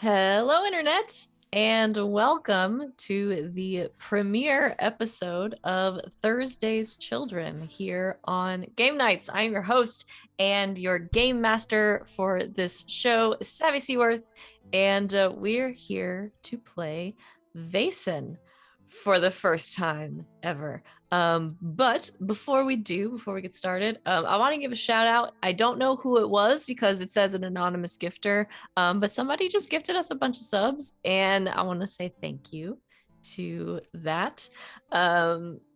Hello, Internet, and welcome to the premiere episode of Thursday's Children here on GameKnights. I am your host and your game master for this show, Savvy Seaworth, and we're here to play Vaesen for the first time ever. But before we get started, I want to give a shout out. I don't know who it was because it says an anonymous gifter, but somebody just gifted us a bunch of subs, and I want to say thank you to that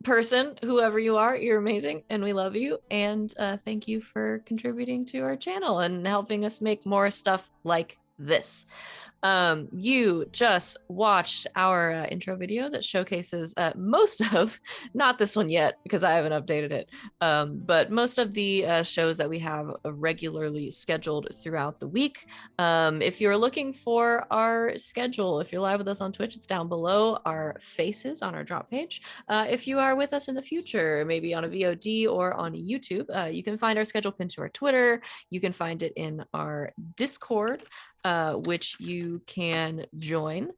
person, whoever you are. You're amazing, and we love you. And thank you for contributing to our channel and helping us make more stuff like this. You just watched our intro video that showcases most of, not this one yet because I haven't updated it, but most of the shows that we have regularly scheduled throughout the week. If you're looking for our schedule, if you're live with us on Twitch, it's down below our faces on our drop page. If you are with us in the future, maybe on a VOD or on YouTube, you can find our schedule pinned to our Twitter. You can find it in our Discord, which you can join.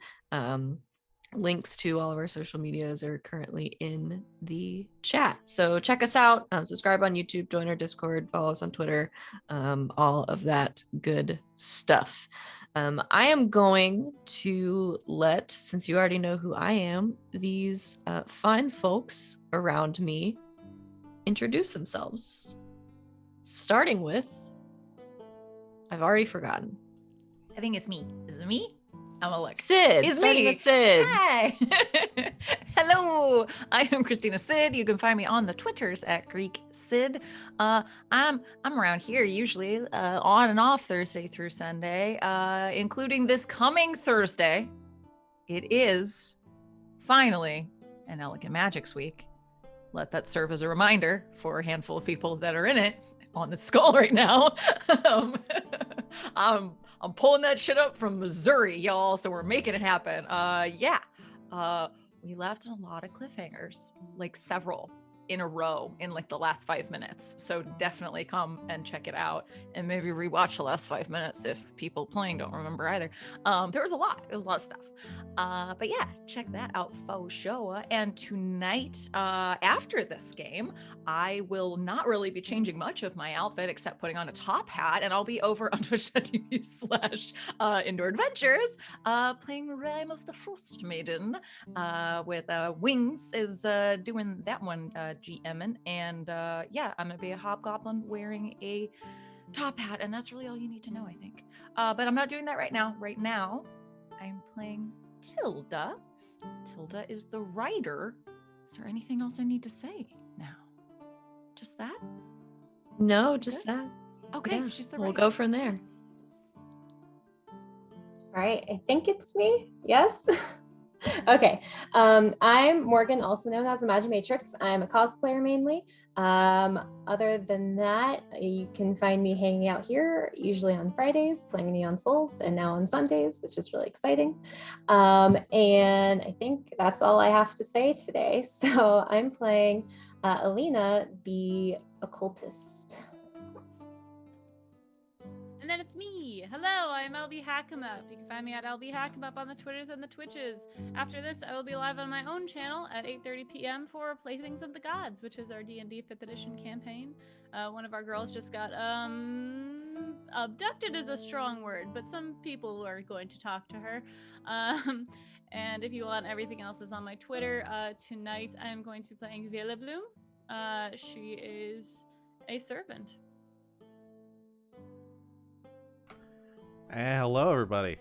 Links to all of our social medias are currently in the chat. So check us out, subscribe on YouTube, join our Discord, follow us on Twitter, all of that good stuff. I am going to let, since you already know who I am, these fine folks around me introduce themselves. Starting with, I've already forgotten. I think it's me. Is it me? I'm gonna look. Sid. It's Starting me. with Sid. Hi. Hello. I am Christina Sid. You can find me on the Twitters at Greek Sid. I'm around here usually on and off Thursday through Sunday, including this coming Thursday. It is finally an Elegant Magics week. Let that serve as a reminder for a handful of people that are in it on the skull right now. I'm pulling that shit up from Missouri, y'all, so we're making it happen. We left on a lot of cliffhangers, like several in a row in like the last 5 minutes. So definitely come and check it out and maybe rewatch the last 5 minutes if people playing don't remember either. There was a lot of stuff. But yeah, check that out for sure. And tonight, after this game, I will not really be changing much of my outfit except putting on a top hat, and I'll be over on twitch.tv/indoor adventures, playing Rime of the Frost Maiden, with Wings is doing that one, GMing, and yeah, I'm gonna be a hobgoblin wearing a top hat, and that's really all you need to know, I think. But I'm not doing that right now. Right now, I'm playing Tilda. Tilda is the writer. Is there anything else I need to say now? Just that? No, just that. Okay, Yeah, she's the we'll writer. go from there. All right, I think it's me. Yes. Okay. I'm Morgan, also known as Imaginatrix. I'm a cosplayer mainly. Other than that, you can find me hanging out here, usually on Fridays, playing Neon Souls, and now on Sundays, which is really exciting. And I think that's all I have to say today. So I'm playing Alina, the occultist. And then it's me. Hello, I'm LB Hackemup. You can find me at LB Hackemup on the Twitters and the Twitches. After this, I will be live on my own channel at 8:30 p.m. for Playthings of the Gods, which is our D&D 5th edition campaign. One of our girls just got abducted is a strong word, but some people are going to talk to her. And if you want, everything else is on my Twitter. Tonight, I'm going to be playing Villiblom. She is a servant. And hello, everybody.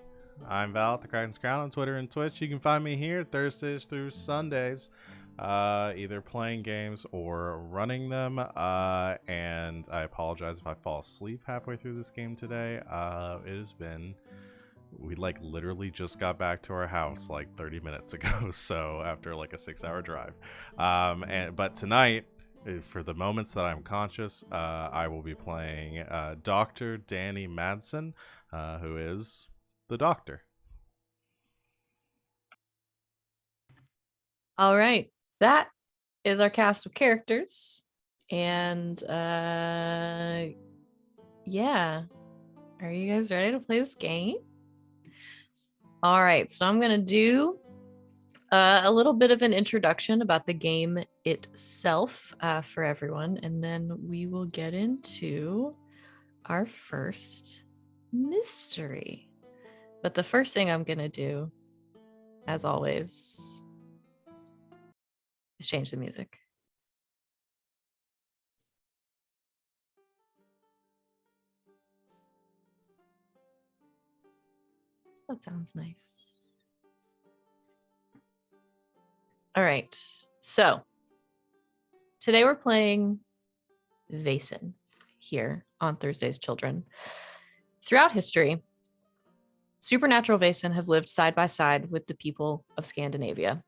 I'm Val at the Kraken's Crown on Twitter and Twitch. You can find me here Thursdays through Sundays, either playing games or running them. And I apologize if I fall asleep halfway through this game today. It has been... We literally just got back to our house like 30 minutes ago, so after like a 6-hour drive. But tonight, for the moments that I'm conscious, I will be playing Dr. Danni Madsen, who is the Doctor. All right, that is our cast of characters, and yeah, are you guys ready to play this game? All right, so I'm going to do a little bit of an introduction about the game itself for everyone, and then we will get into our first mystery. But the first thing I'm going to do, as always, is change the music. That sounds nice. All right, so today we're playing Vaesen here on Thursday's Children. Throughout history, supernatural Vaesen have lived side by side with the people of Scandinavia.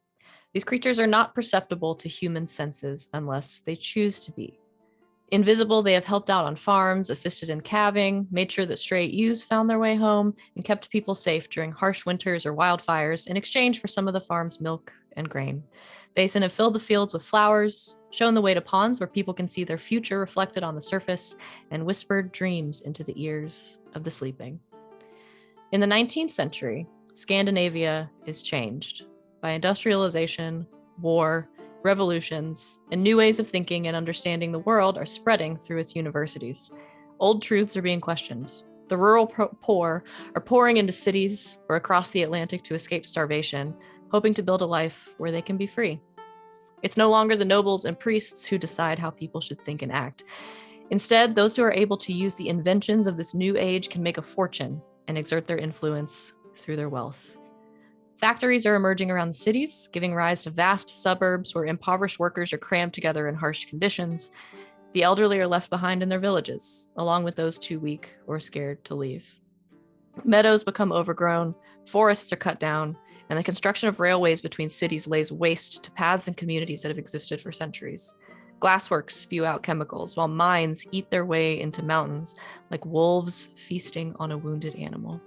These creatures are not perceptible to human senses unless they choose to be. Invisible, they have helped out on farms, assisted in calving, made sure that stray ewes found their way home, and kept people safe during harsh winters or wildfires in exchange for some of the farm's milk and grain. Vaesen have filled the fields with flowers, shown the way to ponds where people can see their future reflected on the surface, and whispered dreams into the ears of the sleeping. In the 19th century, Scandinavia is changed by industrialization, war, revolutions, and new ways of thinking and understanding the world are spreading through its universities. Old truths are being questioned. The rural poor are pouring into cities or across the Atlantic to escape starvation, hoping to build a life where they can be free. It's no longer the nobles and priests who decide how people should think and act. Instead, those who are able to use the inventions of this new age can make a fortune and exert their influence through their wealth. Factories are emerging around the cities, giving rise to vast suburbs where impoverished workers are crammed together in harsh conditions. The elderly are left behind in their villages, along with those too weak or scared to leave. Meadows become overgrown, forests are cut down, and the construction of railways between cities lays waste to paths and communities that have existed for centuries. Glassworks spew out chemicals, while mines eat their way into mountains like wolves feasting on a wounded animal.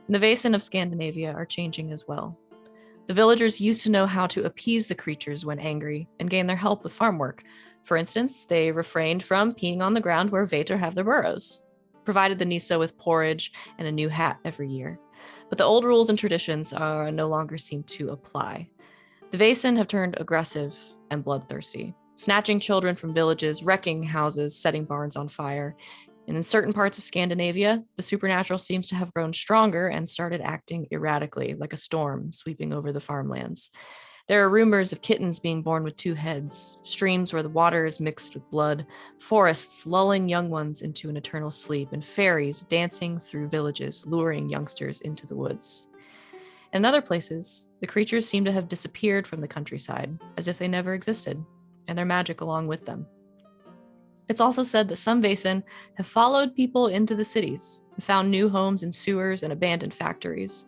The Vaesen of Scandinavia are changing as well. The villagers used to know how to appease the creatures when angry and gain their help with farm work. For instance, they refrained from peeing on the ground where Vater have their burrows, provided the Nisa with porridge and a new hat every year. But the old rules and traditions no longer seem to apply. The Vaesen have turned aggressive and bloodthirsty, snatching children from villages, wrecking houses, setting barns on fire. And in certain parts of Scandinavia, the supernatural seems to have grown stronger and started acting erratically, like a storm sweeping over the farmlands. There are rumors of kittens being born with two heads, streams where the water is mixed with blood, forests lulling young ones into an eternal sleep, and fairies dancing through villages, luring youngsters into the woods. In other places, the creatures seem to have disappeared from the countryside, as if they never existed, and their magic along with them. It's also said that some Vaesen have followed people into the cities and found new homes in sewers and abandoned factories.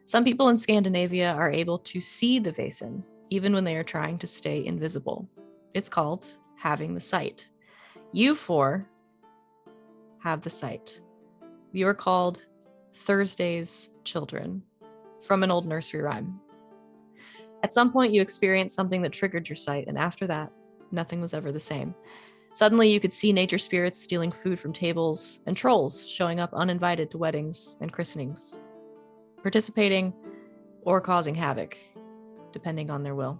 Some people in Scandinavia are able to see the Vaesen, even when they are trying to stay invisible. It's called having the sight. You four have the sight. You are called Thursday's Children, from an old nursery rhyme. At some point, you experienced something that triggered your sight, and after that, nothing was ever the same. Suddenly, you could see nature spirits stealing food from tables and trolls showing up uninvited to weddings and christenings, participating or causing havoc, depending on their will.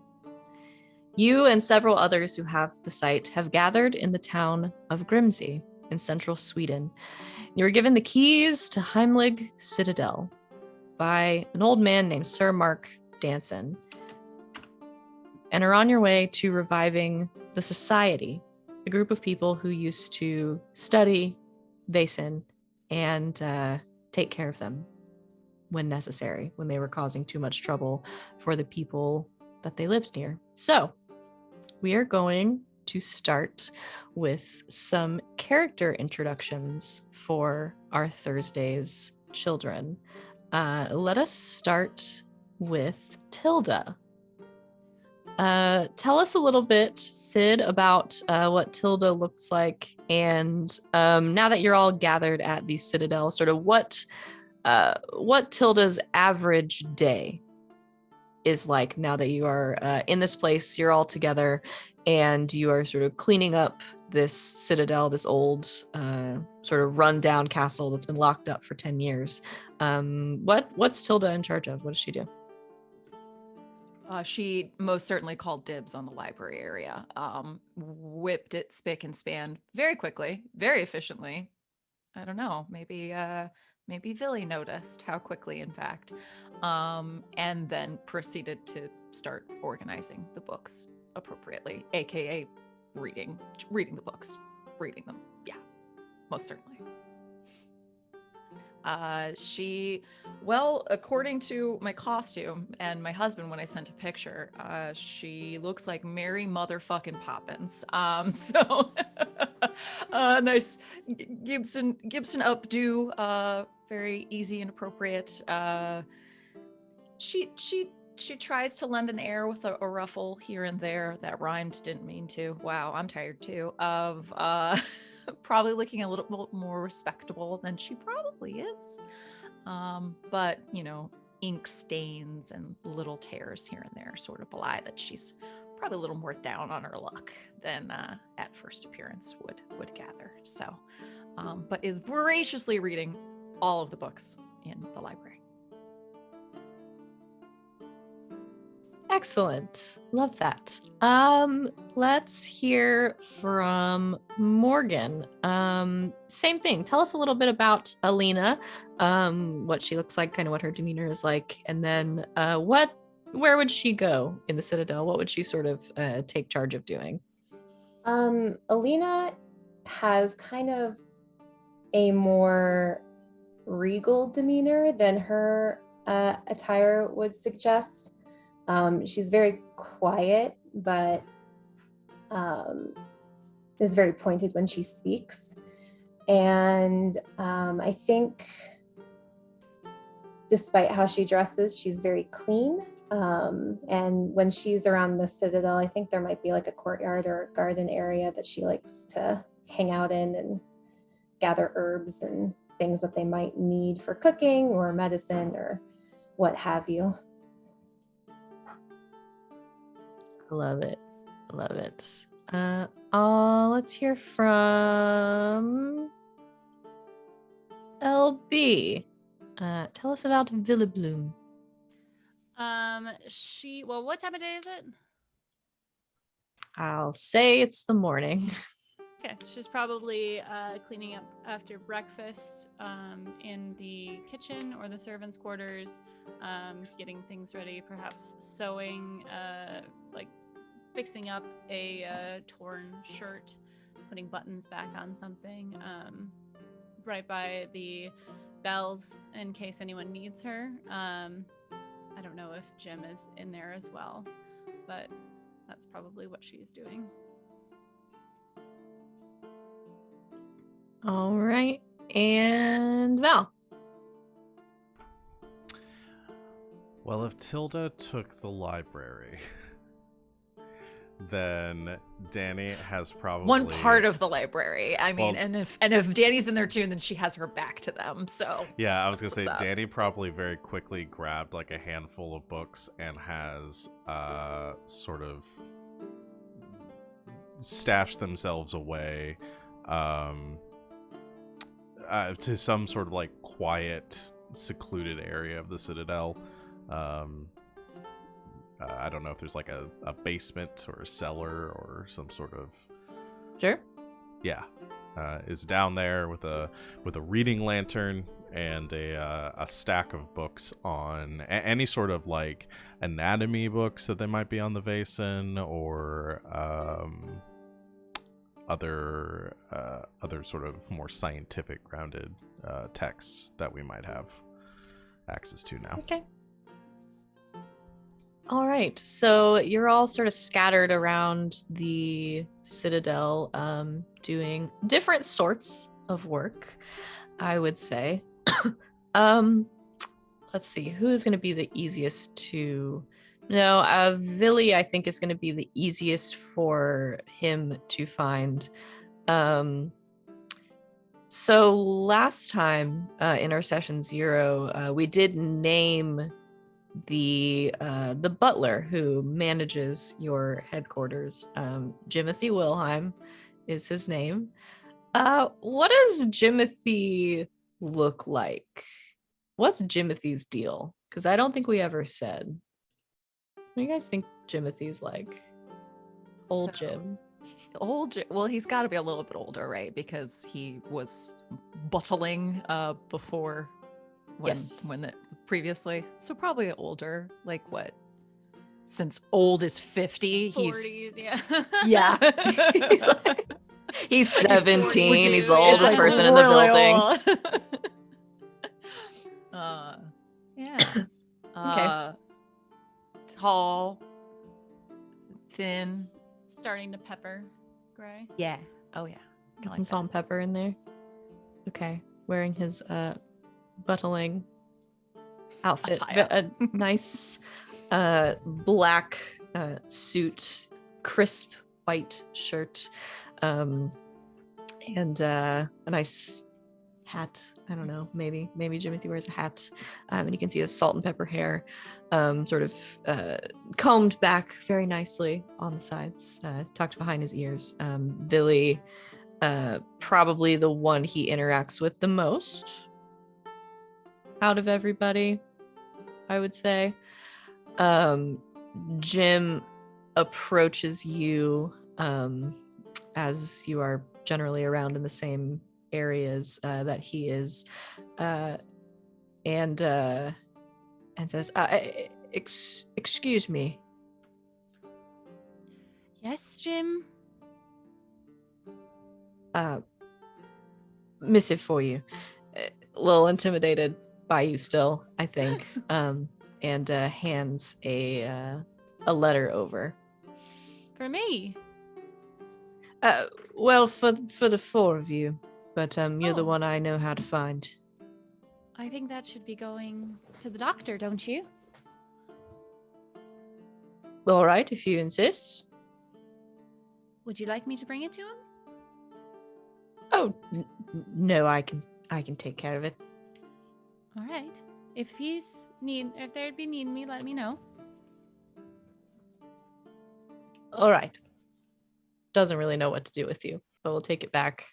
You and several others who have the sight have gathered in the town of Grimsey in central Sweden. You were given the keys to Heimlig Citadel by an old man named Sir Mark Danson, and are on your way to reviving the Society, a group of people who used to study Vaesen and take care of them when necessary, when they were causing too much trouble for the people that they lived near. So we are going to start with some character introductions for our Thursday's Children. Let us start with Tilda. Tell us a little bit, Sid, about what Tilda looks like, and now that you're all gathered at the Citadel, sort of what Tilda's average day is like now that you are in this place. You're all together, and you are sort of cleaning up this Citadel, this old sort of rundown castle that's been locked up for 10 years. What's Tilda in charge of? What does she do? She most certainly called dibs on the library area. Whipped it spick and span very quickly, very efficiently. I don't know. Maybe Villy noticed how quickly, in fact, and then proceeded to start organizing the books appropriately, aka reading the books, reading them. Yeah, most certainly. According to my costume and my husband when I sent a picture, she looks like Mary motherfucking Poppins. So nice Gibson updo, very easy and appropriate. She tries to lend an air with a ruffle here and there. That rhymed, didn't mean to. Wow, I'm tired too. Of probably looking a little bit more respectable than she probably is. But, ink stains and little tears here and there sort of belie that she's probably a little more down on her luck than at first appearance would gather. So, but is voraciously reading all of the books in the library. Excellent. Love that. Let's hear from Morgan. Same thing. Tell us a little bit about Alina, what she looks like, kind of what her demeanor is like, and then where would she go in the Citadel? What would she sort of take charge of doing? Alina has kind of a more regal demeanor than her attire would suggest. She's very quiet, but is very pointed when she speaks. And I think despite how she dresses, she's very clean. And when she's around the Citadel, I think there might be like a courtyard or a garden area that she likes to hang out in and gather herbs and things that they might need for cooking or medicine or what have you. Love it. Love it. Let's hear from LB. Tell us about Villiblom. What time of day is it? I'll say it's the morning. Okay, she's probably cleaning up after breakfast in the kitchen or the servants' quarters, getting things ready, perhaps sewing, fixing up a torn shirt, putting buttons back on something, right by the bells in case anyone needs her. I don't know if Jim is in there as well, but that's probably what she's doing. All right. And Val. Well, if Tilda took the library, then Danni has probably one part of the library. I mean, well, and if Danny's in there too, then she has her back to them. So yeah, I was gonna say Danni probably very quickly grabbed like a handful of books and has sort of stashed themselves away to some sort of like quiet, secluded area of the Citadel. I don't know if there's like a basement or a cellar or some sort of. Sure. Yeah, is down there with a reading lantern and a stack of books on any sort of like anatomy books that they might be on the Vaesen or other sort of more scientific grounded texts that we might have access to now. Okay. All right, so you're all sort of scattered around the Citadel, doing different sorts of work, I would say. Let's see, who is going to be the easiest to... No, Villy, I think, is going to be the easiest for him to find. So last time in our session 0, we did name the butler who manages your headquarters. Jimothy Wilhelm is his name. What does Jimothy look like? what's Jimothy's deal? Because I don't think we ever said. What do you guys think Jimothy's like? Old So, Jim. Well, he's got to be a little bit older, right? Because he was bottling before previously. So probably older. Like what? Since old is 50, 40s, yeah. He's 17. He's He's the 42, oldest yeah. person in the building. Yeah. Okay. Tall, thin. Starting to pepper gray. Yeah. Oh yeah. Got some salt and pepper in there. Okay. Wearing his buttling outfit. Attire. A nice black suit, crisp white shirt, and a nice hat. I don't know, maybe Jimothy wears a hat, and you can see his salt and pepper hair sort of combed back very nicely on the sides, tucked behind his ears. Billy, probably the one he interacts with the most out of everybody, I would say. Jim approaches you as you are generally around in the same areas that he is, and says, excuse me. Yes, Jim. Missive for you. A little intimidated by you still, I think. And hands a letter over. For me. Well, for the four of you, but you're the Oh. one I know how to find. I think that should be going to the doctor, don't you? All right, if you insist. Would you like me to bring it to him? Oh, no, I can take care of it. All right. If there'd be needing me, let me know. All right. Doesn't really know what to do with you, but we'll take it back.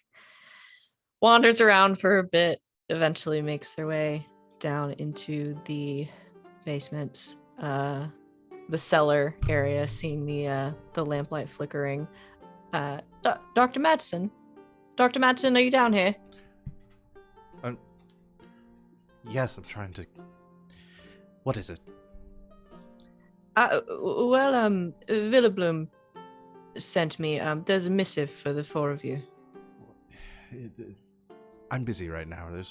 Wanders around for a bit, eventually makes their way down into the basement, the cellar area, seeing the lamplight flickering. Dr. Madsen? Dr. Madsen, are you down here? Yes, I'm trying to... What is it? Villiblom sent me. There's a missive for the four of you. I'm busy right now. There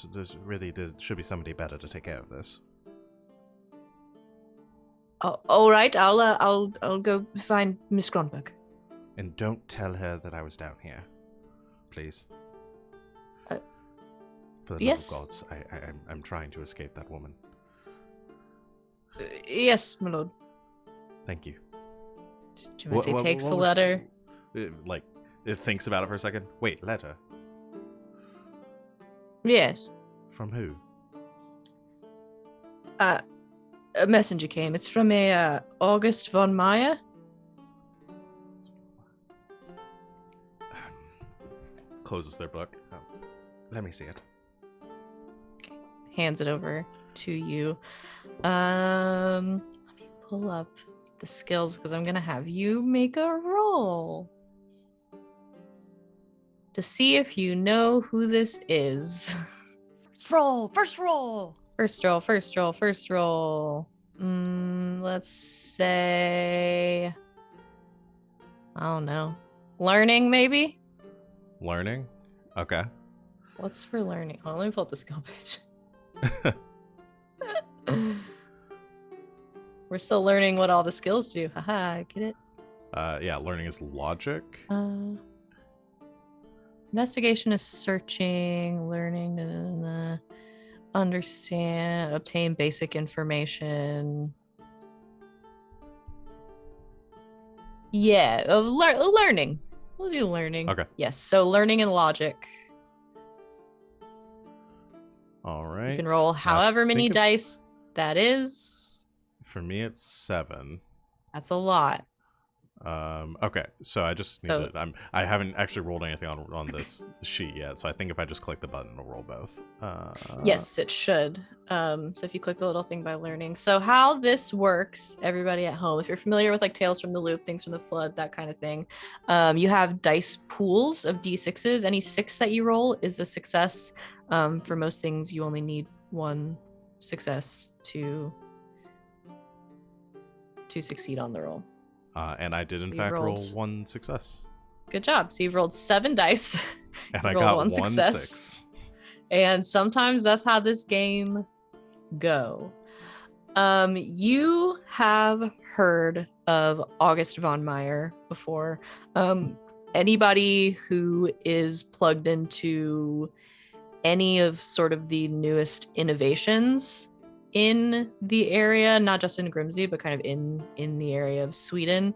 should be somebody better to take care of this. All right, I'll go find Miss Kronberg. And don't tell her that I was down here, please. For the yes. love of gods, I'm trying to escape that woman. Yes, my lord. Thank you. Timothy takes the letter. It thinks about it for a second. Wait, letter? Yes. From who? A messenger came. It's from a August von Meyer. Closes their book. Let me see it. Okay. Hands it over to you. Let me pull up the skills because I'm gonna have you make a roll to see if you know who this is. First roll. First roll. Let's say, I don't know, learning maybe. Learning? Okay. What's for learning? Hold on, let me pull up the skill page. We're still learning what all the skills do. Haha, get it? Yeah, learning is logic. Investigation is searching, learning, understand, obtain basic information. Yeah, learning. We'll do learning. Okay. Yes, so learning and logic. All right. You can roll however many dice that is. For me, it's 7. That's a lot. Okay, so I just need Oh. to. I haven't actually rolled anything on this sheet yet, so I think if I just click the button, it'll roll both. Yes, it should. So if you click the little thing by learning. So how this works, everybody at home, if you're familiar with like Tales from the Loop, Things from the Flood, that kind of thing, you have dice pools of d6s. Any 6 that you roll is a success. For most things, you only need 1 success to succeed on the roll. And I did in You fact roll rolled. 1 success, Good job. So you've rolled 7 dice. and You I rolled got 1 1 success. 6. And sometimes that's how this game go. You have heard of August von Meyer before. Anybody who is plugged into any of sort of the newest innovations in the area, not just in Grimsby, but kind of in the area of Sweden,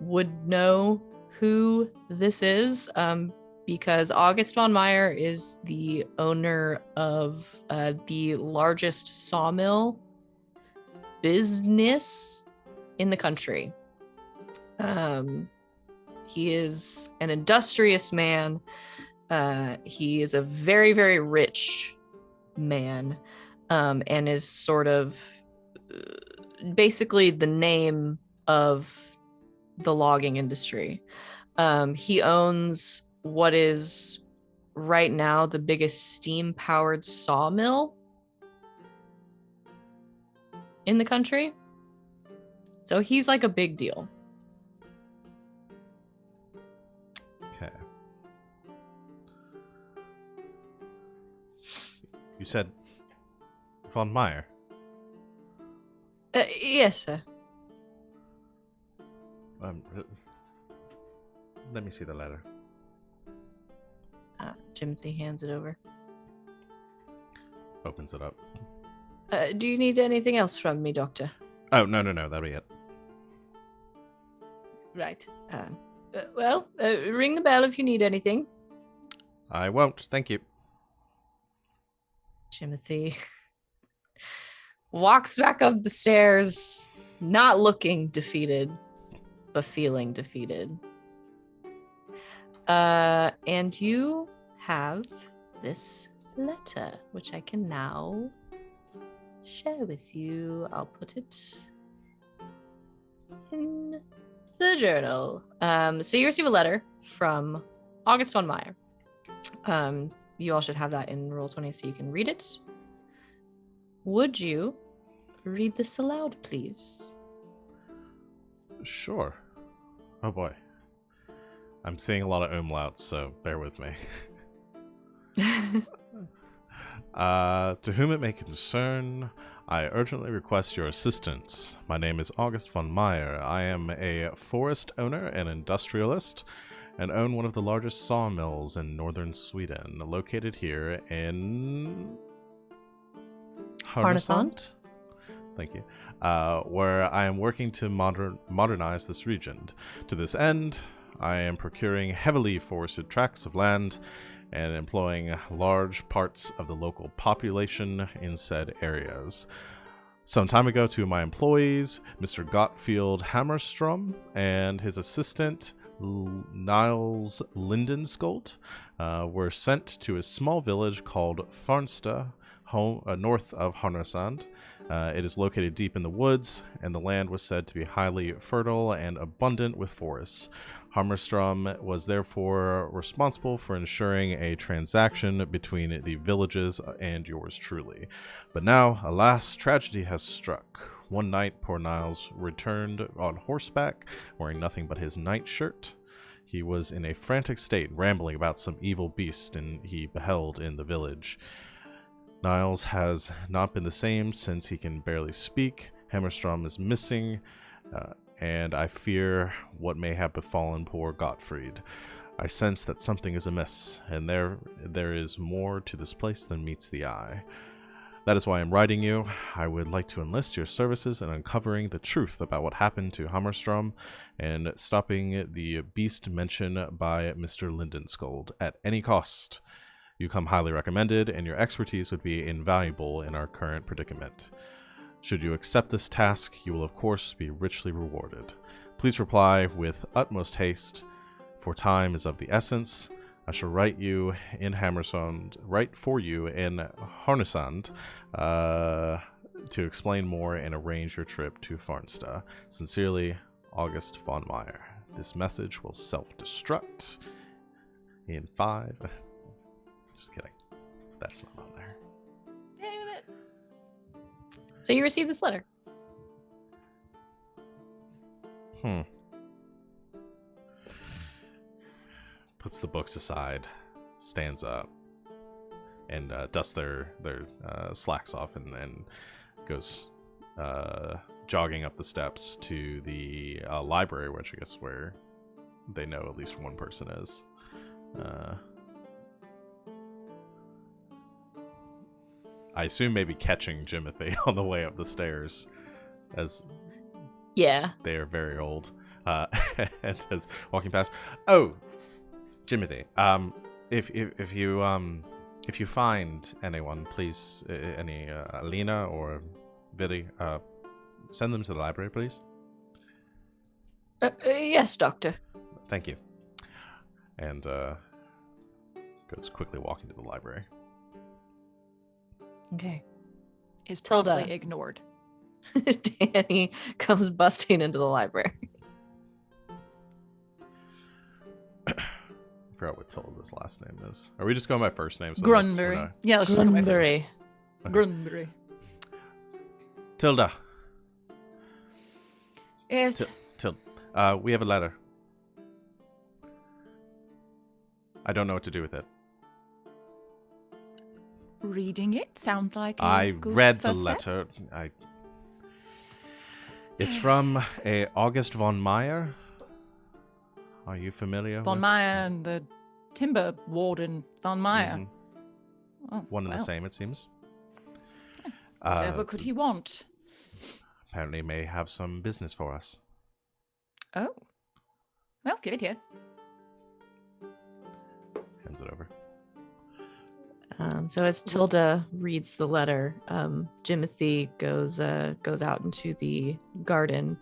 would know who this is. Because August von Meyer is the owner of the largest sawmill business in the country. He is an industrious man. He is a very, very rich man, and is sort of basically the name of the logging industry. He owns what is right now the biggest steam-powered sawmill in the country. So he's like a big deal. Okay. You said von Meyer. Yes, sir. Let me see the letter. Timothy hands it over. Opens it up. Do you need anything else from me, Doctor? Oh, no, that'll be it. Right. Well, ring the bell if you need anything. I won't, thank you. Timothy walks back up the stairs, not looking defeated, but feeling defeated. And you have this letter, which I can now share with you. I'll put it in the journal. So you receive a letter from August von Meyer. You all should have that in Roll20 so you can read it. Would you read this aloud, please? Sure. Oh boy. I'm seeing a lot of umlauts, so bear with me. To whom it may concern, I urgently request your assistance. My name is August von Meyer. I am a forest owner and industrialist, and own one of the largest sawmills in northern Sweden, located here in Härnösand. Thank you. Where I am working to modernize this region. To this end, I am procuring heavily forested tracts of land and employing large parts of the local population in said areas. Some time ago, 2 of my employees, Mr. Gottfield Hammerstrom and his assistant, Niles Lindenskold, were sent to a small village called Farnsta, north of Härnösand. It is located deep in the woods, and the land was said to be highly fertile and abundant with forests. Hammerstrom was therefore responsible for ensuring a transaction between the villages and yours truly. But now, alas, tragedy has struck. One night, poor Niles returned on horseback, wearing nothing but his nightshirt. He was in a frantic state, rambling about some evil beast he beheld in the village. Niles has not been the same since he can barely speak. Hammerstrom is missing, and I fear what may have befallen poor Gottfried. I sense that something is amiss, and there is more to this place than meets the eye. That is why I'm writing you. I would like to enlist your services in uncovering the truth about what happened to Hammerstrom and stopping the beast mentioned by Mr. Lindenskold at any cost. You come highly recommended, and your expertise would be invaluable in our current predicament. Should you accept this task, you will of course be richly rewarded. Please reply with utmost haste, for time is of the essence. I shall write for you in Harnesand, to explain more and arrange your trip to Farnsta. Sincerely, August von Meyer. This message will self-destruct in 5. Just kidding. That's not on there. Damn it. So you received this letter. Puts the books aside, stands up, and dusts their slacks off, and goes jogging up the steps to the library, which I guess where they know at least one person is. I assume maybe catching Jimothy on the way up the stairs, as they are very old, and as walking past. Oh, Jimothy, if you find anyone, please, any Alina or Villy, send them to the library, please. Yes, Doctor. Thank you. And goes quickly walking to the library. Okay. Is Tilda. promptly ignored. Danny comes busting into the library. I forgot what Tilda's last name is. Are we just going by first names? Grundberry. Yeah, let's just go by first Grundberry. names. Grundberry. Tilda. Yes. Tilda. We have a letter. I don't know what to do with it. Reading it sounds like I good read the first step. letter. It's from a August von Meyer. Are you familiar Von with Meyer and the timber warden Von Meyer. Mhm. Oh, One and well, the same, it seems. Whatever could he want? Apparently may have some business for us. Oh. Well, give it here. Hands it over. So as Tilda reads the letter, Jimothy goes out into the garden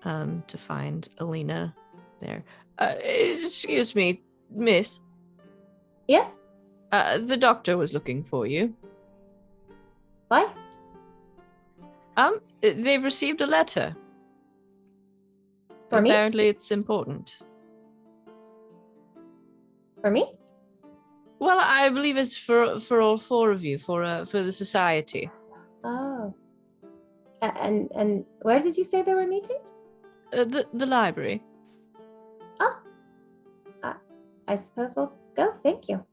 to find Alina there. Excuse me, miss. Yes? The doctor was looking for you. Why? They've received a letter. For me? Apparently it's important. For me? Well, I believe it's for all 4 of you, for the society. Oh. And where did you say they were meeting? The library. Oh. I suppose I'll go. Thank you.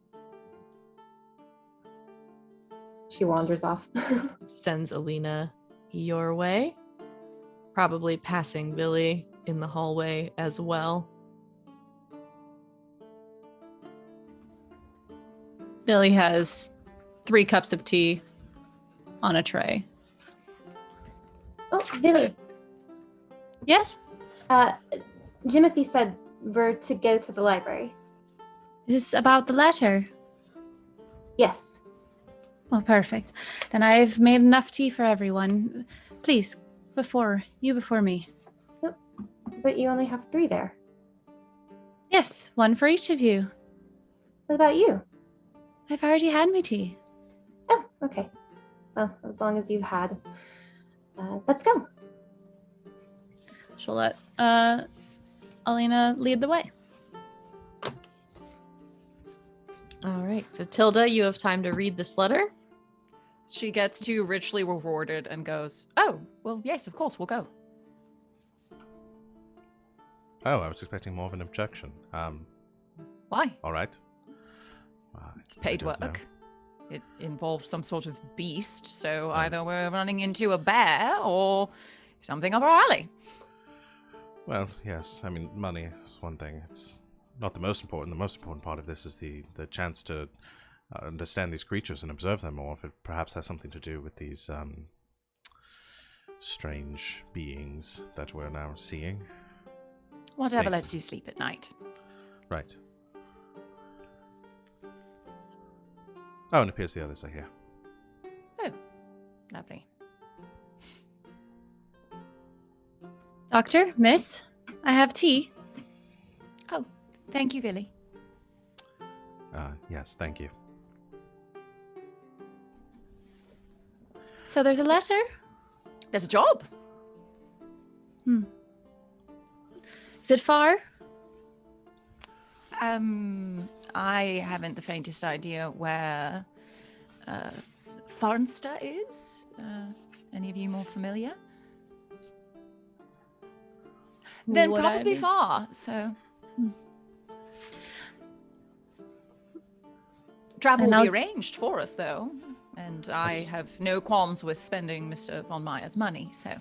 She wanders off. Sends Alina your way. Probably passing Billy in the hallway as well. Billy has 3 cups of tea on a tray. Oh, Villy. Yes? Jimothy said we're to go to the library. Is this about the letter? Yes. Oh, perfect. Then I've made enough tea for everyone. Please, before me. But you only have 3 there. Yes, 1 for each of you. What about you? I've already had my tea. Oh, okay. Well, as long as you've had. Let's go. She'll let Alina lead the way. All right. So Tilda, you have time to read this letter. She gets too richly rewarded and goes, "Oh, well, yes, of course, we'll go." Oh, I was expecting more of an objection. Why? All right. It's paid I don't work. know. It involves some sort of beast, so Oh. either we're running into a bear or something up our alley. Well, yes. I mean, money is one thing. It's not the most important. The most important part of this is the chance to understand these creatures and observe them more. If it perhaps has something to do with these strange beings that we're now seeing. Whatever Thanks. lets you sleep at night. Right. Oh, and it appears the others are here. Oh, lovely. Doctor, miss? I have tea. Oh, thank you, Villy. Yes, thank you. So there's a letter? There's a job. Is it far? I haven't the faintest idea where Farnster is. Any of you more familiar? Then Would I probably be? far, so... Travel And will be I'll- arranged for us, though. And I Yes. have no qualms with spending Mr. Von Meyer's money, so...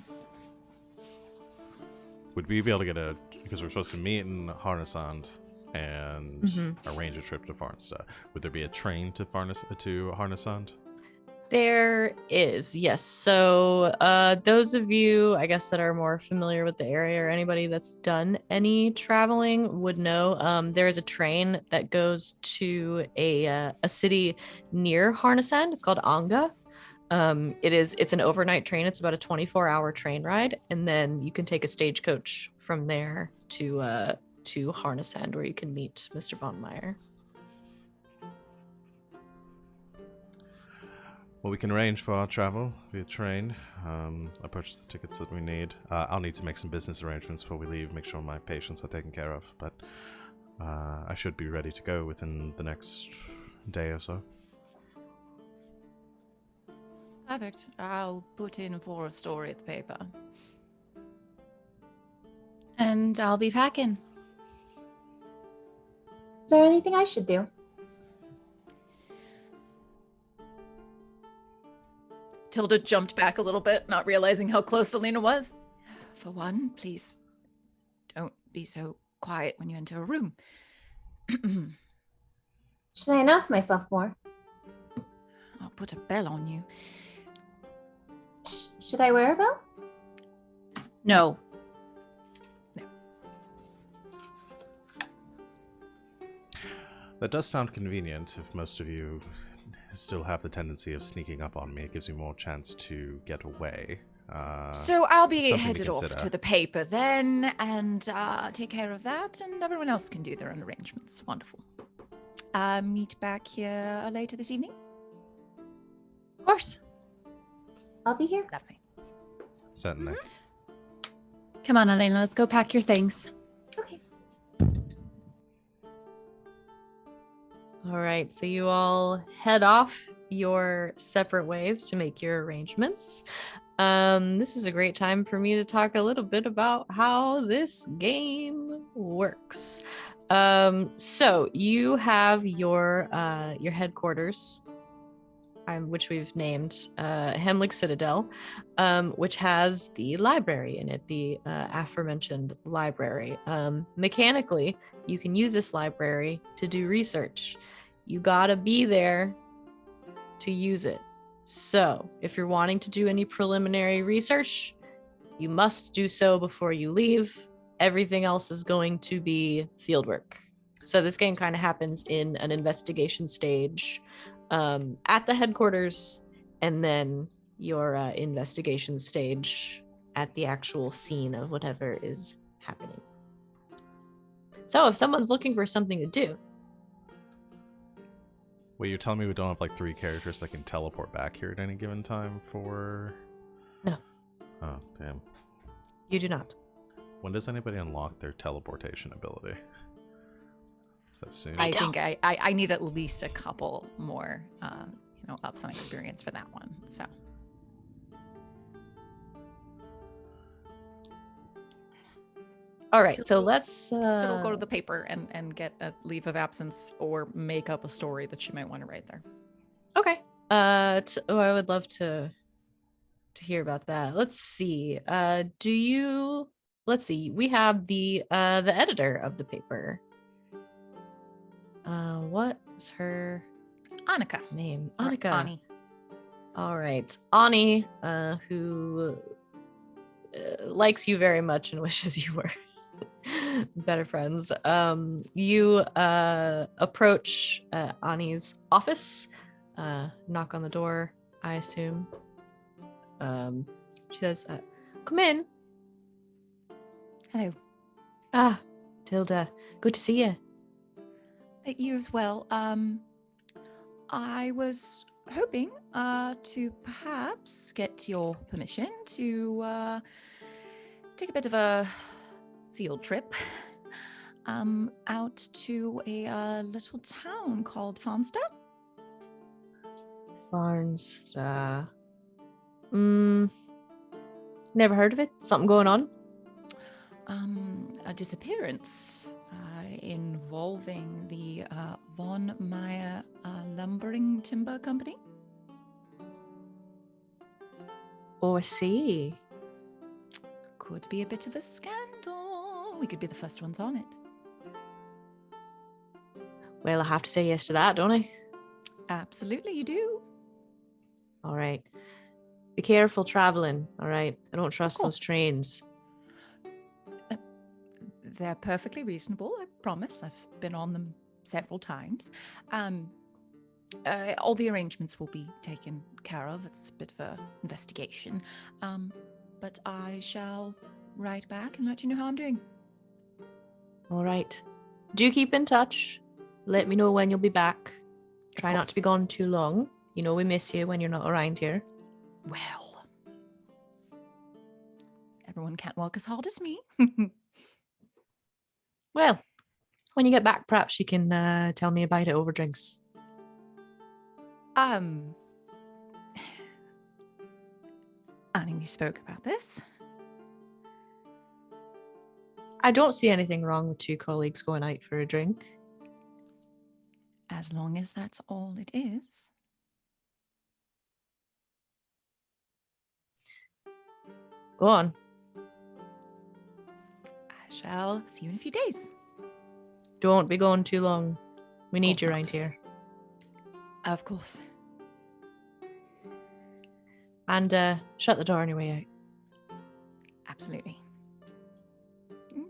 Would we be able to get because we're supposed to meet in Harnessand and arrange a trip to Farnsta. Would there be a train to Harnessand? There is, yes. So those of you, I guess, that are more familiar with the area or anybody that's done any traveling would know there is a train that goes to a city near Harnessand. It's called Anga. It's an overnight train. It's about a 24-hour train ride, and then you can take a stagecoach from there to Harnessand, where you can meet Mr. Von Meyer. Well, we can arrange for our travel via train. I purchased the tickets that we need. I'll need to make some business arrangements before we leave, make sure my patients are taken care of, but I should be ready to go within the next day or so. Perfect. I'll put in for a story at the paper. And I'll be packing. Is there anything I should do? Tilda jumped back a little bit, not realizing how close Alina was. For one, please don't be so quiet when you enter a room. Should I announce myself more? I'll put a bell on you. Should I wear a bell? No. That does sound convenient if most of you still have the tendency of sneaking up on me. It gives me more chance to get away. So I'll be something to headed off consider. to the paper then and take care of that, and everyone else can do their own arrangements. Wonderful. Meet back here later this evening? Of course. I'll be here. Lovely. Certainly. Come on, Alina, let's go pack your things. Okay. All right, so you all head off your separate ways to make your arrangements. This is a great time for me to talk a little bit about how this game works. So you have your headquarters, which we've named Hemlick Citadel, which has the library in it, the aforementioned library. Mechanically, you can use this library to do research. You gotta be there to use it. So if you're wanting to do any preliminary research, you must do so before you leave. Everything else is going to be fieldwork. So this game kind of happens in an investigation stage at the headquarters, and then your investigation stage at the actual scene of whatever is happening. So if someone's looking for something to do. Wait, you're telling me we don't have like 3 characters that can teleport back here at any given time for... No. Oh, damn. You do not. When does anybody unlock their teleportation ability? Is that soon? I think I need at least a couple more, ups on experience for that one. So All right, so let's it'll go to the paper and get a leave of absence or make up a story that she might want to write there. Okay. I would love to hear about that. Let's see. Let's see. We have the editor of the paper. What is her Annika. name? Or Annika. Ani. All right. Ani, who likes you very much and wishes you were better friends. You approach Ani's office, knock on the door, I assume. She says, come in. Hello. Ah, Tilda, good to see you. You as well. I was hoping to perhaps get your permission to take a bit of a field trip out to a little town called Farnster. Farnster. Never heard of it. Something going on? A disappearance involving the Von Meyer Lumbering Timber Company. Oh, I see. Could be a bit of a scandal. We could be the first ones on it. Well, I have to say yes to that, don't I? Absolutely, you do. All right. Be careful traveling, all right? I don't trust course. those trains. They're perfectly reasonable, I promise. I've been on them several times. All the arrangements will be taken care of. It's a bit of an investigation. But I shall write back and let you know how I'm doing. All right. Do keep in touch. Let me know when you'll be back. Try not to be gone too long. You know we miss you when you're not around here. Well, everyone can't work as hard as me. Well, when you get back, perhaps you can tell me about it over drinks. Annie, we spoke about this. I don't see anything wrong with two colleagues going out for a drink. As long as that's all it is. Go on. I shall see you in a few days. Don't be going too long. We need you not. around here. Of course. And shut the door on your way out. Absolutely.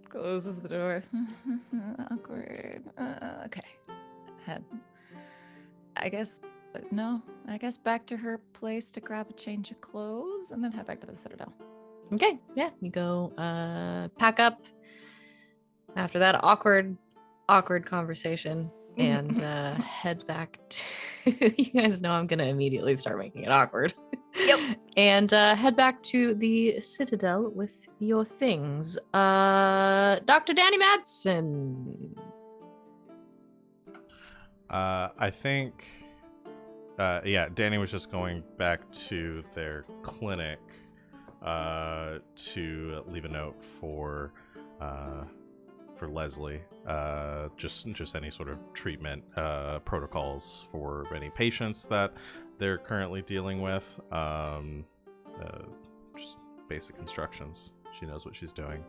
Closes the door. Awkward. Okay. I guess back to her place to grab a change of clothes and then head back to the Citadel. Okay, yeah. You go pack up after that awkward conversation and head back to you guys know I'm gonna immediately start making it awkward. Yep. And head back to the Citadel with your things. Dr. Danni Madsen. I think, Danny was just going back to their clinic to leave a note for Leslie. Just any sort of treatment protocols for any patients that they're currently dealing with. Just basic instructions. She knows what she's doing,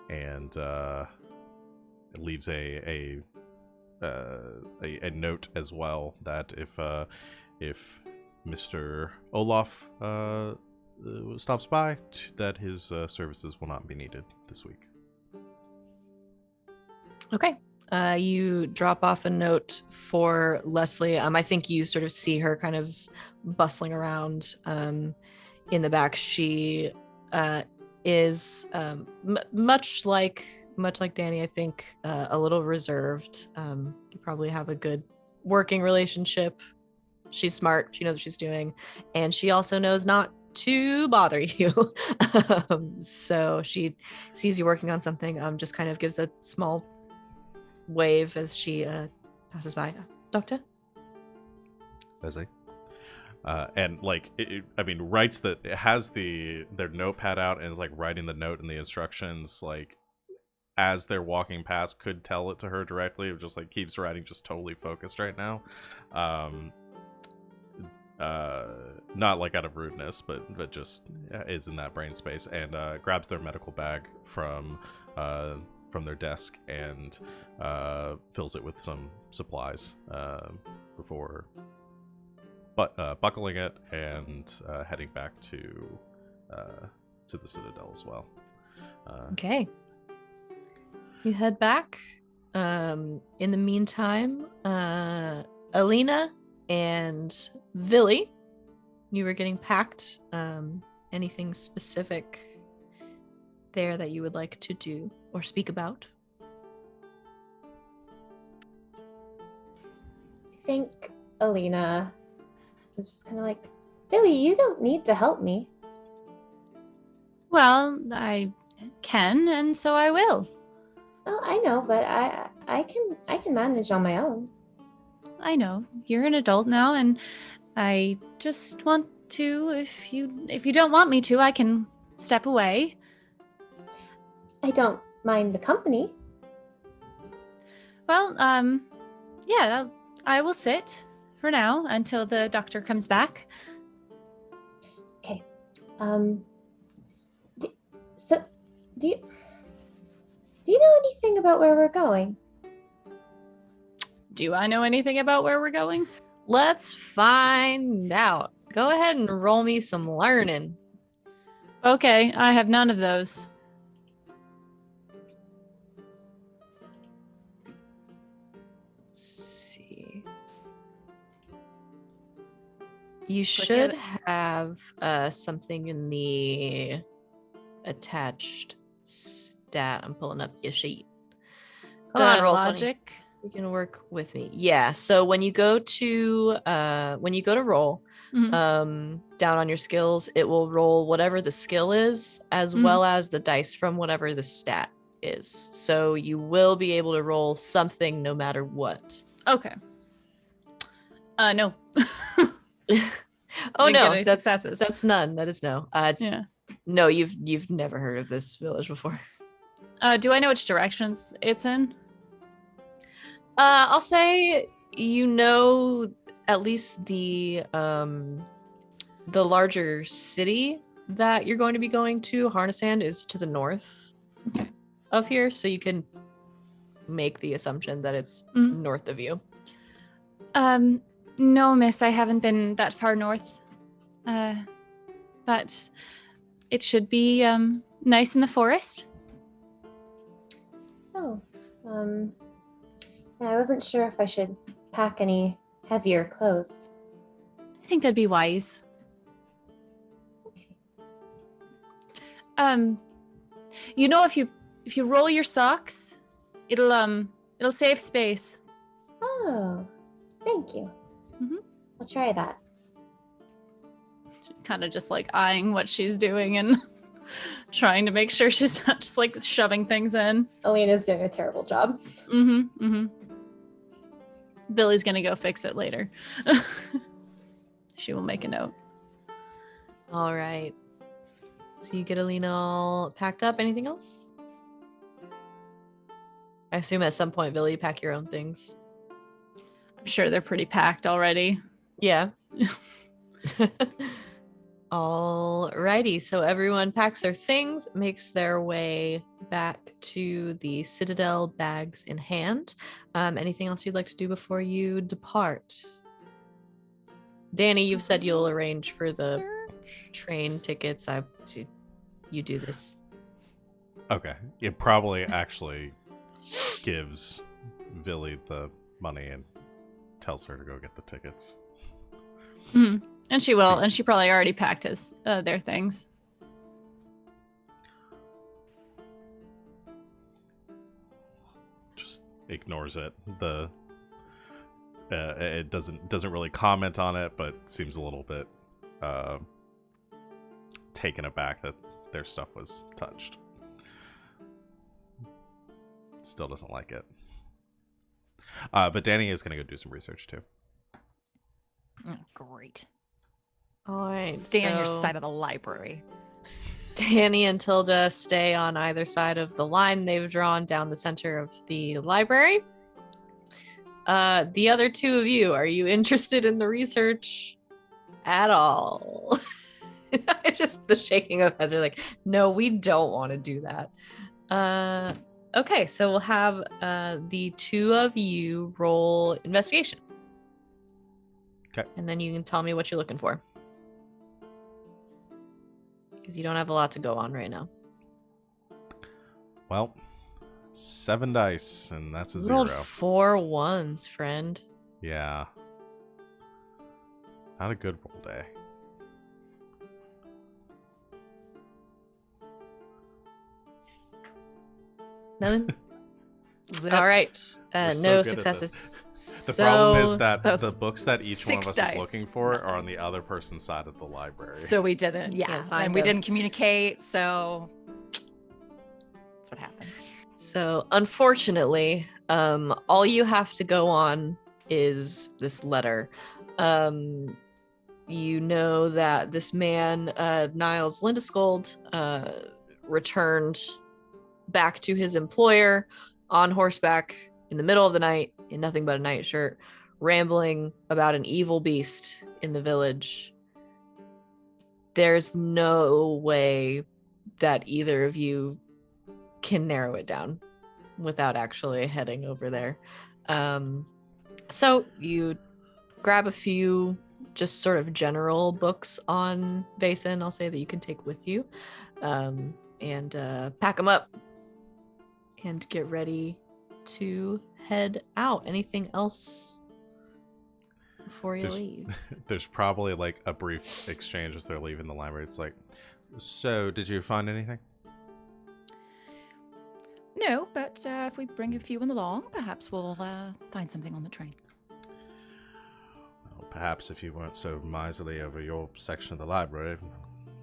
and it leaves a note as well that if Mr. Olaf stops by, that his services will not be needed this week. Okay. You drop off a note for Leslie. I think you sort of see her kind of bustling around in the back. She is much like Danny, I think, a little reserved. You probably have a good working relationship. She's smart. She knows what she's doing. And she also knows not to bother you. So she sees you working on something, just kind of gives a small wave as she passes by. Doctor? Leslie? And writes that it has their notepad out and is like writing the note and the instructions like as they're walking past, could tell it to her directly. It just like keeps writing, just totally focused right now. Not like out of rudeness, but just is in that brain space, and grabs their medical bag from their desk and fills it with some supplies before buckling it and heading back to the Citadel as well. Okay. You head back. In the meantime, Alina and Villy, you were getting packed. Anything specific there that you would like to do or speak about? I think Alina is just kind of like, Billy, you don't need to help me. Well, I can, and so I will. Oh, I know, but I can manage on my own. I know you're an adult now, and I just want to. If you don't want me to, I can step away. I don't mind the company. Well, yeah, I will sit for now until the doctor comes back. Okay. So, do you know anything about where we're going? Do I know anything about where we're going? Let's find out. Go ahead and roll me some learning. Okay, I have none of those. Let's see. You Click should it. have something in the attached stat. I'm pulling up your sheet. Come on, roll 20. Logic. You can work with me. Yeah. So when you go to roll, Mhm. down on your skills, it will roll whatever the skill is, as well as the dice from whatever the stat is. So you will be able to roll something no matter what. Okay. No. Oh Didn't get no, any that's successes. that's none. That is no. Yeah. No, you've never heard of this village before. Do I know which directions it's in? I'll say you know at least the larger city that you're going to be going to, Harnessand, is to the north of here, so you can make the assumption that it's north of you. No, miss, I haven't been that far north. But it should be nice in the forest. Oh, yeah, I wasn't sure if I should pack any heavier clothes. I think that'd be wise. You know, if you roll your socks, it'll save space. Oh, thank you. I'll try that. She's kind of just like eyeing what she's doing and trying to make sure she's not just like shoving things in. Alina's doing a terrible job. Billy's gonna go fix it later. She will make a note. All right. So you get Alina all packed up. Anything else? I assume at some point, Billy, you pack your own things. I'm sure they're pretty packed already. Yeah. Alrighty, so everyone packs their things, makes their way back to the Citadel, bags in hand. Anything else you'd like to do before you depart? Danny, you've said you'll arrange for the train tickets. You do this. Okay. It probably actually gives Villy the money and tells her to go get the tickets. And she will, and she probably already packed their things. Just ignores it. It doesn't really comment on it, but seems a little bit taken aback that their stuff was touched. Still doesn't like it. But Danny is going to go do some research too. Oh, great. All right. Stay on your side of the library. Danny and Tilda stay on either side of the line they've drawn down the center of the library. The other two of you, are you interested in the research at all? Just the shaking of heads are like, no, we don't want to do that. Okay, so we'll have the two of you roll investigation. Okay. And then you can tell me what you're looking for. Because you don't have a lot to go on right now. Well, 7 dice, and that's a You 0. rolled 4 ones, friend. Yeah. Not a good roll day. Nothing? Zip. All right. We're so No good at successes. The problem is that that was the books that each one of us 6 dice. is looking for are on the other person's side of the library. So we didn't, You yeah. can't find And we them. didn't communicate, so that's what happens. So unfortunately, all you have to go on is this letter. You know that this man, Niles Lindiscold, returned back to his employer on horseback in the middle of the night in nothing but a nightshirt, rambling about an evil beast in the village. There's no way that either of you can narrow it down without actually heading over there. So you grab a few just sort of general books on Vaesen, I'll say, that you can take with you, and pack them up and get ready to head out. Anything else before you leave? There's probably like a brief exchange as they're leaving the library. It's like, so did you find anything? No, but if we bring a few in along, perhaps we'll find something on the train. Well, perhaps if you weren't so miserly over your section of the library,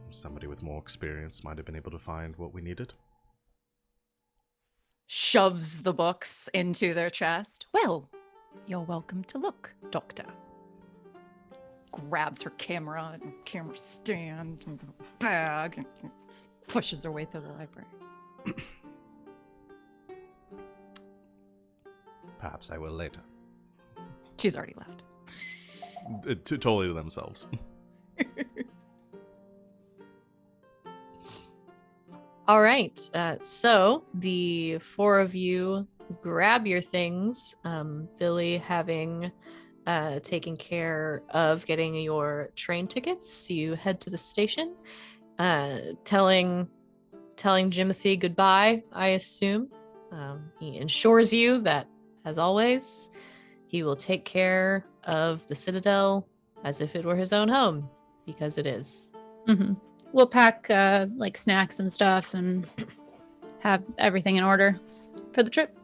somebody with more experience might have been able to find what we needed. Shoves the books into their chest. Well, you're welcome to look, Doctor. Grabs her camera and camera stand and bag and pushes her way through the library. Perhaps I will later. She's already left. Totally themselves. All right. So the four of you grab your things. Billy having taken care of getting your train tickets, you head to the station, telling Jimothy goodbye, I assume. He ensures you that, as always, he will take care of the Citadel as if it were his own home, because it is. Mm-hmm. We'll pack like snacks and stuff and have everything in order for the trip.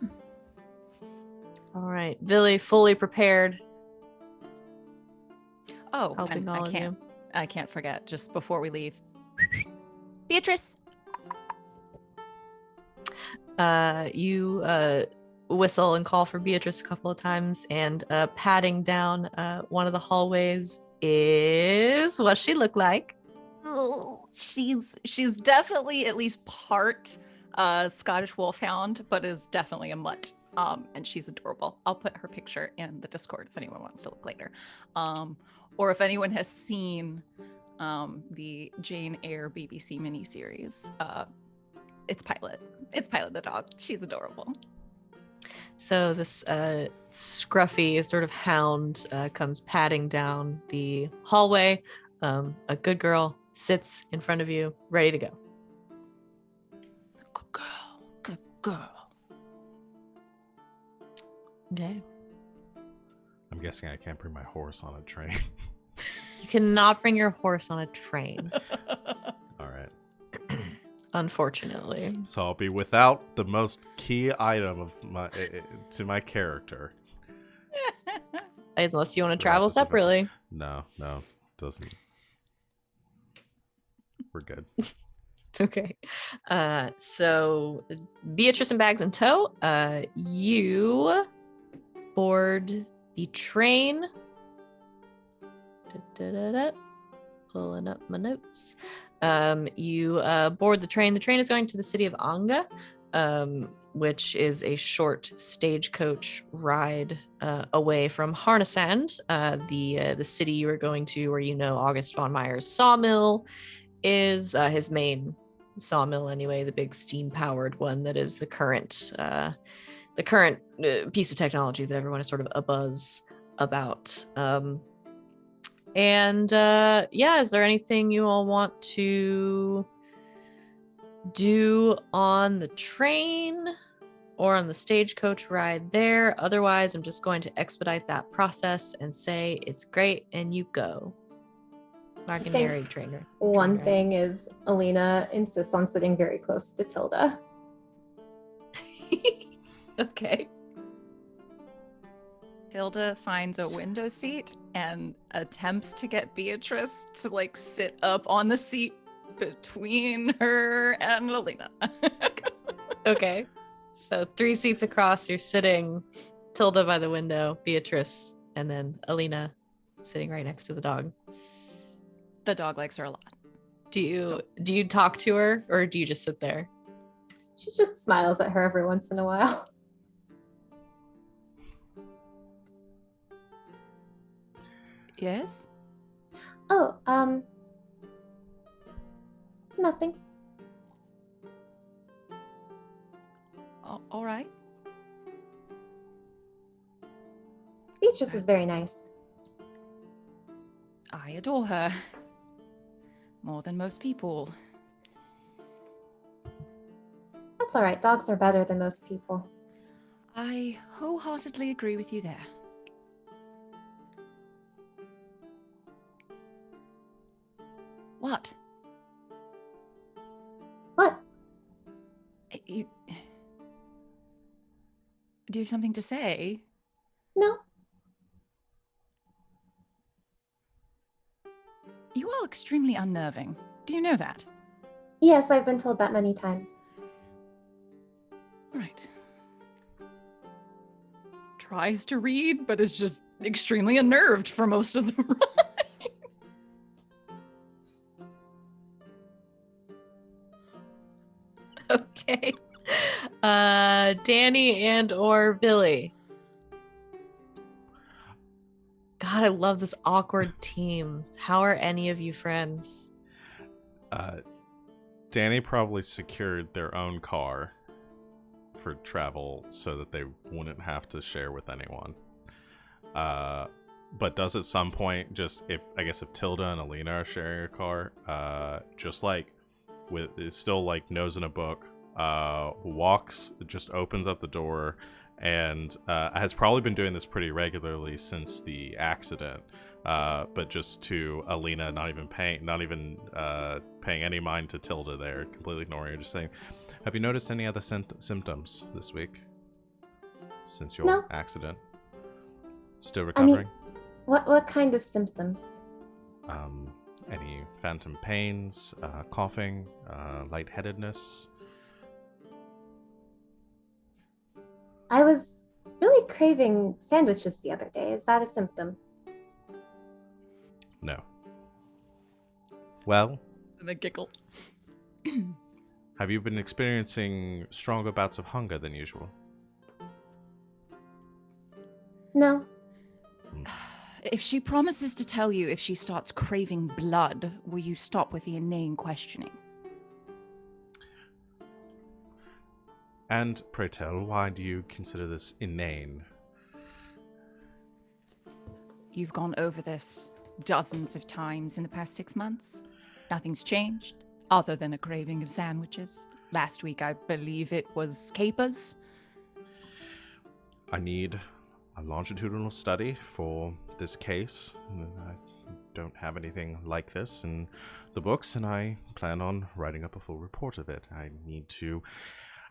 All right. Billy fully prepared. Oh, Helping and all of you. I can't forget, just before we leave. Beatrice! You whistle and call for Beatrice a couple of times, and padding down one of the hallways is what she look like. Oh, she's definitely at least part Scottish Wolfhound, but is definitely a mutt. And she's adorable. I'll put her picture in the Discord if anyone wants to look later. Or if anyone has seen the Jane Eyre BBC miniseries, it's Pilot. It's Pilot the dog. She's adorable. So this scruffy sort of hound comes padding down the hallway. A good girl sits in front of you, ready to go. Good girl. Good girl. Okay. I'm guessing I can't bring my horse on a train. You cannot bring your horse on a train, All right. unfortunately. So I'll be without the most key item of my to my character. Unless you want to For travel episode of- separately. No, doesn't. We're good. Okay. So Beatrice and bags in tow. You board the train. Pulling up my notes. You board the train. The train is going to the city of Anga, which is a short stagecoach ride away from Harnessand, the city you are going to, where you know August von Meyer's sawmill is, his main sawmill anyway, the big steam-powered one that is the current piece of technology that everyone is sort of abuzz about. Is there anything you all want to do on the train or on the stagecoach ride there? Otherwise, I'm just going to expedite that process and say it's great and you go. Marginary trainer. One trainer. thing is Alina insists on sitting very close to Tilda. Okay. Tilda finds a window seat and attempts to get Beatrice to like sit up on the seat between her and Alina. Okay. So 3 seats across, you're sitting Tilda by the window, Beatrice, and then Alina sitting right next to the dog. The dog likes her a lot. Do you talk to her or do you just sit there? She just smiles at her every once in a while. Yes? Oh, nothing. All right. Beatrice is very nice. I adore her. More than most people. That's all right. Dogs are better than most people. I wholeheartedly agree with you there. What? What? You... Do you have something to say? No. You are extremely unnerving. Do you know that? Yes, I've been told that many times. Right. Tries to read, but is just extremely unnerved for most of the ride. Okay. Danny and or Billy. God, I love this awkward team. How are any of you friends? Danny probably secured their own car for travel so that they wouldn't have to share with anyone. But does at some point just if Tilda and Alina are sharing a car, just like with is still like nose in a book, walks, just opens up the door, and has probably been doing this pretty regularly since the accident. But just to Alina, not even paying any mind to Tilda there, completely ignoring her, just saying, "Have you noticed any other symptoms this week since your accident? Still recovering? What kind of symptoms? Any phantom pains, coughing, lightheadedness?" I was really craving sandwiches the other day. Is that a symptom? No. Well, And the giggle. have you been experiencing stronger bouts of hunger than usual? No. If she promises to tell you if she starts craving blood, will you stop with the inane questioning? And pray tell, why do you consider this inane? You've gone over this dozens of times in the past 6 months. Nothing's changed, other than a craving of sandwiches. Last week, I believe it was capers. I need a longitudinal study for this case. I don't have anything like this in the books, and I plan on writing up a full report of it. I need to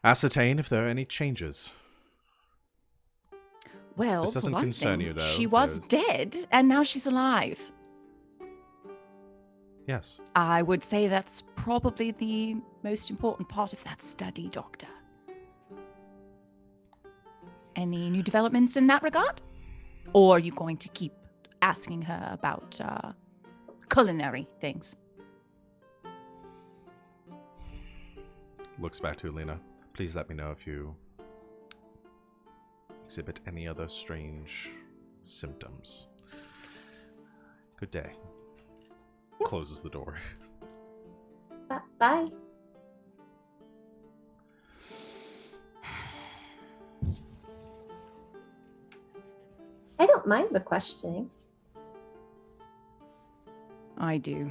ascertain if there are any changes. Well, This doesn't for one concern thing, you, though. she was dead, and now she's alive. Yes. I would say that's probably the most important part of that study, Doctor. Any new developments in that regard? Or are you going to keep asking her about culinary things? Looks back to Alina. Please let me know if you exhibit any other strange symptoms. Good day. Closes the door. Bye. I don't mind the questioning. I do.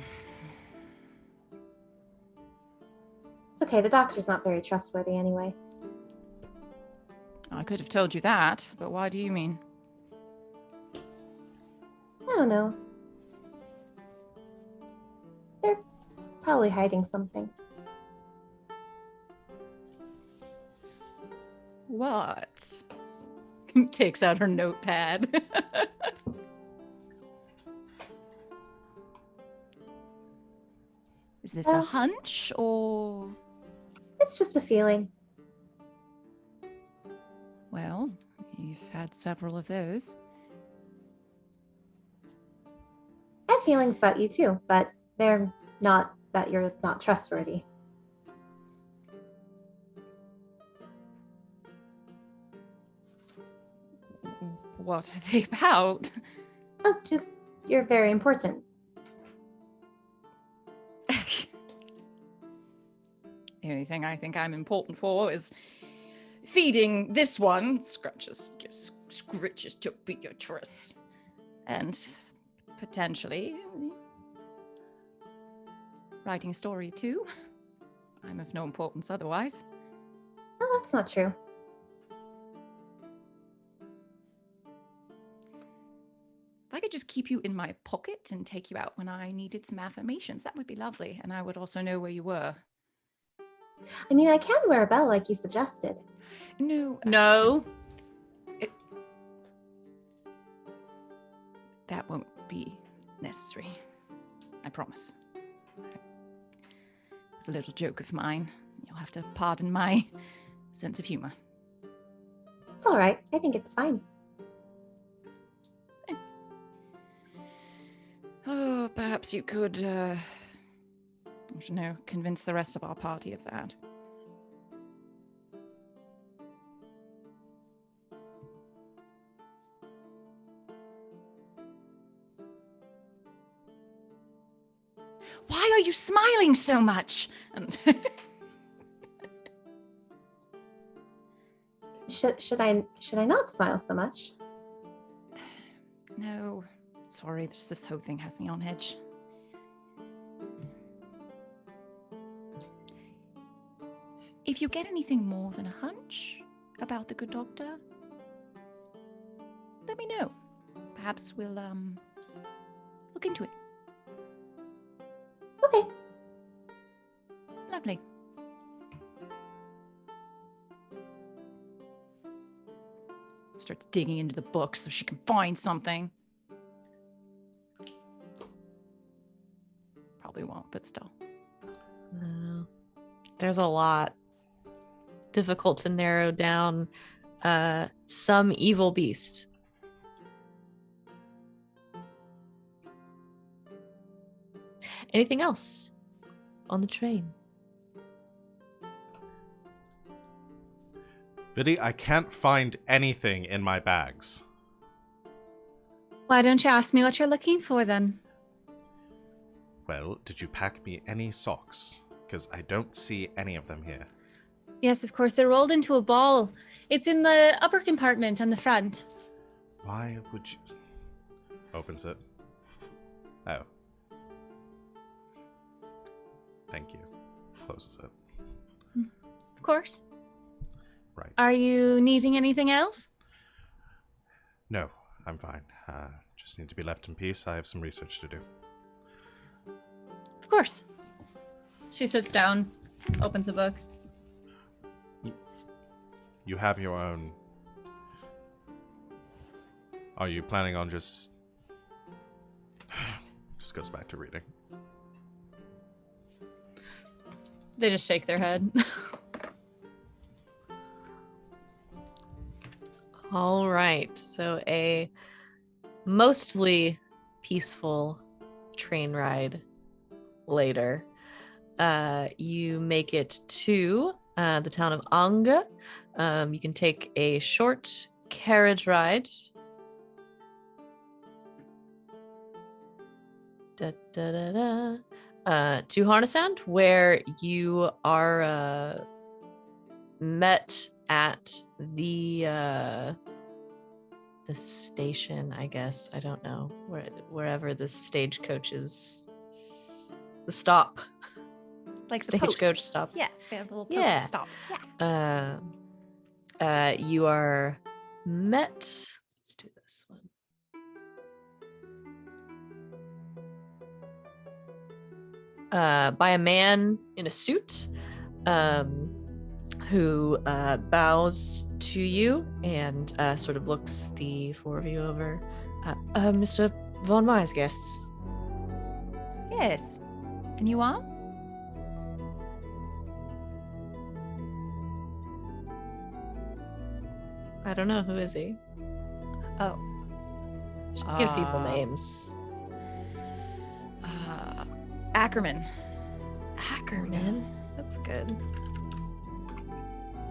It's okay. The doctor's not very trustworthy anyway. I could have told you that, but why do you mean? I don't know. They're probably hiding something. What? Takes out her notepad. Is this a Well- hunch or? It's just a feeling. Well, you've had several of those. I have feelings about you too, but they're not that you're not trustworthy. What are they about? Oh, just you're very important. The only thing I think I'm important for is feeding this one, scratches to Beatrice, and potentially writing a story too. I'm of no importance otherwise. Oh, that's not true. If I could just keep you in my pocket and take you out when I needed some affirmations, that would be lovely, and I would also know where you were. I mean, I can wear a bell like you suggested. No. No. That won't be necessary. I promise. It's a little joke of mine. You'll have to pardon my sense of humor. It's all right. I think it's fine. Oh, perhaps you could, I don't know, convince the rest of our party of that. Why are you smiling so much? And Should I not smile so much? no, sorry, just this whole thing has me on edge. If you get anything more than a hunch about the good doctor, let me know. Perhaps we'll look into it. Okay. Lovely. Starts digging into the book so she can find something. Probably won't, but still. No. There's a lot. Difficult to narrow down some evil beast. Anything else on the train? Viddy, I can't find anything in my bags. Why don't you ask me what you're looking for then? Well, did you pack me any socks? Because I don't see any of them here. Yes, of course. They're rolled into a ball. It's in the upper compartment on the front. Why would you... Opens it. Oh. Thank you. Closes it. Of course. Right. Are you needing anything else? No, I'm fine. Just need to be left in peace. I have some research to do. Of course. She sits down, opens a book. You have your own... Are you planning on just... Just goes back to reading. They just shake their head. All right. So a mostly peaceful train ride later. You make it to the town of Anga. You can take a short carriage ride. To Harnessand, where you are met at the station, I guess. I don't know, wherever the stagecoach is. The stop. Like the Stagecoach post. stop. Yeah, they have little post Yeah. stops. Yeah. You are met. Let's do this one. By a man in a suit, who bows to you and sort of looks the four of you over. Mr. Von Meyer's guests. Yes. And you are? I don't know, who is he? Oh. Should give people names. Ackerman. Ackerman? That's good.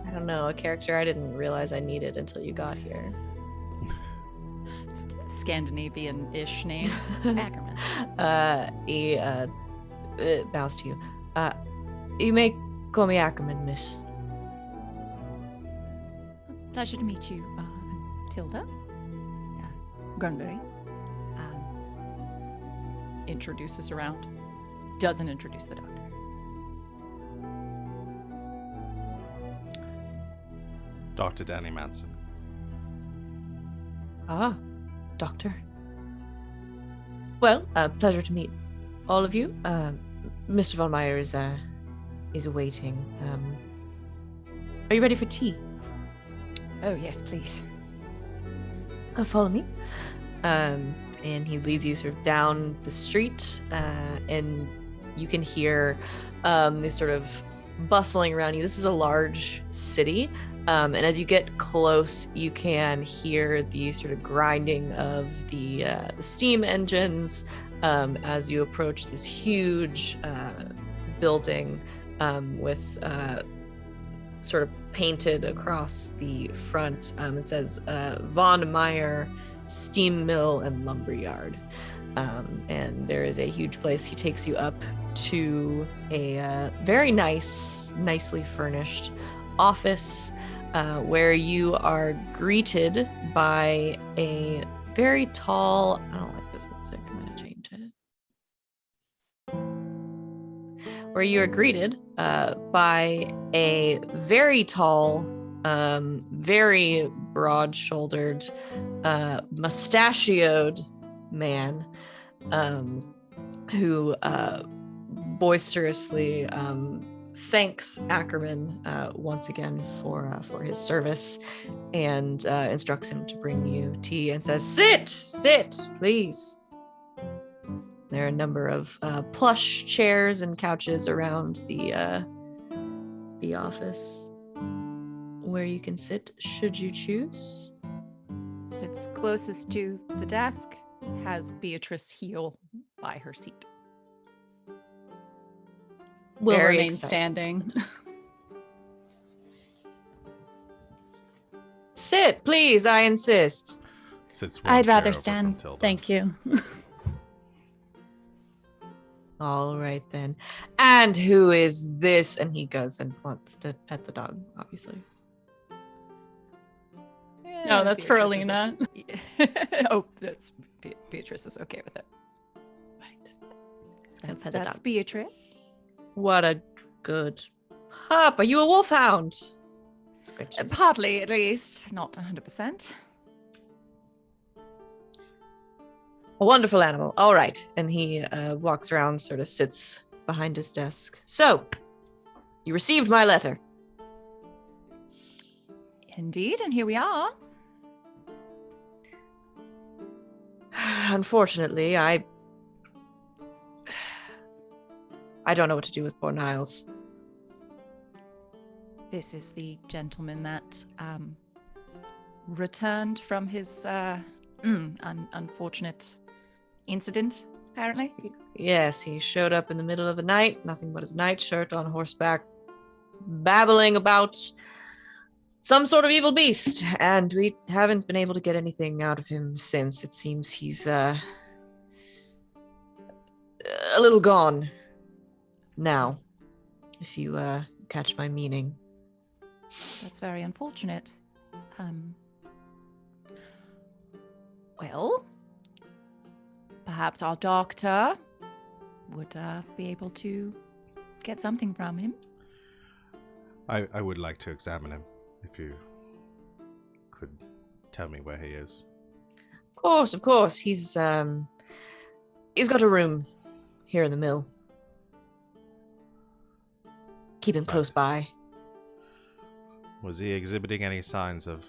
I don't know, a character I didn't realize I needed until you got here. Scandinavian-ish name. Ackerman. He bows to you. You may call me Ackerman, miss. Pleasure to meet you, Tilda. Grunberry. Introduces around. Doesn't introduce the doctor. Dr. Danny Manson. Ah, doctor. Well, pleasure to meet all of you. Mr. Von Meyer is awaiting. Are you ready for tea? Oh, yes, please. Follow me. And he leads you sort of down the street, and you can hear this sort of bustling around you. This is a large city, and as you get close, you can hear the sort of grinding of the steam engines as you approach this huge building with sort of painted across the front. It says Von Meyer Steam Mill and Lumberyard. And there is a huge place. He takes you up to a very nicely furnished office where you are greeted by a very tall, I don't like this music, I'm going to change it. Where you are greeted by a very tall, very broad-shouldered, mustachioed man who boisterously thanks Ackerman once again for his service and instructs him to bring you tea and says, "Sit, please." There are a number of plush chairs and couches around the office where you can sit should you choose. Sits closest to the desk, has Beatrice heel by her seat. Will Very remain excited. standing. Sit, please, I insist. Sits one I'd chair rather over from stand. Tilda. Thank you. All right then. And who is this? And he goes and wants to pet the dog, obviously. No, that's for Beatrice is Alina. Oh, that's Beatrice is okay with it. Right. That's Beatrice. What a good pup. Are you a wolfhound? Scritches. Partly, at least. Not 100%. A wonderful animal. All right. And he walks around, sort of sits behind his desk. So, you received my letter. Indeed, and here we are. Unfortunately, I don't know what to do with poor Niles. This is the gentleman that returned from his unfortunate incident, apparently. Yes, he showed up in the middle of the night, nothing but his nightshirt on horseback, babbling about some sort of evil beast, and we haven't been able to get anything out of him since. It seems he's a little gone now, if you catch my meaning. That's very unfortunate. Well, perhaps our doctor would be able to get something from him. I would like to examine him, if you could tell me where he is. Of course. He's got a room here in the mill. Keep him close by. Was he exhibiting any signs of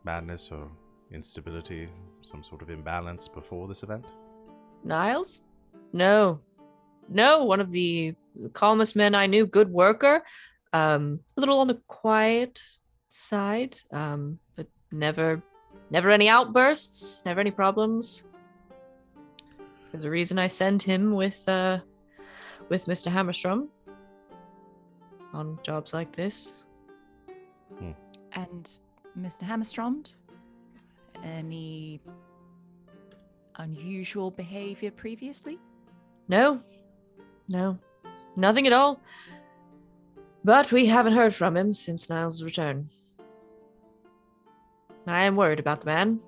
madness or instability, some sort of imbalance before this event? Niles? No. No, one of the calmest men I knew, good worker. A little on the quiet side, but never any outbursts, never any problems. There's a reason I send him with Mr. Hammerstrom on jobs like this. And Mr. Hammerstrand, any unusual behavior previously? No, nothing at all. But we haven't heard from him since Niles' return. I am worried about the man.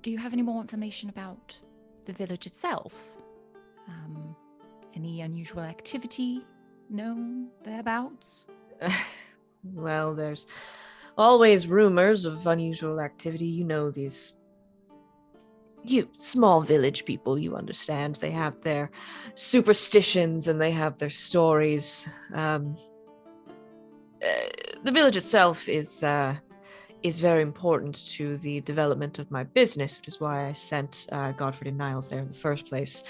Do you have any more information about the village itself? Any unusual activity known thereabouts? Well, there's always rumors of unusual activity. You know, you small village people, you understand. They have their superstitions and they have their stories. The village itself is very important to the development of my business, which is why I sent Godfrey and Niles there in the first place.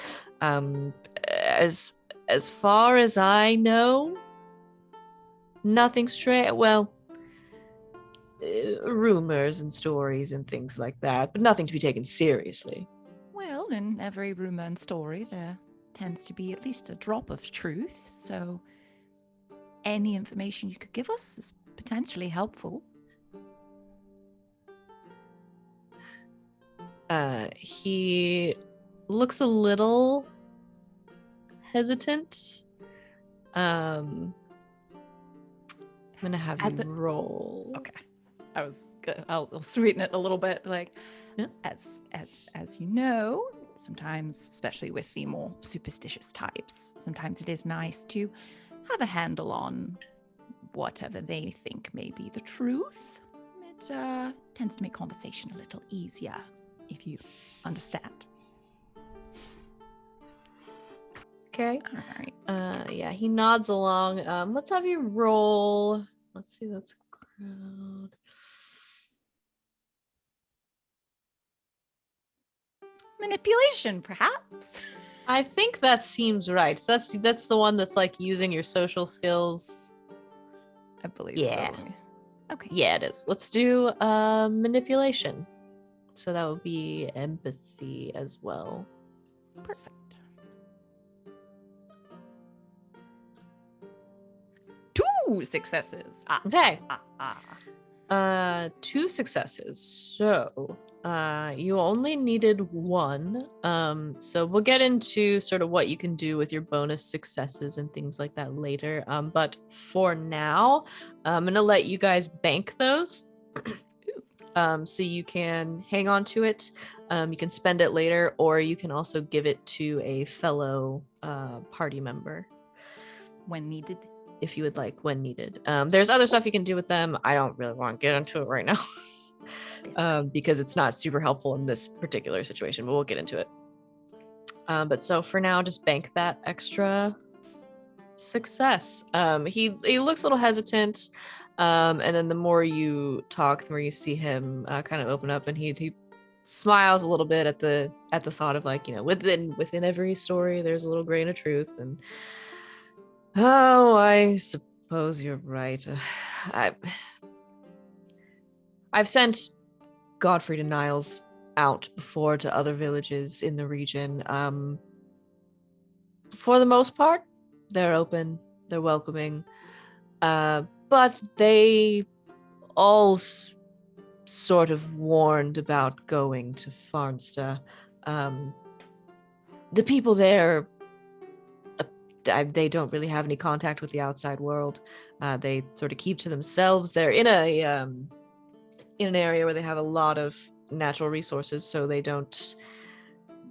As far as I know, nothing strange. Well, rumors and stories and things like that, but nothing to be taken seriously. Well, in every rumor and story, there tends to be at least a drop of truth, so any information you could give us is potentially helpful. He looks a little hesitant. I'm gonna have you roll. Okay. I was good. I'll sweeten it a little bit. Like, yeah. as you know, sometimes, especially with the more superstitious types, sometimes it is nice to have a handle on whatever they think may be the truth. It tends to make conversation a little easier, if you understand. Okay. All right. Yeah, he nods along. Let's have you roll. Let's see, that's a crowd. Manipulation, perhaps. I think that seems right. So that's the one that's like using your social skills. I believe Yeah. so. Okay. Yeah, it is. Let's do manipulation. So that would be empathy as well. Perfect. 2 successes. Okay. 2 successes. So you only needed 1. So we'll get into sort of what you can do with your bonus successes and things like that later. But for now, I'm gonna let you guys bank those. So you can hang on to it. You can spend it later, or you can also give it to a fellow party member When needed. if you would like, when needed. There's other stuff you can do with them. I don't really want to get into it right now because it's not super helpful in this particular situation, but we'll get into it. But so for now, just bank that extra success. He looks a little hesitant, and then the more you talk, the more you see him kind of open up, and he smiles a little bit at the thought of, like, you know, within every story there's a little grain of truth. And oh, I suppose you're right. I've sent Godfrey and Niles out before to other villages in the region. For the most part, they're open, they're welcoming, but they all sort of warned about going to Farnsta. The people there, they don't really have any contact with the outside world. They sort of keep to themselves. They're in an area where they have a lot of natural resources, so they don't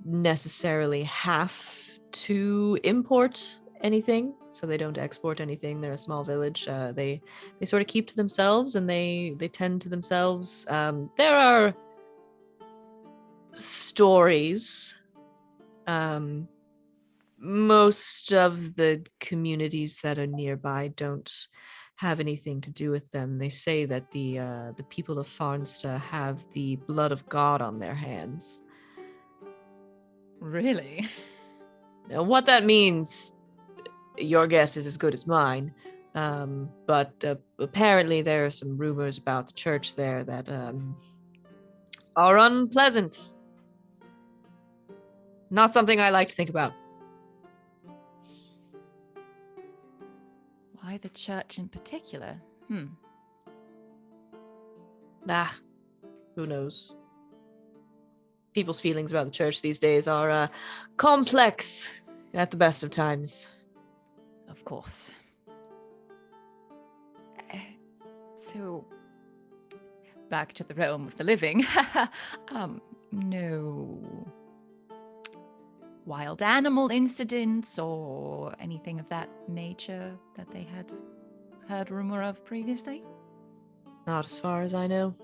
necessarily have to import anything, so they don't export anything. They're a small village. They sort of keep to themselves, and they tend to themselves. There are stories most of the communities that are nearby don't have anything to do with them. They say that the people of Farnsta have the blood of God on their hands. Really? Now, what that means, your guess is as good as mine. But apparently there are some rumors about the church there that are unpleasant. Not something I like to think about. Why the church in particular? Who knows? People's feelings about the church these days are complex at the best of times. Of course. So, back to the realm of the living. No wild animal incidents or anything of that nature that they had heard rumor of previously? Not as far as I know.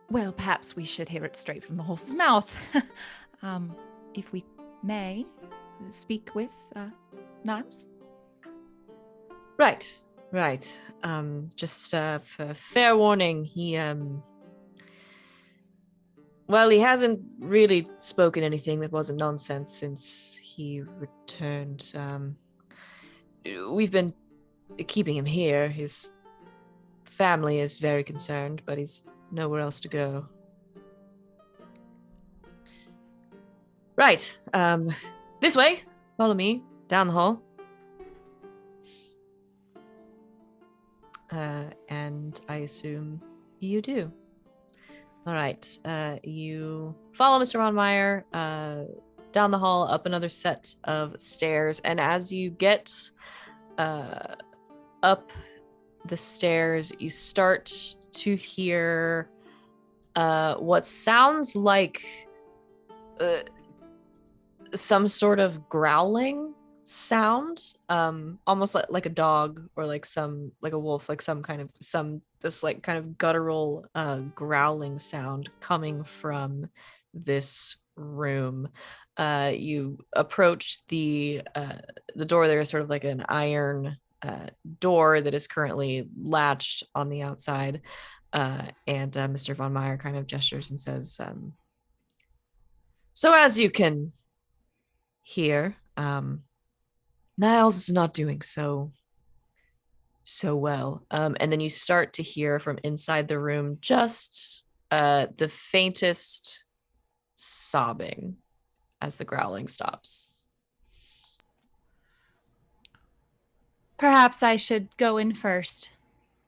Well, perhaps we should hear it straight from the horse's mouth. If we may speak with Niles? Right. Just for fair warning, he hasn't really spoken anything that wasn't nonsense since he returned. We've been keeping him here. His family is very concerned, but he's nowhere else to go. Right. This way. Follow me down the hall. And I assume you do. All right. You follow Mr. Ronmeyer down the hall, up another set of stairs, and as you get up the stairs, you start to hear what sounds like some sort of growling sound, almost like a dog or like a wolf, like this like kind of guttural growling sound coming from this room. You approach the door. There is sort of like an iron door that is currently latched on the outside, and Mr. Von Meyer kind of gestures and says, so as you can hear, Niles is not doing so well. And then you start to hear from inside the room just the faintest sobbing as the growling stops. Perhaps I should go in first.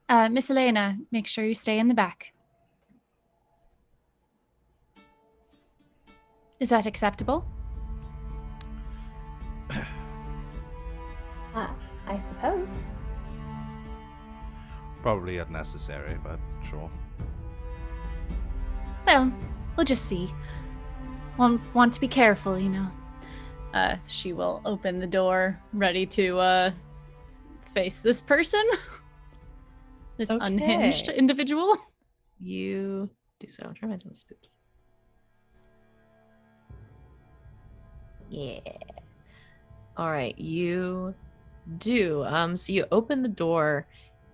Miss Elena, make sure you stay in the back. Is that acceptable? I suppose. Probably unnecessary, but sure. Well, we'll just see. Want to be careful, you know. She will open the door, ready to face this person. This unhinged individual. You do so. I'm trying to make them spooky. Yeah. All right, you do. So you open the door,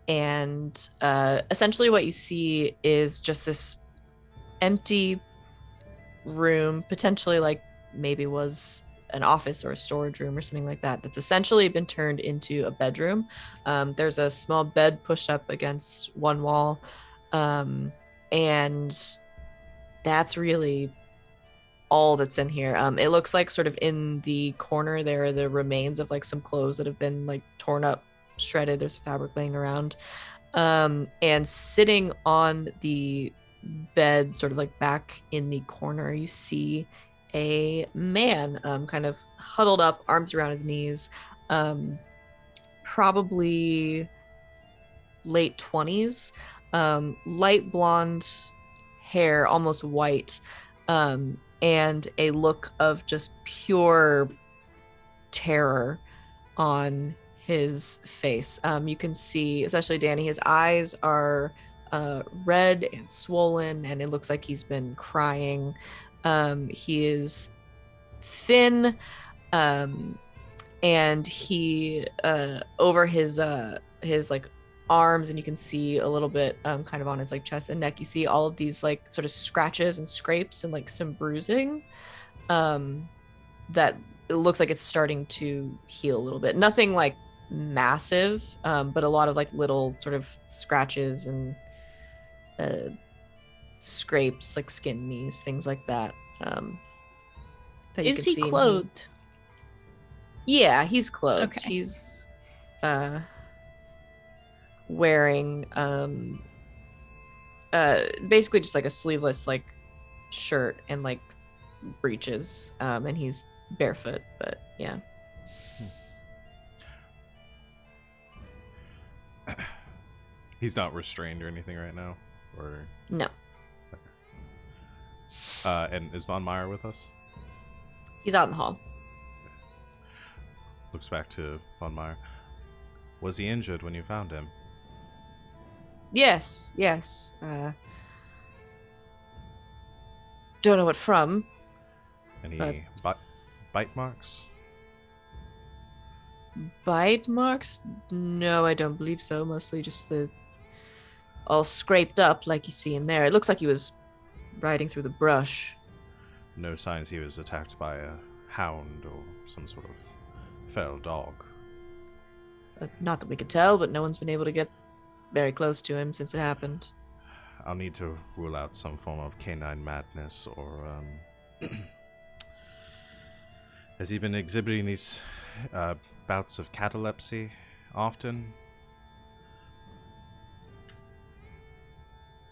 and essentially what you see is just this empty room, potentially like maybe was an office or a storage room or something like that, that's essentially been turned into a bedroom. There's a small bed pushed up against one wall, and that's really all that's in here. It looks like sort of in the corner there are the remains of like some clothes that have been like torn up, shredded. There's fabric laying around, and sitting on the bed, sort of like back in the corner, you see a man, kind of huddled up, arms around his knees, probably late 20s, light blonde hair, almost white, and a look of just pure terror on his face. You can see, especially Danny, his eyes are red and swollen, and it looks like he's been crying. He is thin, and he over his like arms, and you can see a little bit kind of on his like chest and neck, you see all of these like sort of scratches and scrapes and like some bruising that it looks like it's starting to heal a little bit. Nothing like massive, but a lot of like little sort of scratches and scrapes, like skin knees, things like that. That you Is can he see. clothed? Yeah, he's clothed. Okay. He's wearing basically just like a sleeveless like shirt and like breeches, and he's barefoot, but yeah. He's not restrained or anything right now, or No, and is Von Meyer with us? he's out in the hall. Looks back to Von Meyer. Was he injured when you found him? Yes. Don't know what from. Any bite marks? Bite marks? No, I don't believe so. Mostly just the all scraped up like you see in there. It looks like he was riding through the brush. No signs he was attacked by a hound or some sort of feral dog. Not that we could tell, but no one's been able to get very close to him since it happened. I'll need to rule out some form of canine madness, or has he been exhibiting these bouts of catalepsy often?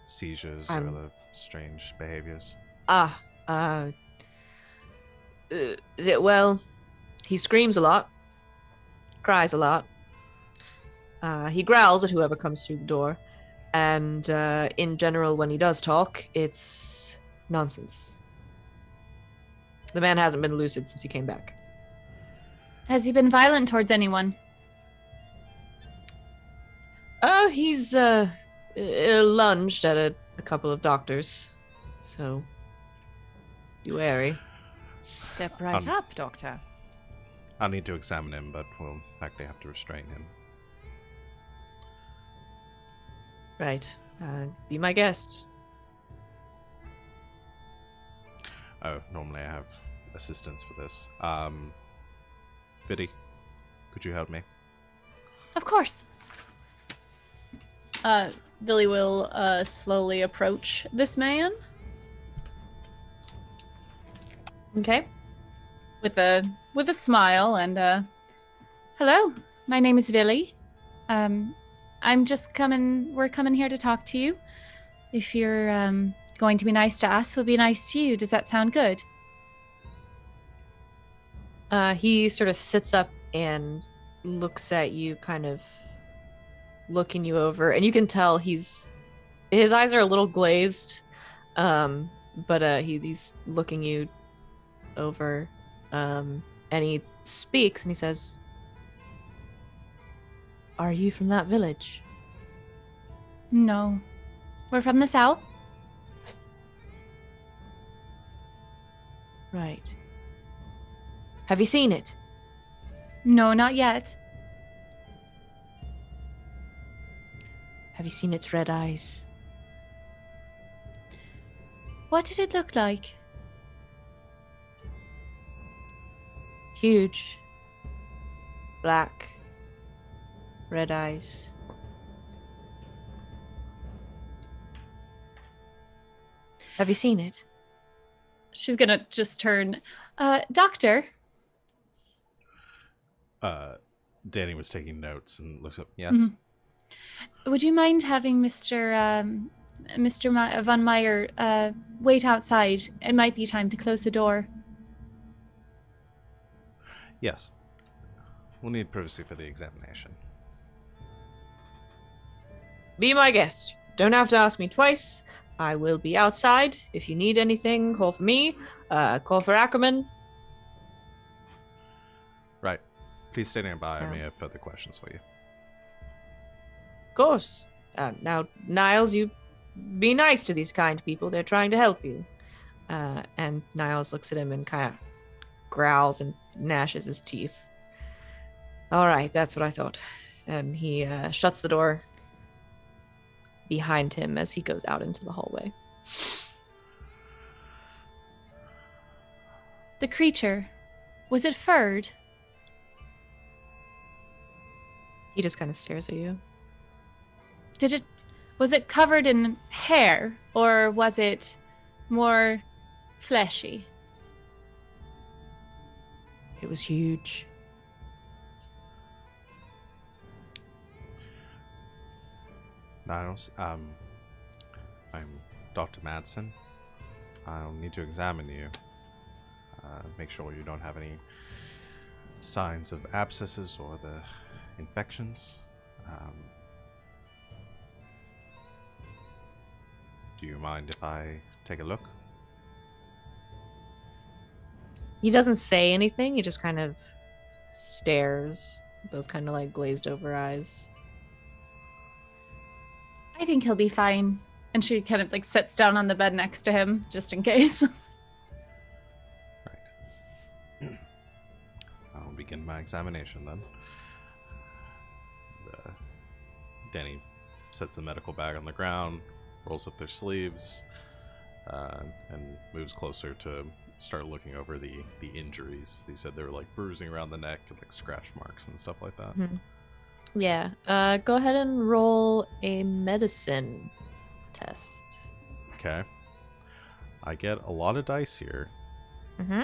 Seizures or other strange behaviors? Well, he screams a lot, cries a lot. He growls at whoever comes through the door, and in general, when he does talk, it's nonsense. The man hasn't been lucid since he came back. Has he been violent towards anyone? He's lunged at a couple of doctors, so be wary. Step right up, Doctor. I'll need to examine him, but we'll likely have to restrain him. Right. Be my guest. Oh, normally I have assistants for this. Viddy, could you help me? Of course. Billy will slowly approach this man. Okay. With a smile and hello, my name is Villy. I'm just coming. We're coming here to talk to you. If you're going to be nice to us, we'll be nice to you. Does that sound good? He sort of sits up and looks at you, kind of looking you over, and you can tell his eyes are a little glazed, but he's looking you over, and he speaks and he says, "Are you from that village?" No, we're from the south. Right. Have you seen it? No, not yet. Have you seen its red eyes? What did it look like? Huge. Black. Red eyes. Have you seen it? She's gonna just turn. Doctor. Danny was taking notes and looks up. Yes. Mm-hmm. Would you mind having Mr. Von Meyer wait outside? It might be time to close the door. Yes. We'll need privacy for the examination. Be my guest. Don't have to ask me twice. I will be outside. If you need anything, call for me. Call for Ackerman. Right. Please stay nearby. I may have further questions for you. Of course. Now, Niles, you be nice to these kind people. They're trying to help you. And Niles looks at him and kind of growls and gnashes his teeth. All right, that's what I thought. And he shuts the door behind him as he goes out into the hallway. The creature, was it furred? He just kind of stares at you. Was it covered in hair, or was it more fleshy? It was huge. Niles, I'm Dr. Madsen. I'll need to examine you. Make sure you don't have any signs of abscesses or the infections. Do you mind if I take a look? He doesn't say anything. He just kind of stares. Those kind of like glazed over eyes. I think he'll be fine. And she kind of like sits down on the bed next to him, just in case. Right. I'll begin my examination then. Danny sets the medical bag on the ground, rolls up their sleeves, and moves closer to start looking over the injuries. They said they were like bruising around the neck and like scratch marks and stuff like that. Mm-hmm. Yeah. Go ahead and roll a medicine test. Okay. I get a lot of dice here. Mm-hmm.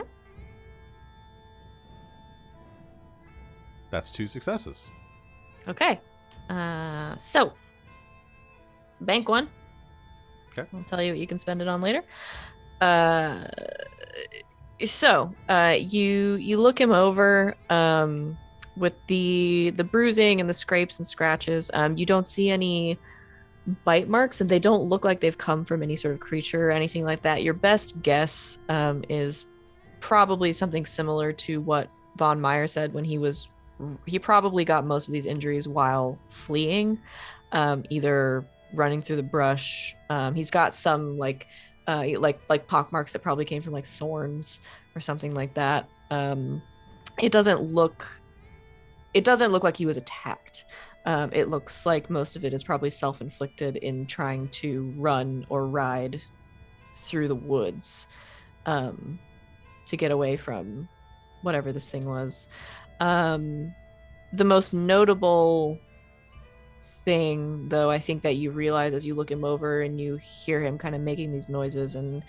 That's 2 successes. Okay. So bank 1. Okay. I'll tell you what you can spend it on later. You look him over with the bruising and the scrapes and scratches. You don't see any bite marks, and they don't look like they've come from any sort of creature or anything like that. Your best guess is probably something similar to what Von Meyer said when he probably got most of these injuries while fleeing, either running through the brush. He's got some like pock marks that probably came from like thorns or something like that. It doesn't look like he was attacked. It looks like most of it is probably self-inflicted in trying to run or ride through the woods to get away from whatever this thing was. The most notable thing, though, I think that you realize as you look him over and you hear him kind of making these noises and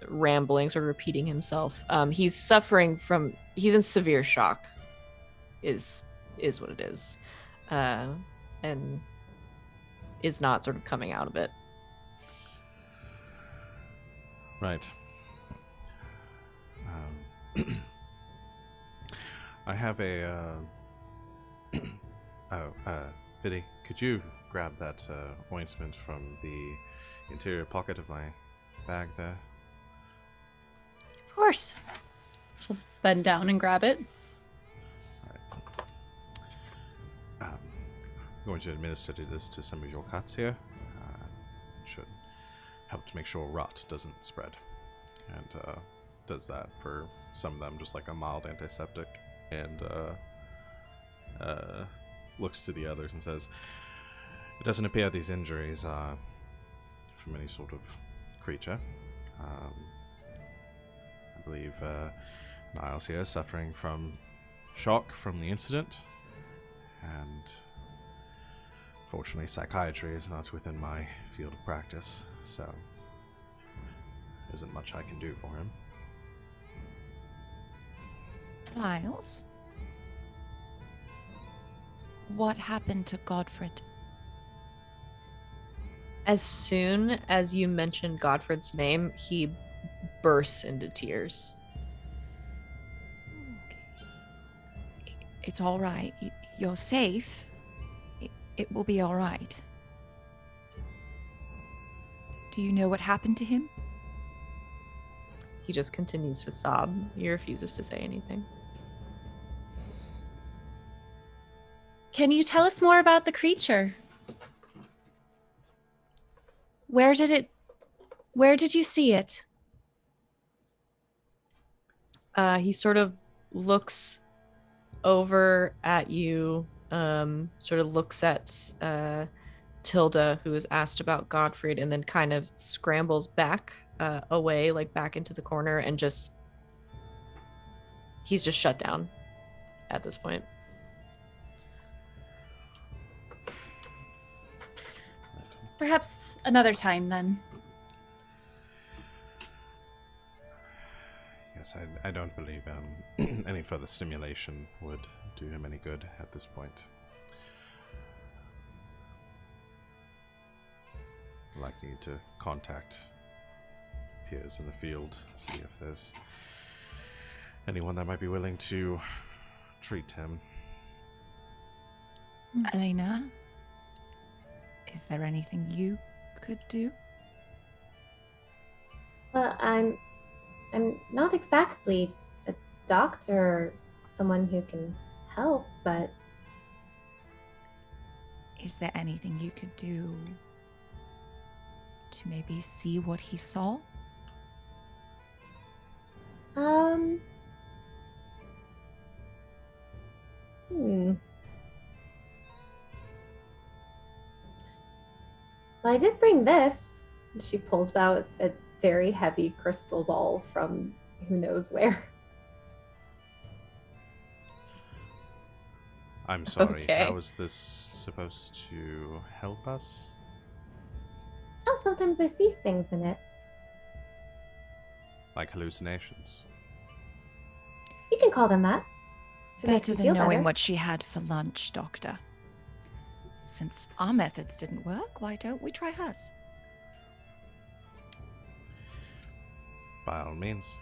rambling, sort of repeating himself. He's in severe shock, is what it is, and is not sort of coming out of it. Right. I have a Viddy, could you grab that ointment from the interior pocket of my bag there? Of course. She'll bend down and grab it. I'm going to administer this to some of your cuts here. Should help to make sure rot doesn't spread. And does that for some of them, just like a mild antiseptic. And looks to the others and says, it doesn't appear these injuries are from any sort of creature. I believe Niles here is suffering from shock from the incident, and fortunately psychiatry is not within my field of practice, so there isn't much I can do for him. Niles? What happened to Godfred? As soon as you mentioned Godfred's name, he bursts into tears. Okay. It's all right. You're safe. It will be all right. Do you know what happened to him? He just continues to sob. He refuses to say anything. Can you tell us more about the creature? Where did you see it? He sort of looks over at you, sort of looks at Tilda, who is asked about Gottfried, and then kind of scrambles back away, like back into the corner, and he's just shut down at this point. Perhaps another time then. Yes, I don't believe any further stimulation would do him any good at this point. Likely to contact peers in the field, see if there's anyone that might be willing to treat him. Alina, is there anything you could do? Well, I'm not exactly a doctor or someone who can help, but Is there anything you could do to maybe see what he saw? Well, I did bring this. She pulls out a very heavy crystal ball from who knows where. I'm sorry, Okay. how is this supposed to help us? Oh, sometimes I see things in it. Like hallucinations? You can call them that. If it makes Better you than feel knowing better. what she had for lunch, Doctor. Since our methods didn't work, why don't we try hers? By all means.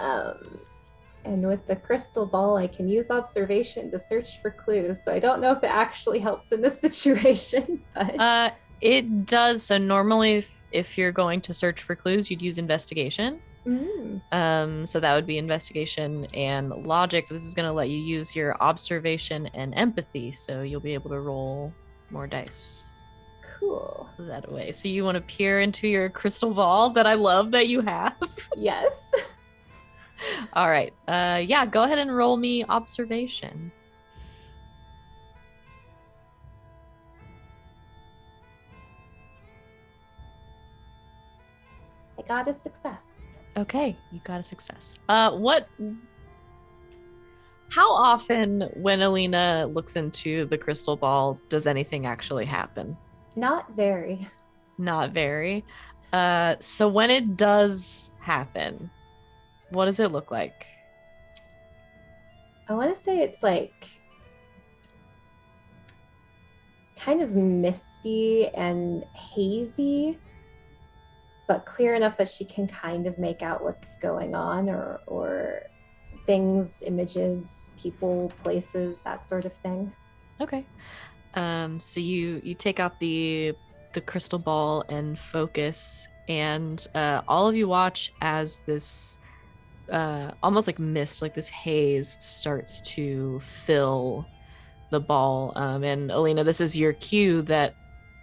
And with the crystal ball, I can use observation to search for clues. So I don't know if it actually helps in this situation, but It does. So normally, if you're going to search for clues, you'd use investigation. So that would be investigation and logic. This is going to let you use your observation and empathy, so you'll be able to roll more dice cool. that way. So you want to peer into your crystal ball that I love that you have. Yes. All right. Yeah, go ahead and roll me observation. I got a success. Okay, you got a success. How often when Alina looks into the crystal ball does anything actually happen? Not very. Not very. So when it does happen, what does it look like? I want to say it's like kind of misty and hazy, but clear enough that she can kind of make out what's going on, or things, images, people, places, that sort of thing. Okay. So you take out the crystal ball and focus, and all of you watch as this almost like mist, like this haze, starts to fill the ball. And Alina, this is your cue that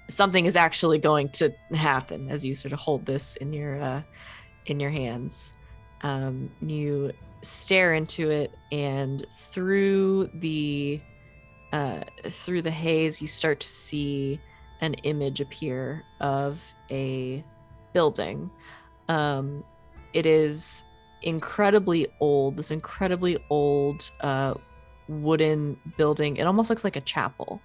something is actually going to happen as you sort of hold this in your hands. You stare into it, and through the haze, you start to see an image appear of a building. It is incredibly old. This incredibly old wooden building. It almost looks like a chapel.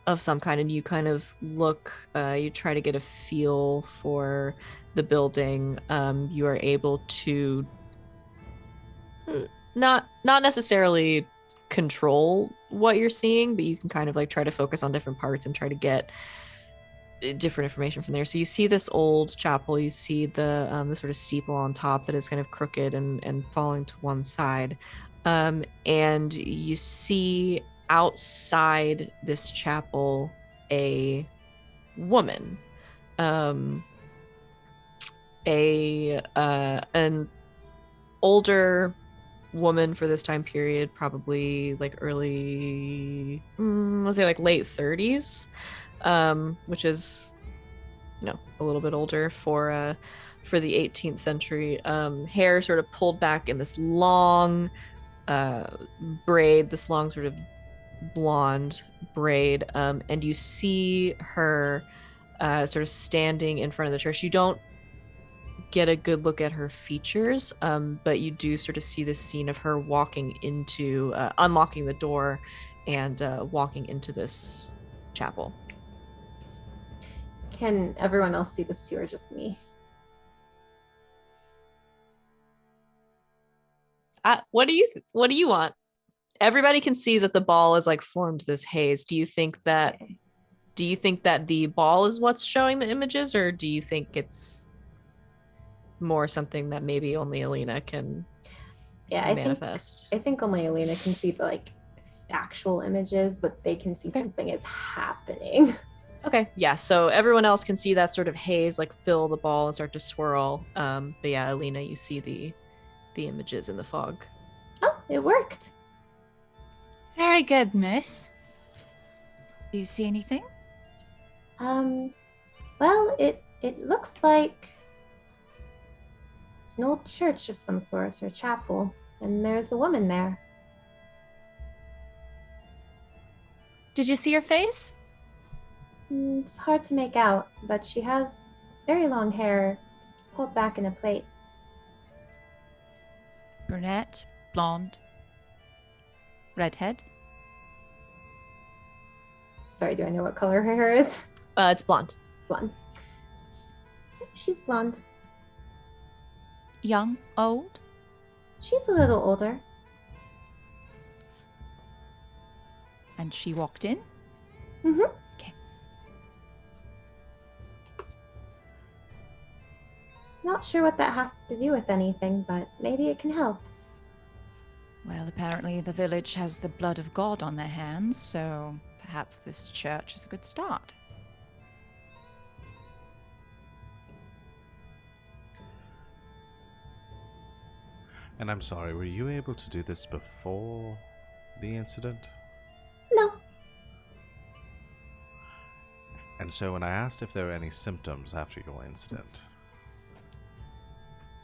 Of some kind, and you kind of look, you try to get a feel for the building. You are able to not necessarily control what you're seeing, but you can kind of like try to focus on different parts and try to get different information from there. So you see this old chapel, you see the sort of steeple on top that is kind of crooked and falling to one side, and you see outside this chapel a woman, an older woman for this time period, probably like early, let's say like late 30s, which is, a little bit older for the 18th century. Hair sort of pulled back in this long braid, this long sort of blonde braid, and you see her sort of standing in front of the church. You don't get a good look at her features, but you do sort of see this scene of her walking into, unlocking the door and walking into this chapel. Can everyone else see this too, or just me? What do you want? Everybody can see that the ball is like formed this haze. Do you think that the ball is what's showing the images, or do you think it's more something that maybe only Alina can manifest? I think only Alina can see the like actual images, but they can see something is happening. Okay, yeah, so everyone else can see that sort of haze like fill the ball and start to swirl. But yeah, Alina, you see the images in the fog. Oh, it worked. Very good, miss. Do you see anything? Well, it looks like an old church of some sort, or chapel, and there's a woman there. Did you see her face? It's hard to make out, but she has very long hair, pulled back in a plait. Brunette, blonde, redhead. Sorry, do I know what color her hair is? It's blonde. Blonde. She's blonde. Young, old? She's a little older. And she walked in? Mm-hmm. Okay. Not sure what that has to do with anything, but maybe it can help. Well, apparently the village has the blood of God on their hands, so perhaps this church is a good start. And I'm sorry, were you able to do this before the incident? No. And so when I asked if there were any symptoms after your incident,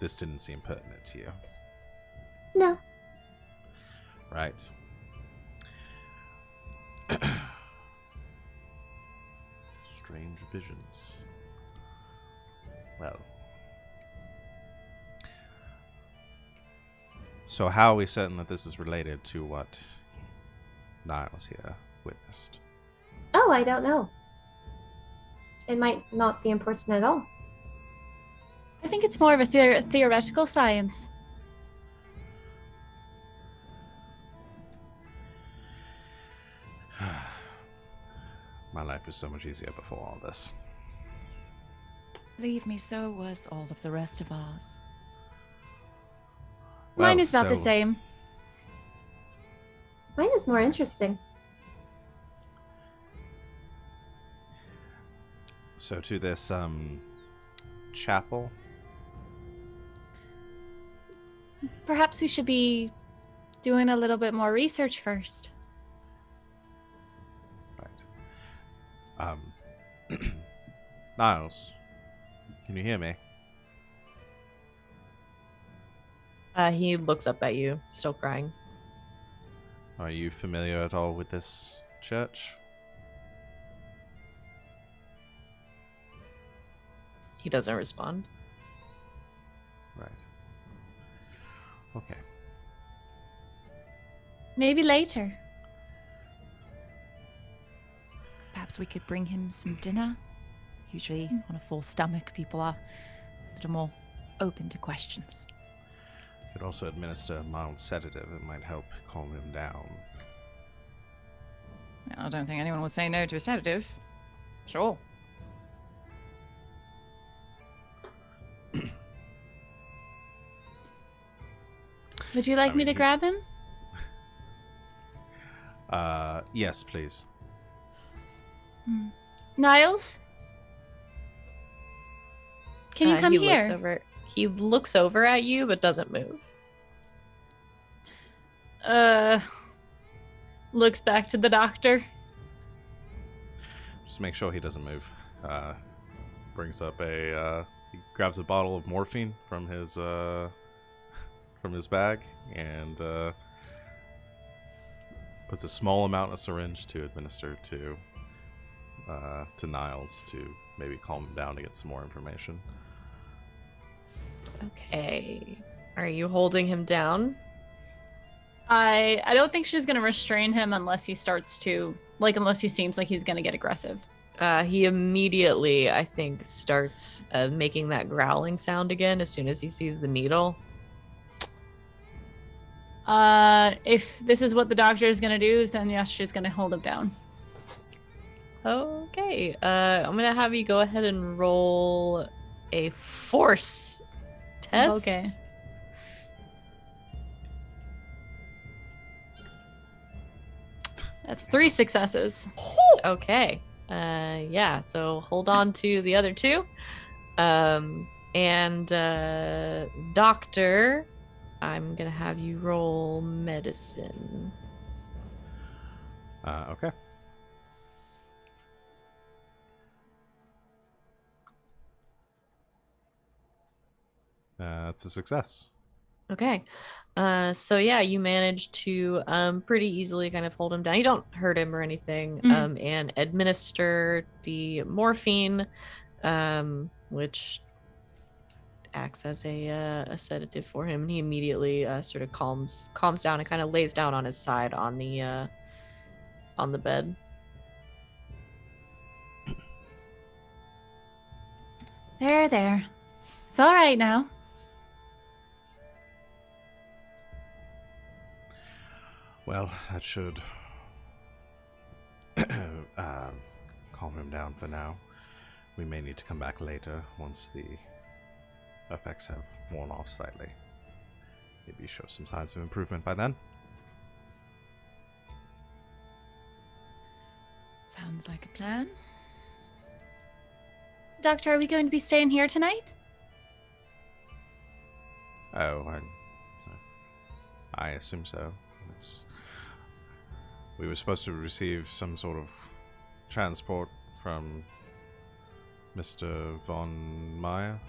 this didn't seem pertinent to you. No. Right. Strange visions. Well. So how are we certain that this is related to what Niles here witnessed? Oh, I don't know. It might not be important at all. I think it's more of a theoretical science. My life was so much easier before all this. Believe me, so was all of the rest of ours. Mine is not the same. Mine is more interesting. So to this chapel. Perhaps we should be doing a little bit more research first. Right. Niles, can you hear me? He looks up at you, still crying. Are you familiar at all with this church? He doesn't respond. Right. Okay. Maybe later. Perhaps we could bring him some dinner. Usually on a full stomach, people are a little more open to questions. Could also administer a mild sedative that might help calm him down. I don't think anyone would say no to a sedative. Sure. Would you like me to grab him? Yes, please. Niles? Can you come here? He looks over at you, but doesn't move. Looks back to the doctor. Just make sure he doesn't move. Brings up he grabs a bottle of morphine from his bag and puts a small amount of syringe to administer to Niles to maybe calm him down to get some more information. Okay. Are you holding him down? I don't think she's gonna restrain him unless he starts to unless he seems like he's gonna get aggressive. He immediately, I think, starts making that growling sound again as soon as he sees the needle. If this is what the doctor is gonna do, then yes, she's gonna hold him down. Okay. I'm gonna have you go ahead and roll a force test. Okay. That's 3 successes. Okay. Yeah, so hold on to the other 2. And Doctor, I'm gonna have you roll medicine. Okay. It's a success. Okay. So yeah, you manage to pretty easily kind of hold him down. You don't hurt him or anything, and administer the morphine, which acts as a sedative for him, and he immediately sort of calms down and kind of lays down on his side on the bed. There. It's all right now. Well, that should calm him down for now. We may need to come back later once the effects have worn off slightly. Maybe show some signs of improvement by then. Sounds like a plan. Doctor, are we going to be staying here tonight? Oh, I assume so. We were supposed to receive some sort of transport from Mr. Von Meyer.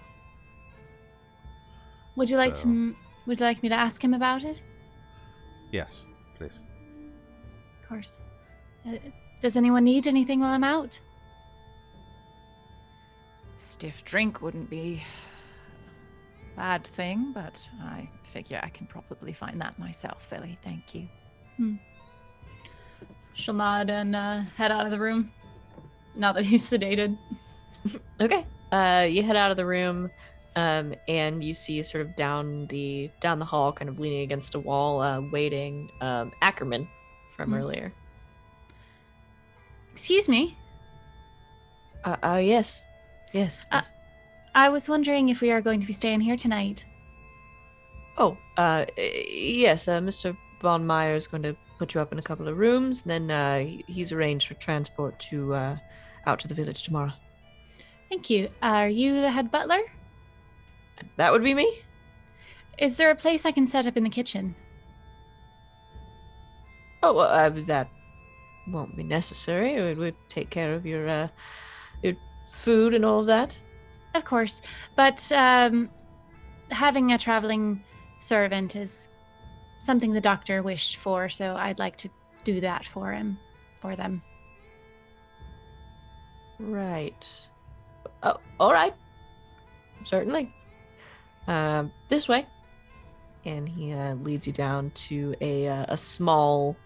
Would you like me to ask him about it? Yes, please. Of course. Does anyone need anything while I'm out? Stiff drink wouldn't be a bad thing, but I figure I can probably find that myself, Philly. Thank you. She'll nod and head out of the room. Now that he's sedated. Okay. You head out of the room, and you see sort of down the hall, kind of leaning against a wall, waiting, Ackerman from earlier. Excuse me? Yes. I was wondering if we are going to be staying here tonight. Oh, yes, Mr. Von Meyer is going to put you up in a couple of rooms, and then he's arranged for transport to out to the village tomorrow. Thank you. Are you the head butler? That would be me. Is there a place I can set up in the kitchen? Oh, that won't be necessary. We'd take care of your food and all of that. Of course, but having a traveling servant is something the doctor wished for, so I'd like to do that for them. Right. Oh, all right. Certainly. This way. And he leads you down to a small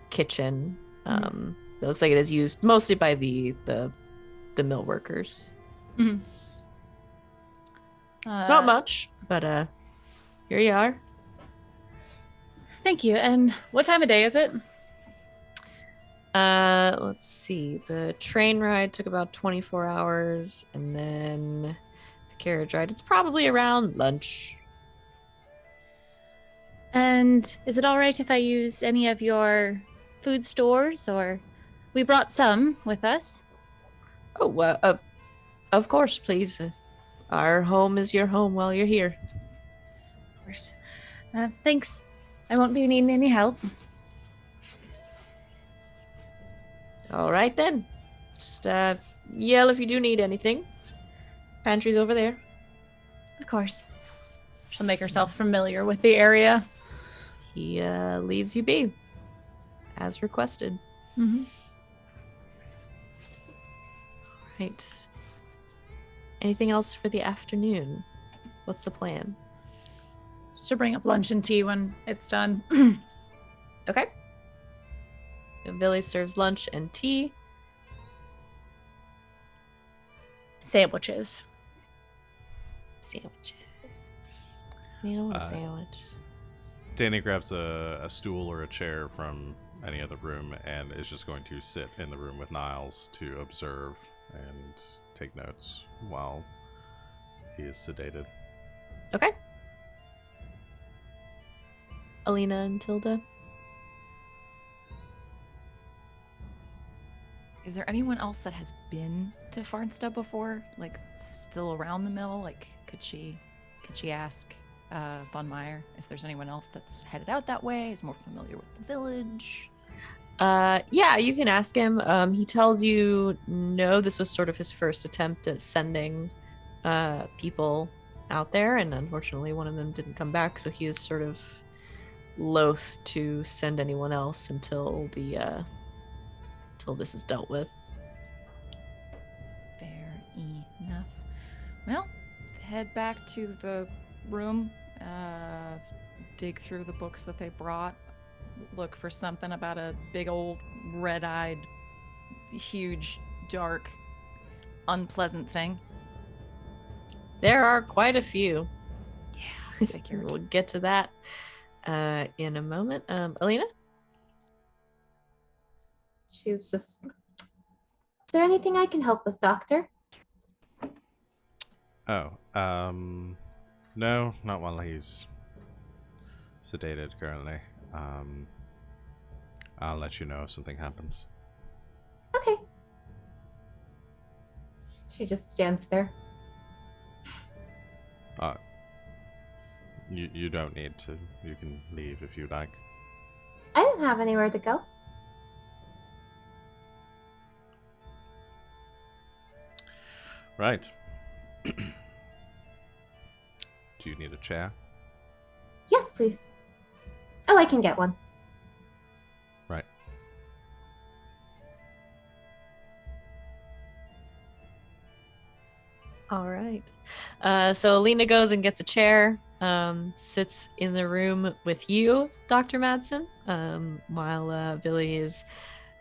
kitchen. It looks like it is used mostly by the mill workers. Mm-hmm. It's not much, but here you are. Thank you. And what time of day is it? Let's see. The train ride took about 24 hours, and then the carriage ride, it's probably around lunch. And is it all right if I use any of your food stores, or we brought some with us? Oh, of course, please. Our home is your home while you're here. Of course. Thanks. I I won't be needing any help. All right then. Just yell if you do need anything. Pantry's over there. Of course. She'll make herself familiar with the area. He leaves you be, as requested. Mm-hmm. Right. Anything else for the afternoon? What's the plan? She'll bring up lunch and tea when it's done. Okay. Billy serves lunch and tea. Sandwiches. Sandwiches. You don't want a sandwich. Danny grabs a stool or a chair from any other room and is just going to sit in the room with Niles to observe and take notes while he is sedated. Okay. Alina and Tilda. Is there anyone else that has been to Farnstead before? Like, still around the mill? Like, could she ask Von Meyer if there's anyone else that's headed out that way, is more familiar with the village? Yeah, you can ask him. He tells you no, this was sort of his first attempt at sending people out there, and unfortunately one of them didn't come back, so he is sort of loath to send anyone else until this is dealt with. Fair enough. Well, head back to the room, dig through the books that they brought, look for something about a big old red-eyed, huge, dark, unpleasant thing. There are quite a few. Yeah, I figured. We'll get to that in a moment. Alina? She's just, is there anything I can help with, Doctor? Oh, no, not while he's sedated currently. I'll let you know if something happens. Okay. She just stands there. You don't need to. You can leave if you like. I don't have anywhere to go. Right. Do you need a chair? Yes, please. Oh, I can get one. Right. All right. So Alina goes and gets a chair, sits in the room with you, Dr. Madsen, while Billy is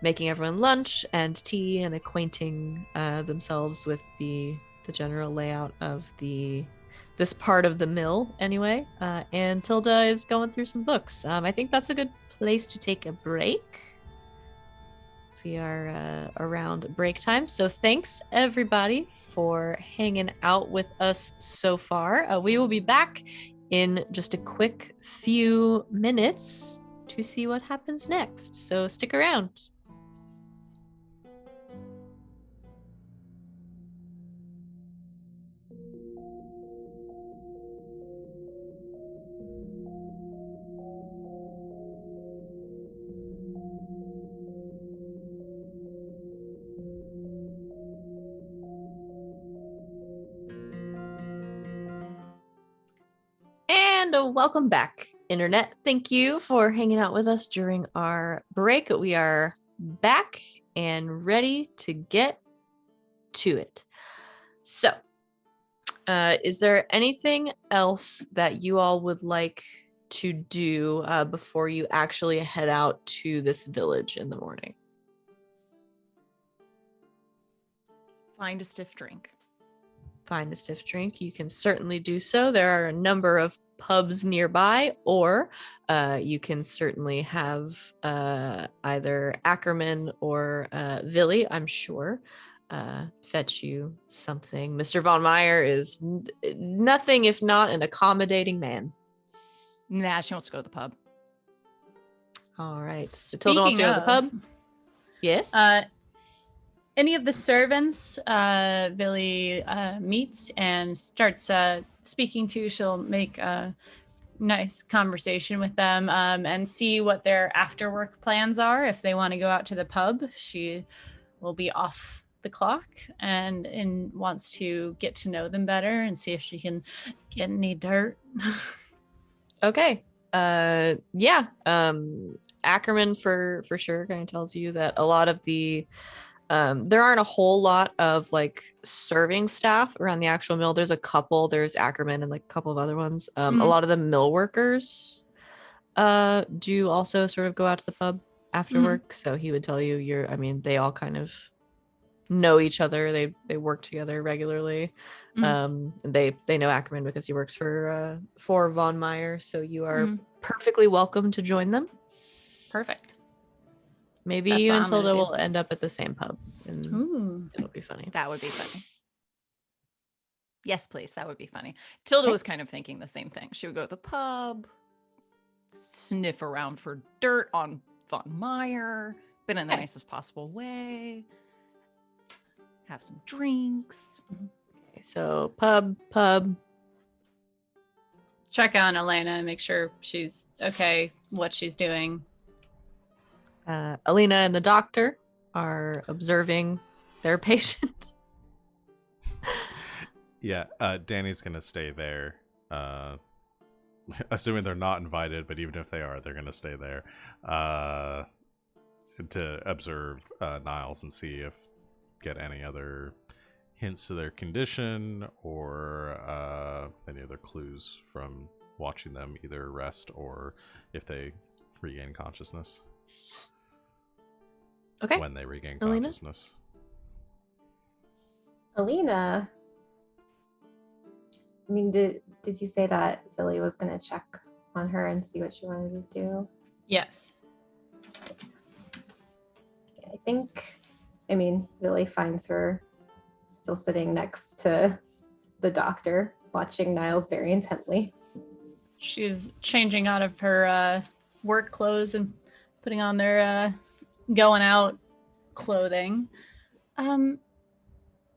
making everyone lunch and tea and acquainting themselves with the general layout of this part of the mill anyway. And Tilda is going through some books. I think that's a good place to take a break. We are around break time. So thanks everybody for hanging out with us so far. We will be back in just a quick few minutes to see what happens next. So stick around. And welcome back, Internet. Thank you for hanging out with us during our break. We are back and ready to get to it. So, is there anything else that you all would like to do before you actually head out to this village in the morning? Find a stiff drink. Find a stiff drink. You can certainly do so. There are a number of pubs nearby, or you can certainly have either Ackerman or Villy, I'm sure, fetch you something. Mr. Von Meyer is nothing if not an accommodating man. Nah, she wants to go to the pub. All right. So Tilda wants to go to the pub? Yes? Any of the servants Billy meets and starts speaking to, she'll make nice conversation with them and see what their after work plans are. If they want to go out to the pub, she will be off the clock and wants to get to know them better and see if she can get any dirt. Okay. Yeah. Ackerman for sure kind of tells you that a lot of the there aren't a whole lot of like serving staff around the actual mill. There's a couple. There's Ackerman and like a couple of other ones. A lot of the mill workers do also sort of go out to the pub after work. So he would tell you they all kind of know each other. They work together regularly. They know Ackerman because he works for Von Meyer. So you are perfectly welcome to join them. Perfect. Maybe That's you what and I'm gonna Tilda do. will end up at the same pub. And Ooh. it'll be funny. That would be funny. Yes, please. That would be funny. Tilda was kind of thinking the same thing. She would go to the pub, sniff around for dirt on Von Meyer, but in the nicest possible way. Have some drinks. Okay, so pub. Check on Elena and make sure she's okay, what she's doing. Alina and the doctor are observing their patient. Yeah, Danny's gonna stay there. Assuming they're not invited, but even if they are, they're gonna stay there to observe Niles and see if get any other hints to their condition or any other clues from watching them either rest or if they regain consciousness. Okay. When they regain Alina? consciousness. Alina. I mean, did you say that Philly was going to check on her and see what she wanted to do? Yes. I mean, Philly finds her still sitting next to the doctor, watching Niles very intently. She's changing out of her work clothes and putting on their going out clothing.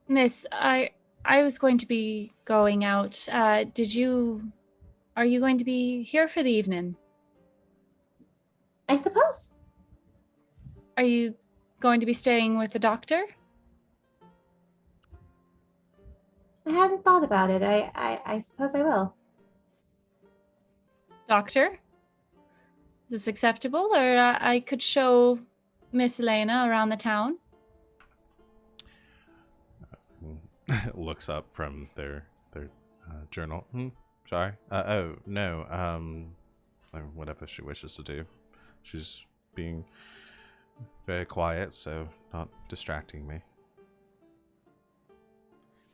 Miss, I was going to be going out. Are you going to be here for the evening? I suppose. Are you going to be staying with the doctor? I hadn't thought about it. I suppose I will. Doctor? Is this acceptable? Or I could show Miss Elena around the town? Looks up from their journal. Sorry. Oh no. Whatever she wishes to do. She's being very quiet, so not distracting me.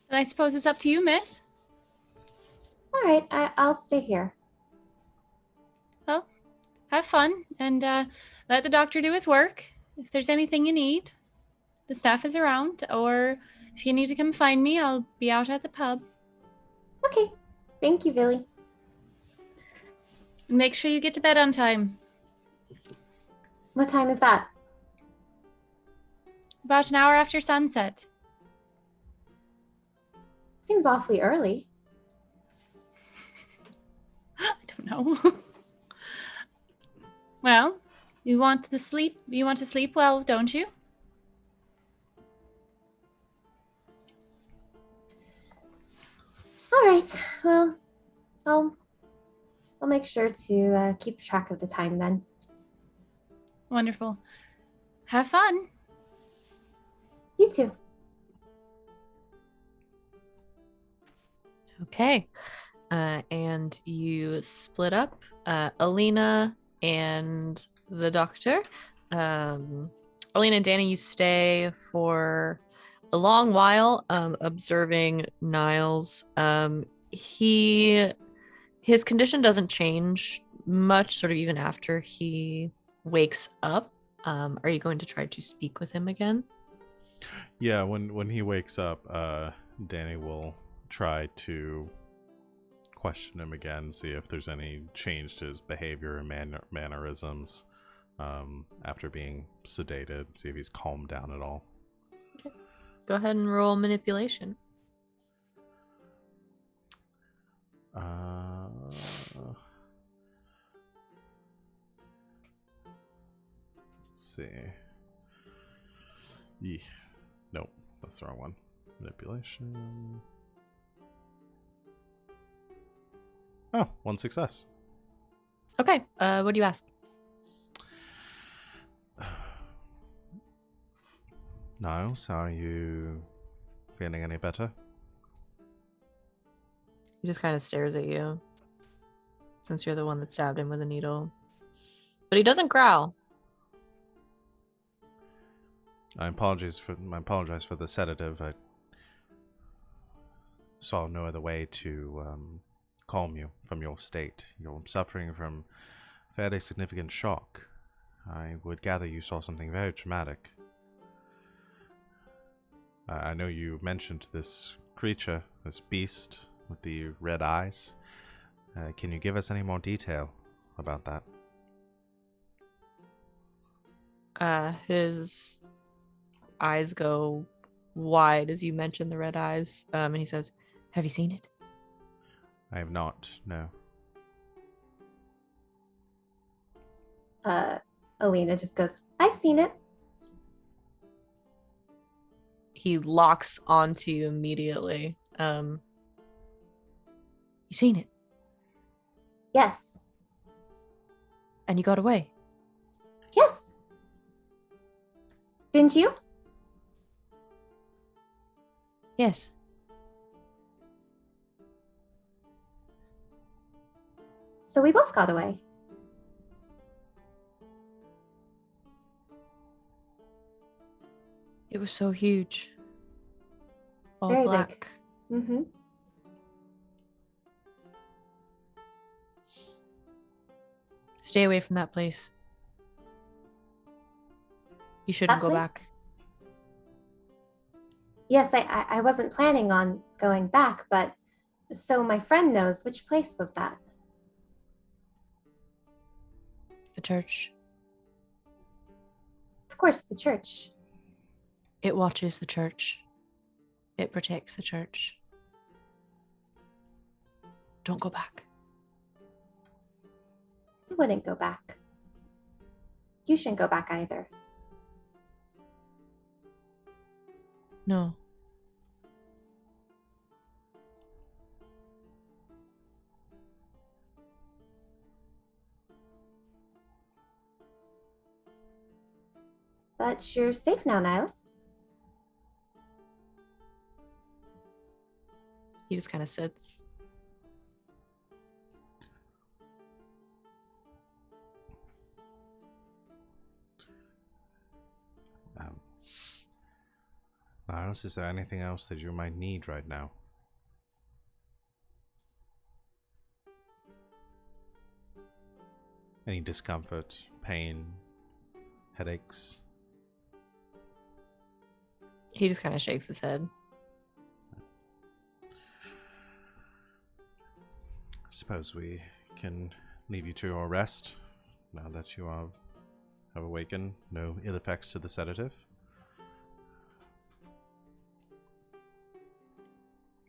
Then I suppose it's up to you, miss. All right, I'll stay here. Well, have fun and let the doctor do his work. If there's anything you need, the staff is around, or if you need to come find me, I'll be out at the pub. Okay. Thank you, Billy. And make sure you get to bed on time. What time is that? About an hour after sunset. Seems awfully early. I don't know. Well, you want to sleep well, don't you? All right. Well, I'll make sure to keep track of the time then. Wonderful. Have fun. You too. Okay. And you split up. Alina and the doctor. Alina and Danny, you stay for a long while observing Niles. His condition doesn't change much, sort of even after he wakes up. Are you going to try to speak with him again? Yeah, when he wakes up, Danny will try to question him again, see if there's any change to his behavior and mannerisms after being sedated, see if he's calmed down at all. Okay. Go ahead and roll manipulation. Let's see. Nope, that's the wrong one. Manipulation. Oh, one success. Okay. What do you ask? Niles, are you feeling any better? He just kind of stares at you, since you're the one that stabbed him with a needle. But he doesn't growl. I apologize for the sedative. I saw no other way to calm you from your state. You're suffering from fairly significant shock. I would gather you saw something very traumatic. I know you mentioned this creature, this beast with the red eyes. Can you give us any more detail about that? His eyes go wide as you mention the red eyes, and he says, "Have you seen it?" I have not, no. Alina just goes, I've seen it. He locks onto you immediately. You seen it? Yes. And you got away? Yes. Didn't you? Yes. So we both got away. It was so huge. All Very black. big. Mm-hmm. Stay away from that place. You shouldn't That go place? back. Yes, I wasn't planning on going back, but so my friend knows. Which place was that? The church. Of course, the church. It watches the church. It protects the church. Don't go back. I wouldn't go back. You shouldn't go back either. No. But you're safe now, Niles. He just kind of sits. Niles, is there anything else that you might need right now? Any discomfort, pain, headaches? He just kind of shakes his head. Suppose we can leave you to your rest now that you have awakened. No ill effects to the sedative.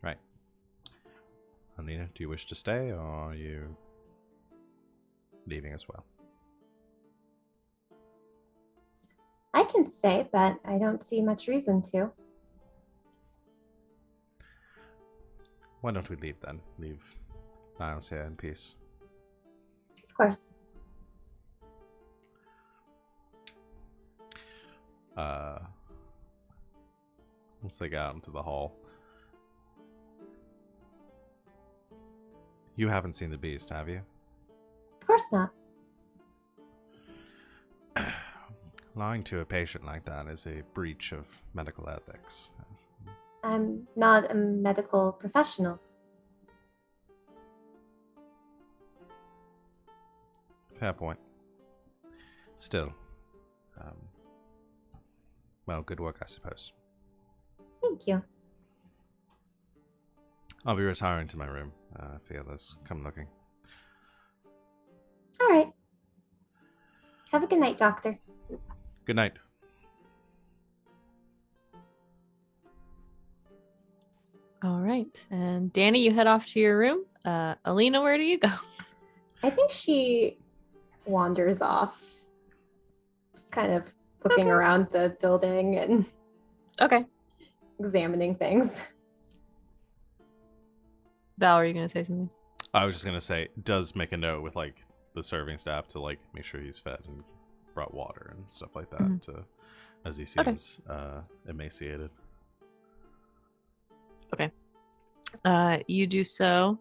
Right. Alina, do you wish to stay, or are you leaving as well? I can stay, but I don't see much reason to. Why don't we leave then? Leave Niles here in peace. Of course. Once they get out into the hall. You haven't seen the beast, have you? Of course not. Lying to a patient like that is a breach of medical ethics. I'm not a medical professional. Fair point. Still. Well, good work, I suppose. Thank you. I'll be retiring to my room if the others come looking. All right. Have a good night, Doctor. Good night. All right. And Danny, you head off to your room. Alina, where do you go? I think she wanders off. Just kind of looking around the building and Okay. examining things. Val, are you going to say something? I was just gonna say, does make a note with like the serving staff to like make sure he's fed and brought water and stuff like that to, as he seems emaciated. Okay. You do so.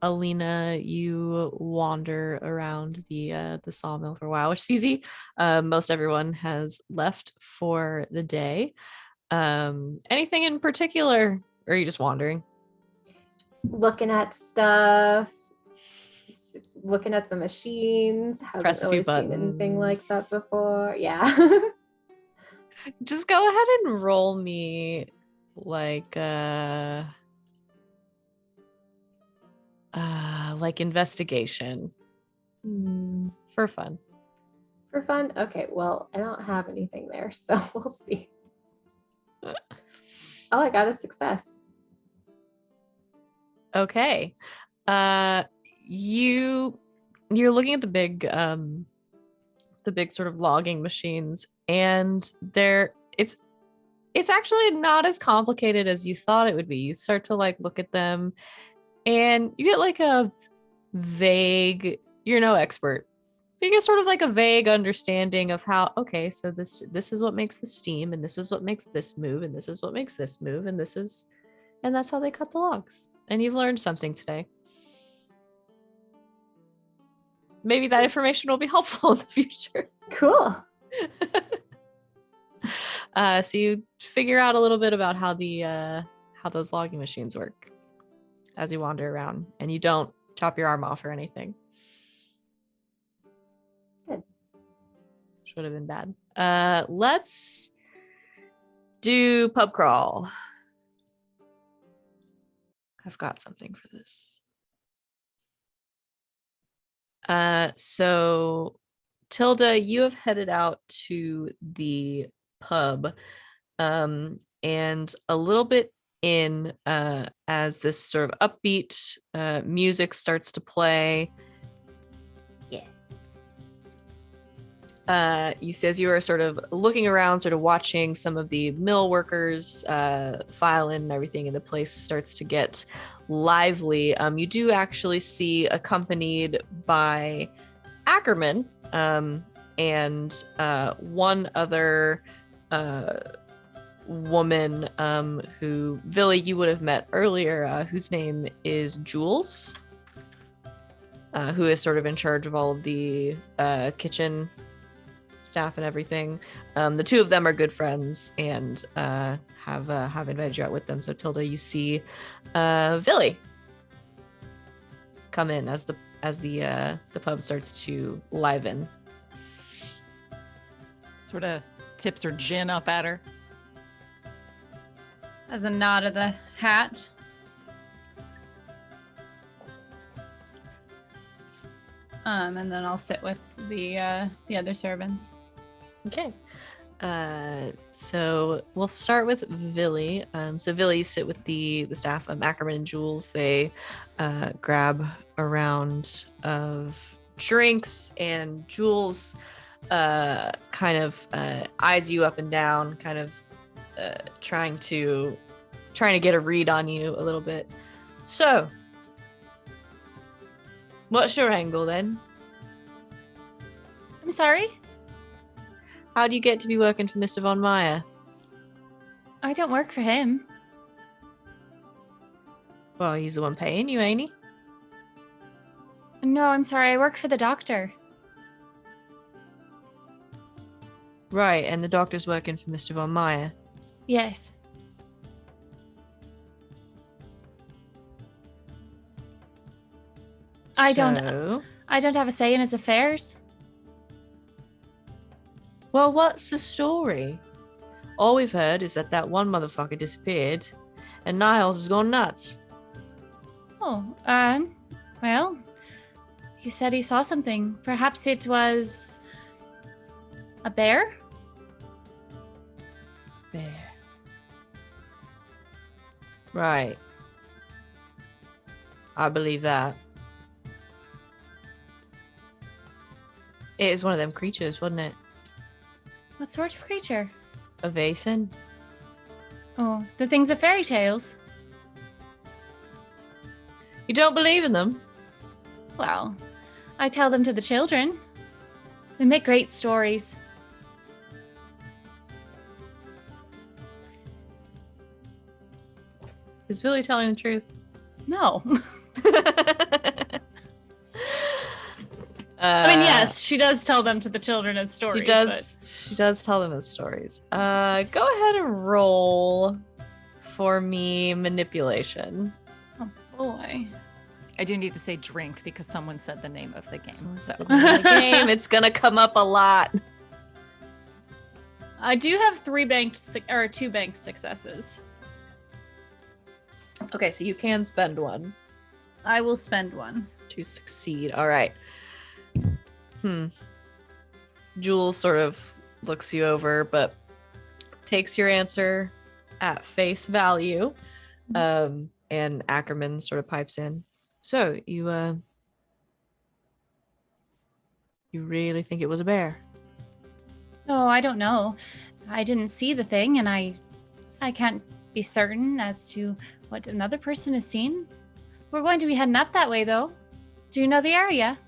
Alina, you wander around the sawmill for a while, which is easy. Most everyone has left for the day. Anything in particular, or are you just wandering? Looking at stuff, looking at the machines. Press a few Haven't really seen anything like that buttons. before. Yeah. Just go ahead and roll me like investigation for fun. For fun? Okay, well, I don't have anything there, so we'll see. Oh, I got a success. Okay. You're looking at the big sort of logging machines, and it's actually not as complicated as you thought it would be. You start to like look at them and you get like a vague, you're no expert. You get sort of like a vague understanding of how, okay, so this is what makes the steam, and this is what makes this move, and this is what makes this move, and that's how they cut the logs. And you've learned something today. Maybe that information will be helpful in the future. Cool. So you figure out a little bit about how those logging machines work as you wander around, and you don't chop your arm off or anything. Good. Should have been bad. Let's do pub crawl. I've got something for this. So Tilda, you have headed out to the pub, and a little bit in, as this sort of upbeat music starts to play. You see, as you are sort of looking around, sort of watching some of the mill workers file in and everything, and the place starts to get lively. You do actually see, accompanied by Ackerman and one other woman who, Villy, you would have met earlier, whose name is Jules, who is sort of in charge of all of the kitchen staff and everything. The two of them are good friends and have invited you out with them. So Tilda, you see Villy come in as the pub starts to liven. Sort of tips her gin up at her. As a nod of the hat. And then I'll sit with the other servants. Okay. So we'll start with Villy. So Villy, you sit with the staff, Ackerman and Jules. They grab a round of drinks, and Jules kind of eyes you up and down, kind of trying to get a read on you a little bit. So, what's your angle then? I'm sorry? How do you get to be working for Mr. Von Meyer? I don't work for him. Well, he's the one paying you, ain't he? No, I'm sorry. I work for the doctor. Right, and the doctor's working for Mr. Von Meyer. Yes. I don't have a say in his affairs. Well, what's the story? All we've heard is that one motherfucker disappeared, and Niles has gone nuts. Oh, well, he said he saw something. Perhaps it was a bear? Bear. Right. I believe that. It was one of them creatures, wasn't it? What sort of creature? A Vason. Oh, the things of fairy tales. You don't believe in them? Well, I tell them to the children. They make great stories. Is Billy telling the truth? No. I mean, yes, she does tell them to the children as stories. She does. She does tell them as stories. Go ahead and roll for me manipulation. Oh boy. I do need to say drink because someone said the name of the game. So Game. It's gonna come up a lot. I do have 2 banked successes. Okay, so you can spend one I will spend one. to succeed. All right. Jules sort of looks you over, but takes your answer at face value. And Ackerman sort of pipes in. So you really think it was a bear? Oh, I don't know. I didn't see the thing, and I can't be certain as to what another person has seen. We're going to be heading up that way, though. Do you know the area?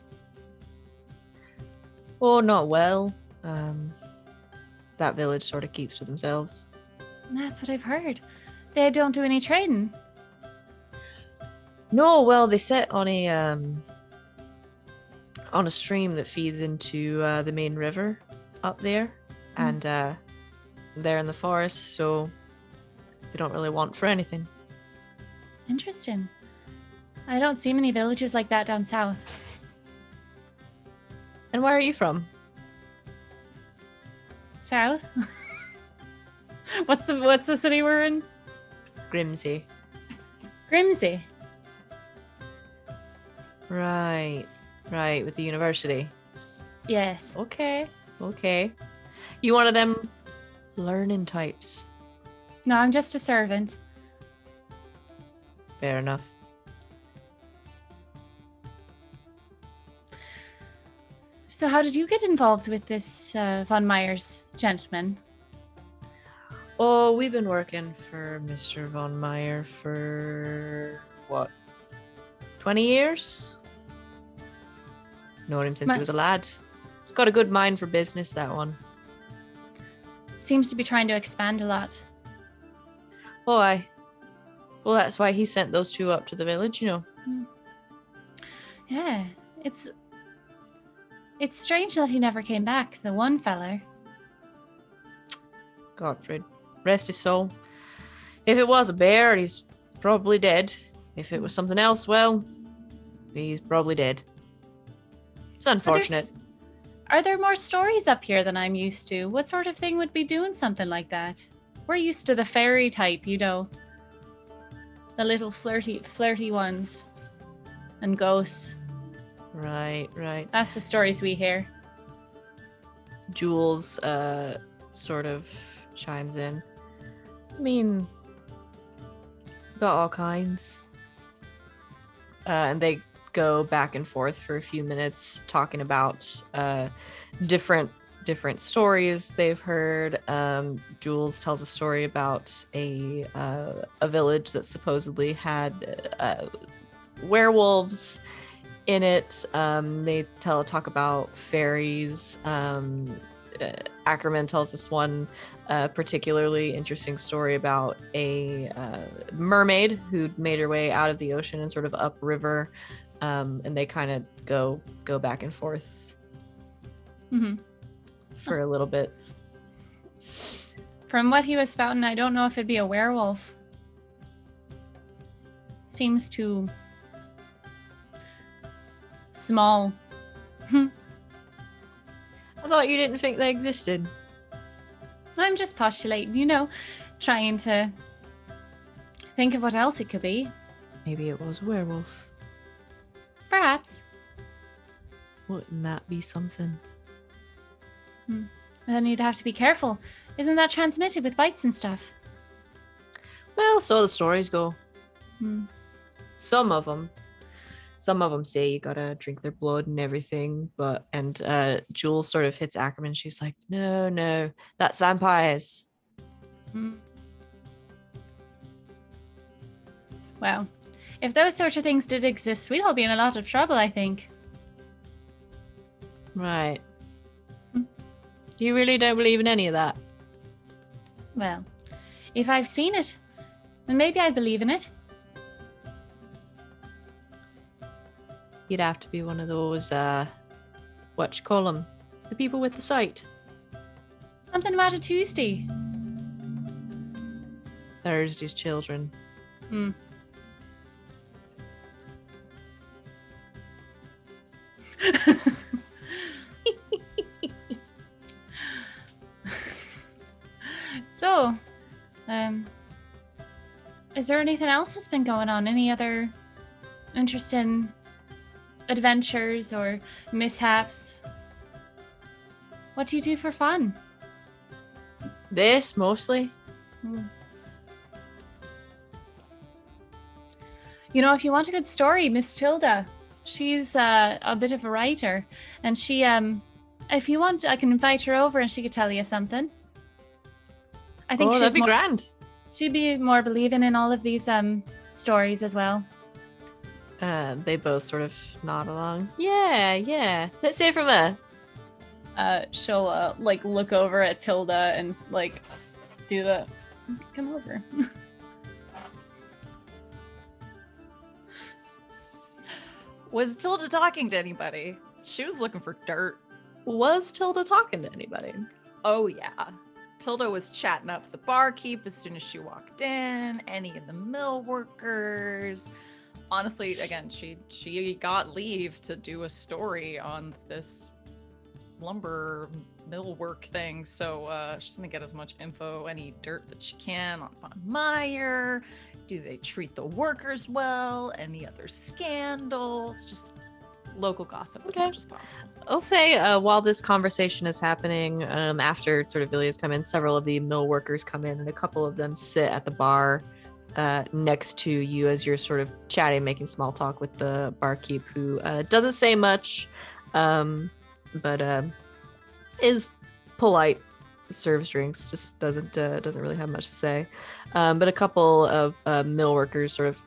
Oh, not well. That village sort of keeps to themselves. That's what I've heard. They don't do any trading. No, well, they sit on a stream that feeds into the main river up there, and they're in the forest, so they don't really want for anything. Interesting. I don't see many villages like that down south. And where are you from? South? What's the city we're in? Grimsey. Grimsey. Right, with the university. Yes. Okay. You one of them learning types. No, I'm just a servant. Fair enough. So how did you get involved with this Von Meyer's gentleman? Oh, we've been working for Mr. Von Meyer for, 20 years? Known him since he was a lad. He's got a good mind for business, that one. Seems to be trying to expand a lot. Oh, aye. Well, that's why he sent those two up to the village, you know. Yeah, it's strange that he never came back, the one feller. Gottfried. Rest his soul. If it was a bear, he's probably dead. If it was something else, well, he's probably dead. It's unfortunate. Are there more stories up here than I'm used to? What sort of thing would be doing something like that? We're used to the fairy type, you know. The little flirty ones. And ghosts. Right. That's the stories we hear. Jules sort of chimes in. I mean, got all kinds. And they go back and forth for a few minutes talking about different stories they've heard. Jules tells a story about a village that supposedly had werewolves in it. They talk about fairies. Ackerman tells us one particularly interesting story about a mermaid who'd made her way out of the ocean and sort of upriver, and they kind of go back and forth for a little bit. From what he was spouting, I don't know if it'd be a werewolf. Seems too small. I thought you didn't think they existed. I'm just postulating, you know, trying to think of what else it could be. Maybe it was a werewolf. Perhaps. Wouldn't that be something? Then you'd have to be careful. Isn't that transmitted with bites and stuff? Well, so the stories go. Some of them. some of them say you gotta drink their blood and everything, and Jules sort of hits Ackerman. She's like, no, that's vampires. Well, if those sorts of things did exist, we'd all be in a lot of trouble, I think. Right. You really don't believe in any of that? Well, if I've seen it, then maybe I believe in it. You'd have to be one of those, what you call them? The people with the sight. Something about a Tuesday. Thursday's children. So, is there anything else that's been going on? Any other interesting adventures or mishaps? What do you do for fun? This, mostly. You know, if you want a good story, Miss Tilda, she's a bit of a writer, and she, if you want, I can invite her over and she could tell you something. I think that'd be grand. She'd be more believing in all of these stories as well. They both sort of nod along. Yeah. Let's hear from her. She'll like look over at Tilda and like do the come over. Was Tilda talking to anybody? She was looking for dirt. Was Tilda talking to anybody? Oh yeah. Tilda was chatting up the barkeep as soon as she walked in, any of the mill workers. Honestly, again, she got leave to do a story on this lumber mill work thing, so she's gonna get as much info, any dirt that she can on Von Meyer. Do they treat the workers well? Any other scandals? Just local gossip as much as possible. I'll say while this conversation is happening, after sort of Villia's come in, several of the mill workers come in, and a couple of them sit at the bar next to you as you're sort of chatting, making small talk with the barkeep, who doesn't say much, but is polite, serves drinks, just doesn't really have much to say. But a couple of mill workers sort of,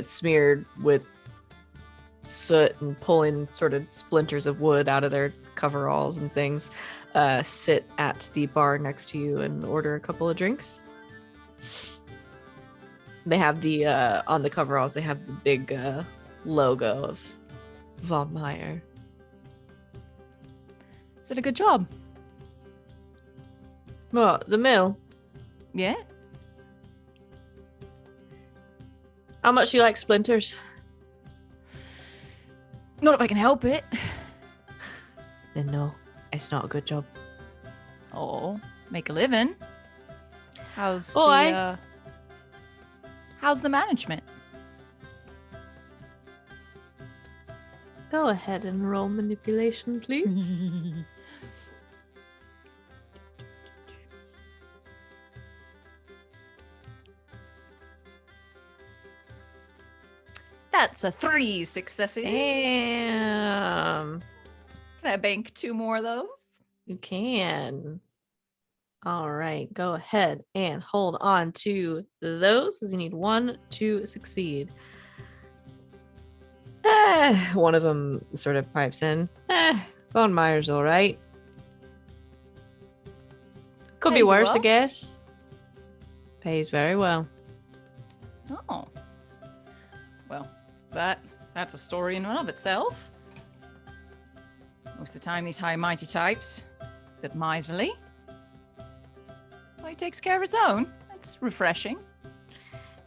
smeared with soot and pulling sort of splinters of wood out of their coveralls and things, sit at the bar next to you and order a couple of drinks. They have the on the coveralls, they have the big logo of Von Meyer. Is it a good job? What, the mill? Yeah. How much do you like splinters? Not if I can help it. Then no, it's not a good job. Oh, make a living. How's the management? Go ahead and roll manipulation, please. That's a 3 successes. Damn. Can I bank 2 more of those? You can. All right, go ahead and hold on to those, because you need 1 to succeed. One of them sort of pipes in. Von Meyer's all right. Could be Pays worse, well? I guess. Pays very well. Oh. Well, that's a story in and of itself. Most of the time, these high mighty types, a bit miserly. Well, he takes care of his own. That's refreshing.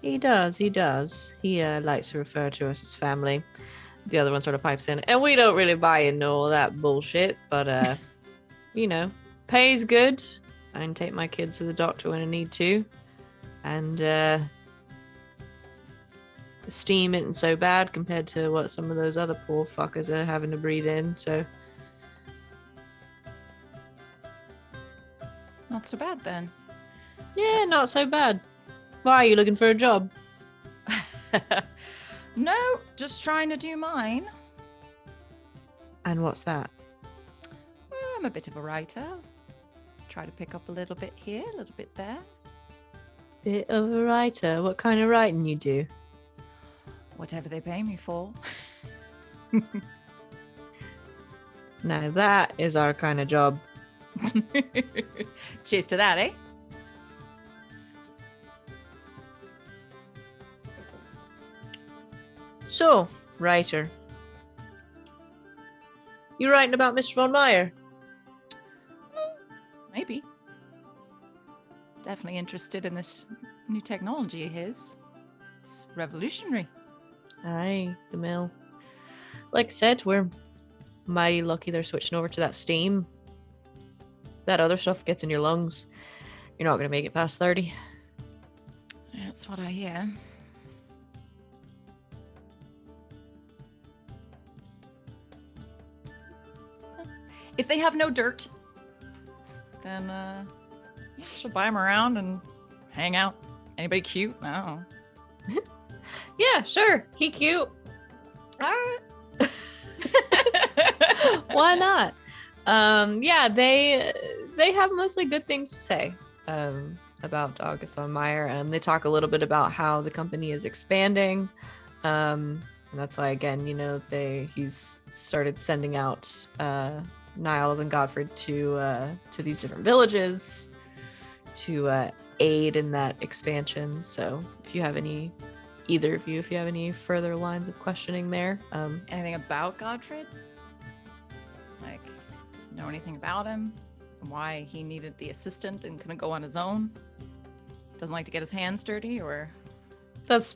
He does. He likes to refer to us as family. The other one sort of pipes in. And we don't really buy into all that bullshit, but, pays good. I can take my kids to the doctor when I need to. And, the steam isn't so bad compared to what some of those other poor fuckers are having to breathe in, so. Not so bad then. Yeah, not so bad. Why are you looking for a job? No, just trying to do mine. And what's that? I'm a bit of a writer. Try to pick up a little bit here, a little bit there. Bit of a writer. What kind of writing you do? Whatever they pay me for. Now that is our kind of job. Cheers to that, eh? So, writer. You writing about Mr. Von Meyer? Maybe. Definitely interested in this new technology of his. It's revolutionary. Aye, the mill. Like I said, we're mighty lucky they're switching over to that steam. That other stuff gets in your lungs. You're not going to make it past 30. That's what I hear. If they have no dirt, then she'll buy them around and hang out. Anybody cute? I don't know. Yeah, sure. He cute. All right. Why not? Yeah, they have mostly good things to say about August von Meyer, and they talk a little bit about how the company is expanding. And that's why, again, he's started sending out Niles and Godfrey to these different villages to aid in that expansion. So if you have either of you, if you have any further lines of questioning there, Anything about Godfrey? Like, know anything about him? And why he needed the assistant and couldn't go on his own? Doesn't like to get his hands dirty, or? that's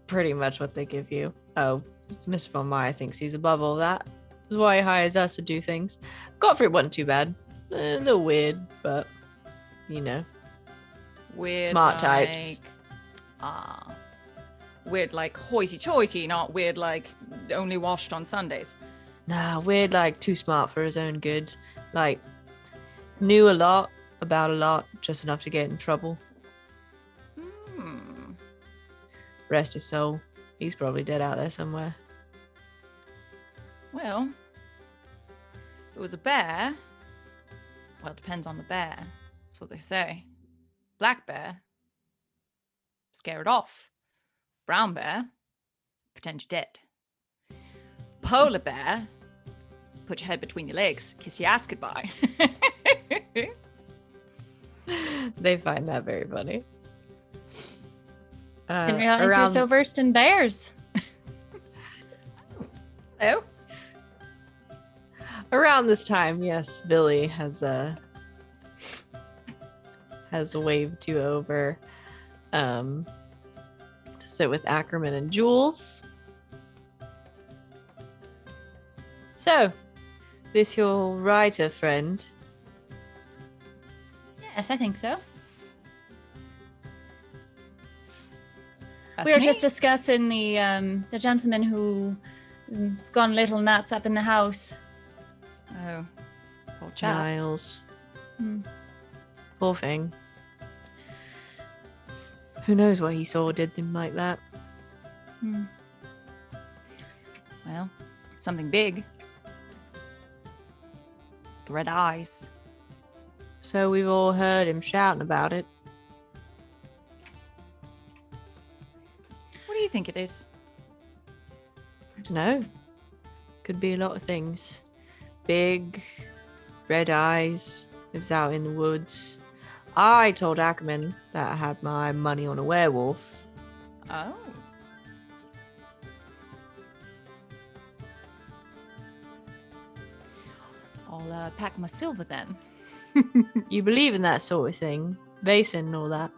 pretty much what they give you. Oh, Mr. Von Meyer thinks he's above all that. That's why he hires us to do things. Godfrey wasn't too bad. A little weird, but Weird, smart types. Weird like hoity-toity, not weird like only washed on Sundays. Nah, weird, like too smart for his own good. Like, knew a lot about a lot, just enough to get in trouble. Rest his soul. He's probably dead out there somewhere. Well, if it was a bear, well, it depends on the bear. That's what they say. Black bear, scare it off. Brown bear, pretend you're dead. Polar bear, put your head between your legs, kiss your ass goodbye. They find that very funny. Didn't realize you're so versed in bears. Oh, Around this time, yes, Billy has waved you over to sit with Ackerman and Jules. So, this your writer friend? Yes, I think so. that's We were me. just discussing the gentleman who's gone a little nuts up in the house. Oh, poor chap. Niles. Hmm. Poor thing. Who knows what he saw or did him like that? Hmm. Well, something big. The red eyes. So we've all heard him shouting about it. What do you think it is? I don't know. Could be a lot of things. Big, red eyes, lives out in the woods. I told Ackerman that I had my money on a werewolf. Oh. I'll pack my silver then. You believe in that sort of thing? Basin and all that?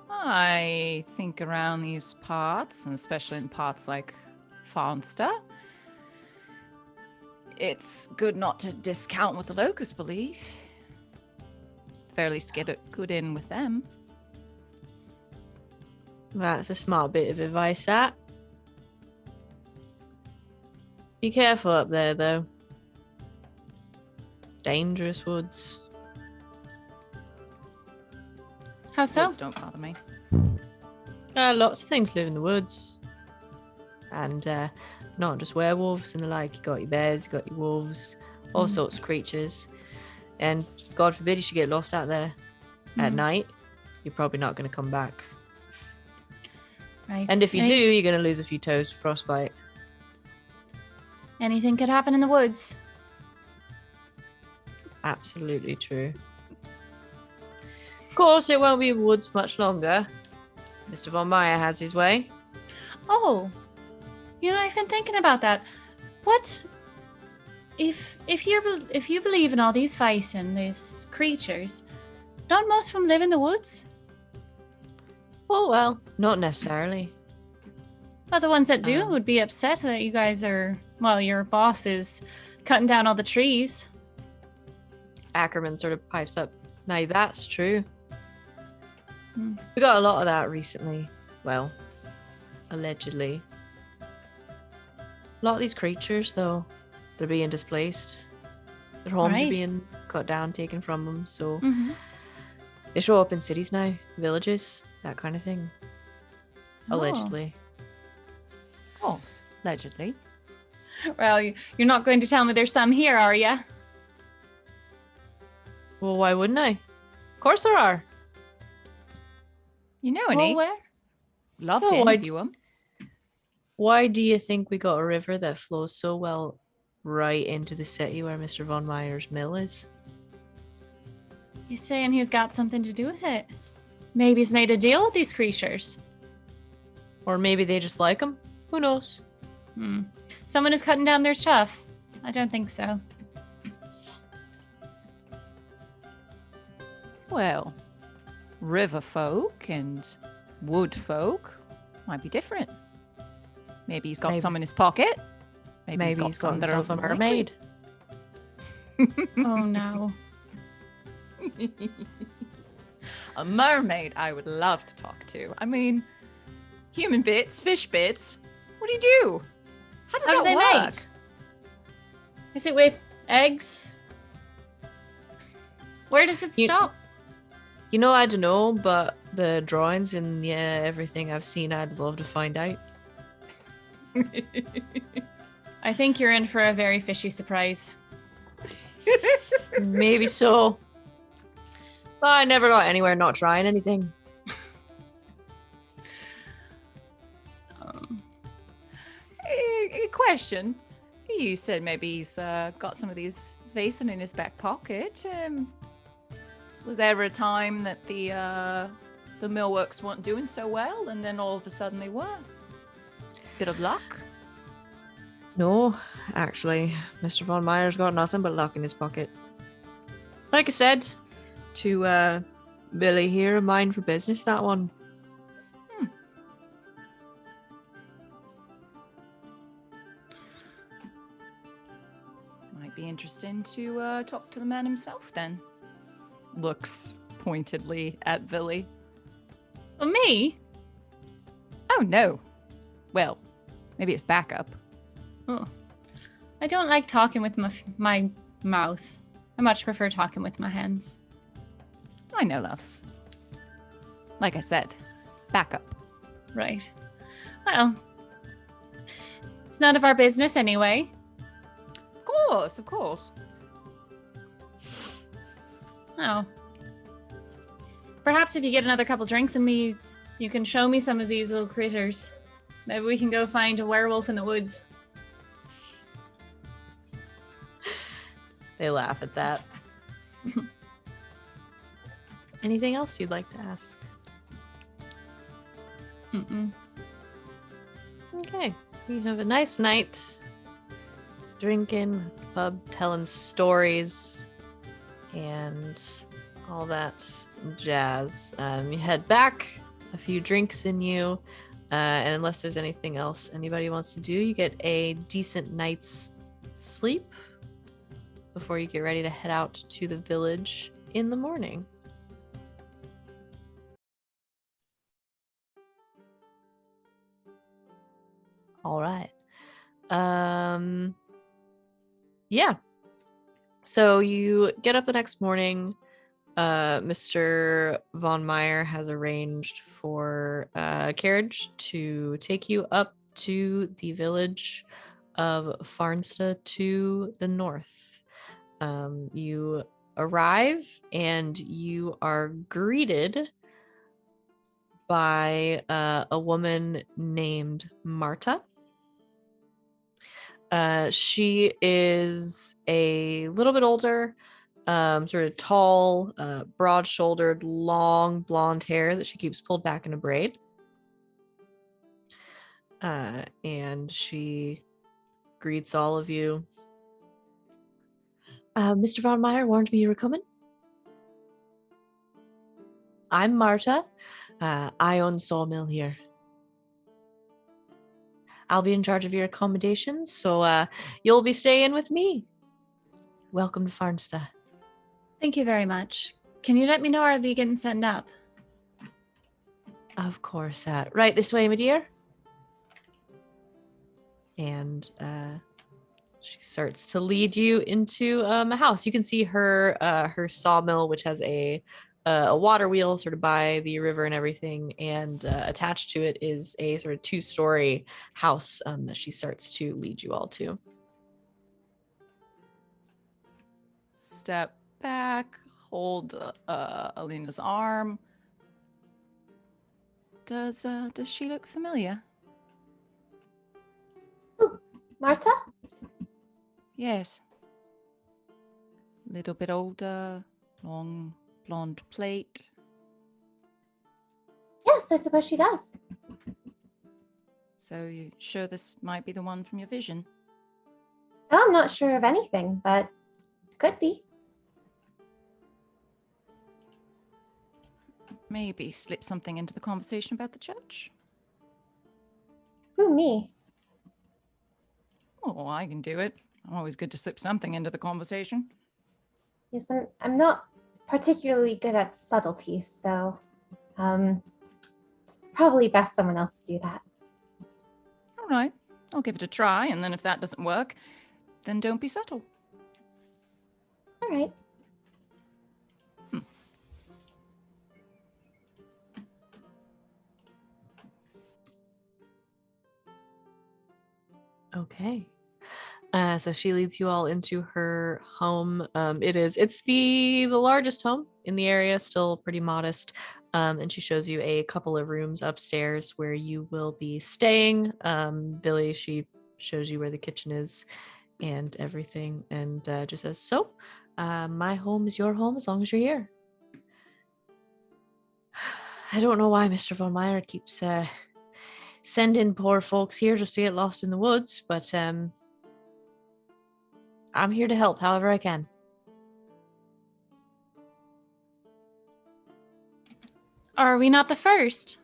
I think around these parts, and especially in parts like Farnster, it's good not to discount what the locals believe. At the very least, get a good in with them. That's a smart bit of advice, that. Be careful up there, though. Dangerous woods. How so? Woods don't bother me. Lots of things live in the woods. And not just werewolves and the like. You got your bears, you got your wolves, all sorts of creatures. And God forbid you should get lost out there at night. You're probably not going to come back. Right. And if you do, you're going to lose a few toes to frostbite. Anything could happen in the woods. Absolutely true. Of course, it won't be woods much longer. Mr. Von Meyer has his way. Oh, I've been thinking about that. What if you believe in all these Weissen, these creatures? Don't most of them live in the woods? Oh well, not necessarily. Well, the ones that do would be upset that you guys are. Well, your boss is cutting down all the trees. Ackerman sort of pipes up. Now that's true. We got a lot of that recently. Well, allegedly. A lot of these creatures, though, they're being displaced. Their homes are being cut down, taken from them. So they show up in cities now, villages, that kind of thing. Allegedly. Of course, allegedly. Well, you're not going to tell me there's some here, are you? Well, why wouldn't I? Of course there are. You know any? Well, where? Love to interview them. Why do you think we got a river that flows so well right into the city where Mr. Von Meyer's mill is? He's saying he's got something to do with it. Maybe he's made a deal with these creatures. Or maybe they just like him. Who knows? Someone is cutting down their stuff. I don't think so. Well, river folk and wood folk might be different. Maybe he's got some in his pocket. Maybe he's got some that are a mermaid. Oh no. A mermaid I would love to talk to. I mean, human bits, fish bits. What do you do? How does that they work? mate? Is it with eggs? Where does it stop? You know, I don't know, but the drawings and everything I've seen, I'd love to find out. I think you're in for a very fishy surprise. Maybe so. But I never got anywhere not trying anything. A question. You said maybe he's got some of these Weissen in his back pocket. Was there ever a time that the millworks weren't doing so well, and then all of a sudden they were? Bit of luck? No, actually, Mr. Von Meyer's got nothing but luck in his pocket. Like I said to Billy here, a mind for business, that one. Might be interesting to talk to the man himself then. Looks pointedly at Billy. Well, me? Oh, no. Well, maybe it's backup. Oh. I don't like talking with my mouth. I much prefer talking with my hands. I know, love. Like I said, backup. Right. Well, it's none of our business anyway. Of course. Oh. Perhaps if you get another couple drinks in me, you can show me some of these little critters. Maybe we can go find a werewolf in the woods. They laugh at that. Anything else you'd like to ask? Okay. We have a nice night drinking, pub, telling stories, and all that jazz. You head back, a few drinks in you, and unless there's anything else anybody wants to do, you get a decent night's sleep before you get ready to head out to the village in the morning. All right. Yeah. So you get up the next morning. Mr. Von Meyer has arranged for a carriage to take you up to the village of Farnsta to the north. You arrive and you are greeted by a woman named Marta. She is a little bit older, sort of tall, broad-shouldered, long blonde hair that she keeps pulled back in a braid. And she greets all of you. Mr. Von Meyer warned me you were coming. I'm Marta. I own the sawmill here. I'll be in charge of your accommodations, so you'll be staying with me. Welcome to Farnsta. Thank you very much. Can you let me know I'll be getting set up? Of course. Right this way, my dear. And she starts to lead you into a house. You can see her sawmill, which has a water wheel sort of by the river and everything, and attached to it is a sort of 2-story house that she starts to lead you all to. Step back, hold Alina's arm. Does she look familiar? Marta? Yes. Little bit older, long blonde plait. Yes, I suppose she does. So you sure this might be the one from your vision? I'm not sure of anything, but could be. Maybe slip something into the conversation about the church? Who, me? Oh, I can do it. I'm always good to slip something into the conversation. Yes, I'm not particularly good at subtleties, so it's probably best someone else do that. All right, I'll give it a try, and then if that doesn't work, then don't be subtle. All right. Okay. So she leads you all into her home. It's the largest home in the area, still pretty modest. And she shows you a couple of rooms upstairs where you will be staying. Billy, she shows you where the kitchen is and everything, and just says, "So, my home is your home as long as you're here." I don't know why Mr. Von Meyer keeps sending poor folks here just to get lost in the woods, but I'm here to help however I can. Are we not the first?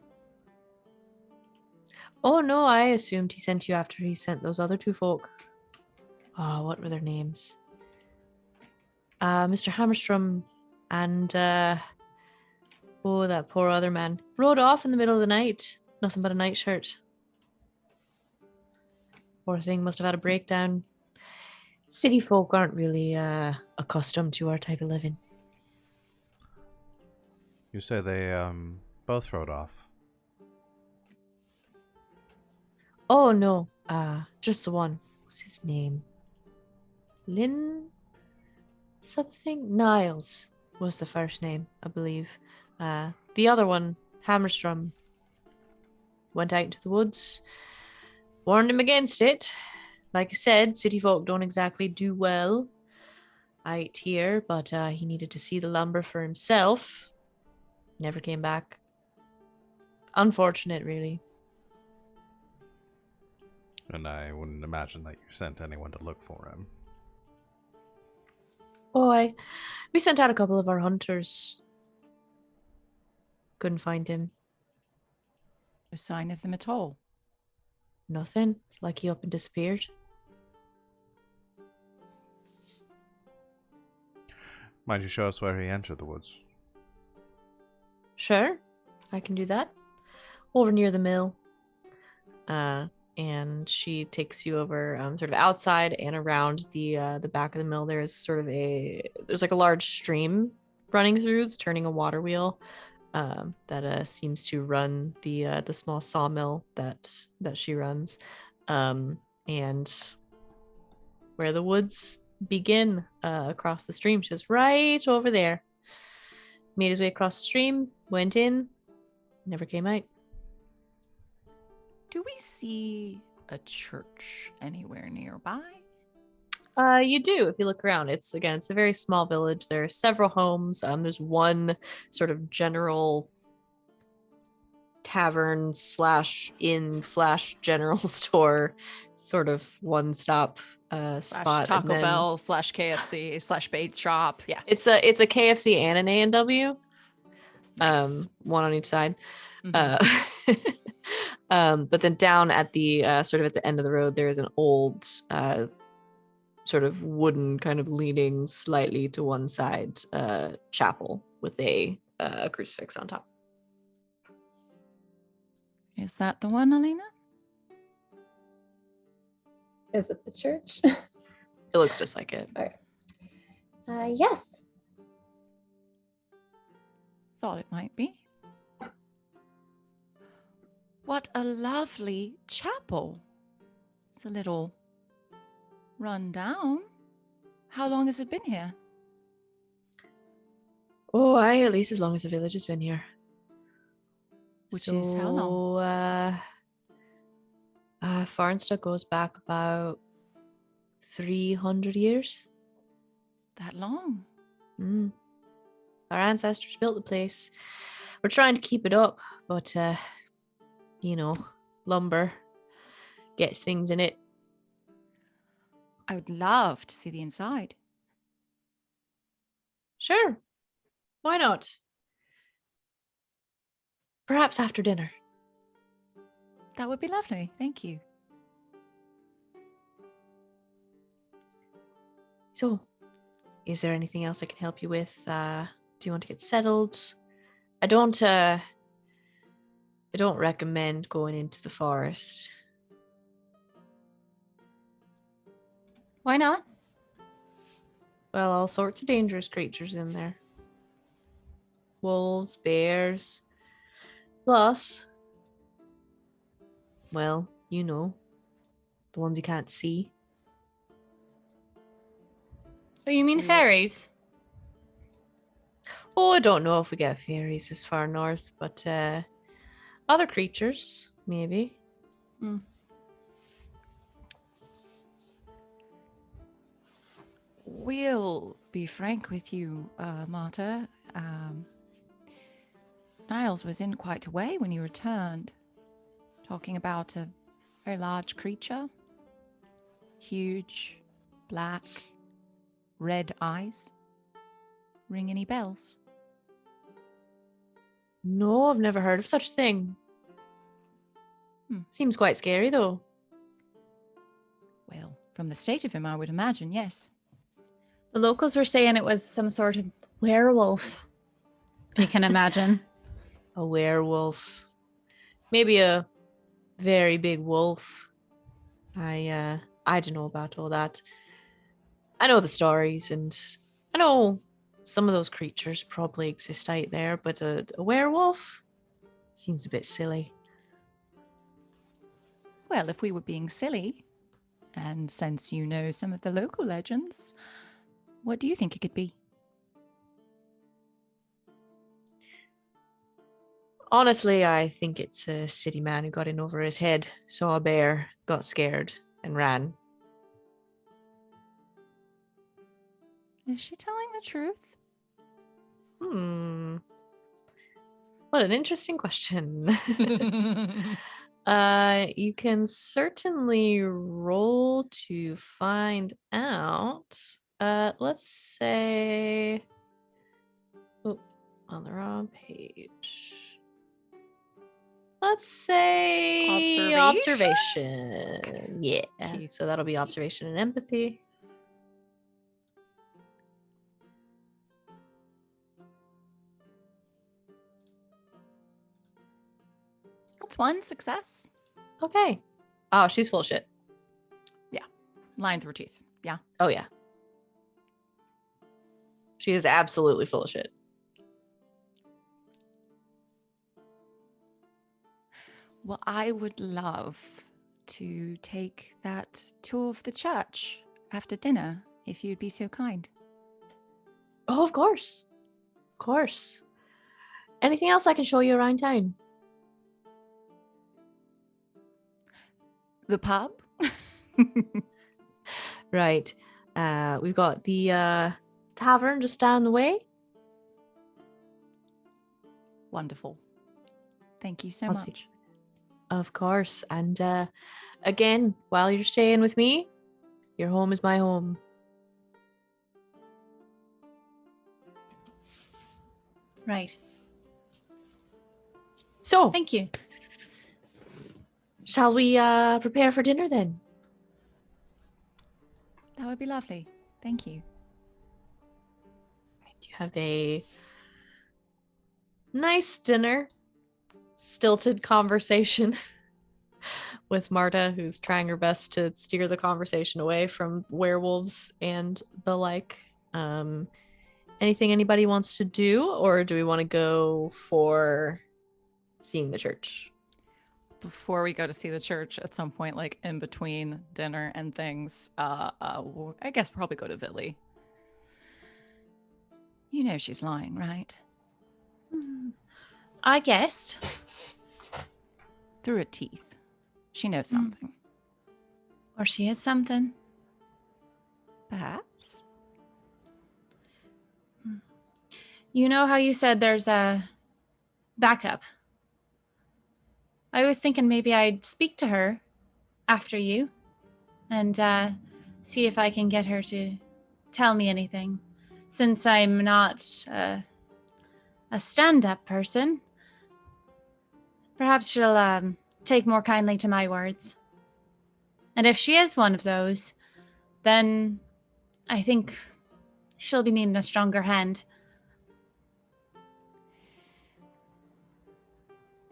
Oh no, I assumed he sent you after he sent those other 2 folk. Oh, what were their names? Mr. Hammerstrom and that poor other man. Rode off in the middle of the night. Nothing but a nightshirt. Poor thing must have had a breakdown. City folk aren't really accustomed to our type of living. You say they both rode off. Oh no, just the one. What's his name? Lynn something? Niles was the first name, I believe. The other one, Hammerstrom, went out into the woods. Warned him against it. Like I said, city folk don't exactly do well out here, but he needed to see the lumber for himself. Never came back. Unfortunate, really. And I wouldn't imagine that you sent anyone to look for him. Oh, we sent out a couple of our hunters. Couldn't find him. No sign of him at all. Nothing. It's like he up and disappeared. Mind you show us where he entered the woods? Sure, I can do that. Over near the mill. And she takes you over sort of outside and around the back of the mill. There's like a large stream running through. It's turning a water wheel. that seems to run the small sawmill that she runs, and where the woods begin across the stream. Just right over there. Made his way across the stream, went in, never came out. Do we see a church anywhere nearby? You do, if you look around. It's a very small village. There are several homes. There's one sort of general tavern / inn / general store, sort of one-stop spot. Taco Bell / KFC / bait shop. Yeah, it's a KFC and an A&W. Nice. One on each side. Mm-hmm. But then down at the sort of at the end of the road, there is an old sort of wooden, kind of leaning slightly to one side chapel with a crucifix on top. Is that the one, Alina? Is it the church? It looks just like it. Okay. Yes. Thought it might be. What a lovely chapel. It's a little run down. How long has it been here? Oh, at least as long as the village has been here. Which is how long? Farnstow goes back about 300 years. That long? Our ancestors built the place. We're trying to keep it up, but lumber gets things in it. I would love to see the inside. Sure. Why not? Perhaps after dinner. That would be lovely. Thank you. So, is there anything else I can help you with? Do you want to get settled? I don't recommend going into the forest. Why not? Well, all sorts of dangerous creatures in there. Wolves, bears. Plus, well, the ones you can't see. Oh, you mean fairies? Oh, I don't know if we get fairies this far north, but other creatures, maybe. We'll be frank with you, Marta. Niles was in quite a way when you returned, talking about a very large creature. Huge, black, red eyes. Ring any bells? No, I've never heard of such a thing. Seems quite scary, though. Well, from the state of him, I would imagine, yes. The locals were saying it was some sort of werewolf. You can imagine. A werewolf. Maybe a very big wolf. I don't know about all that. I know the stories, and I know some of those creatures probably exist out there, but a werewolf seems a bit silly. Well, if we were being silly, and since you know some of the local legends, what do you think it could be? Honestly, I think it's a city man who got in over his head, saw a bear, got scared, and ran. Is she telling the truth? What an interesting question. You can certainly roll to find out. Let's say... Oh, on the wrong page. Let's say observation. Yeah. Cute. So that'll be observation and empathy. That's one success. Okay. Oh, she's full of shit. Yeah. Line through teeth. Yeah. Oh, yeah. She is absolutely full of shit. Well, I would love to take that tour of the church after dinner, if you'd be so kind. Oh, of course. Of course. Anything else I can show you around town? The pub? Right. We've got the tavern just down the way. Wonderful. Thank you so I'll see. much. Of course. And again, while you're staying with me, your home is my home. Right. So, Thank you. shall we prepare for dinner then? That would be lovely. Thank you. You have a nice dinner, stilted conversation with Marta, who's trying her best to steer the conversation away from werewolves and the like. Anything anybody wants to do, or do we want to go for seeing the church? Before we go to see the church at some point, like in between dinner and things, I guess probably go to Villy. You know she's lying, right? I guessed. Through her teeth. She knows something. Or she has something. Perhaps. You know how you said there's a backup? I was thinking maybe I'd speak to her after you and see if I can get her to tell me anything. Since I'm not a stand-up person, perhaps she'll take more kindly to my words. And if she is one of those, then I think she'll be needing a stronger hand.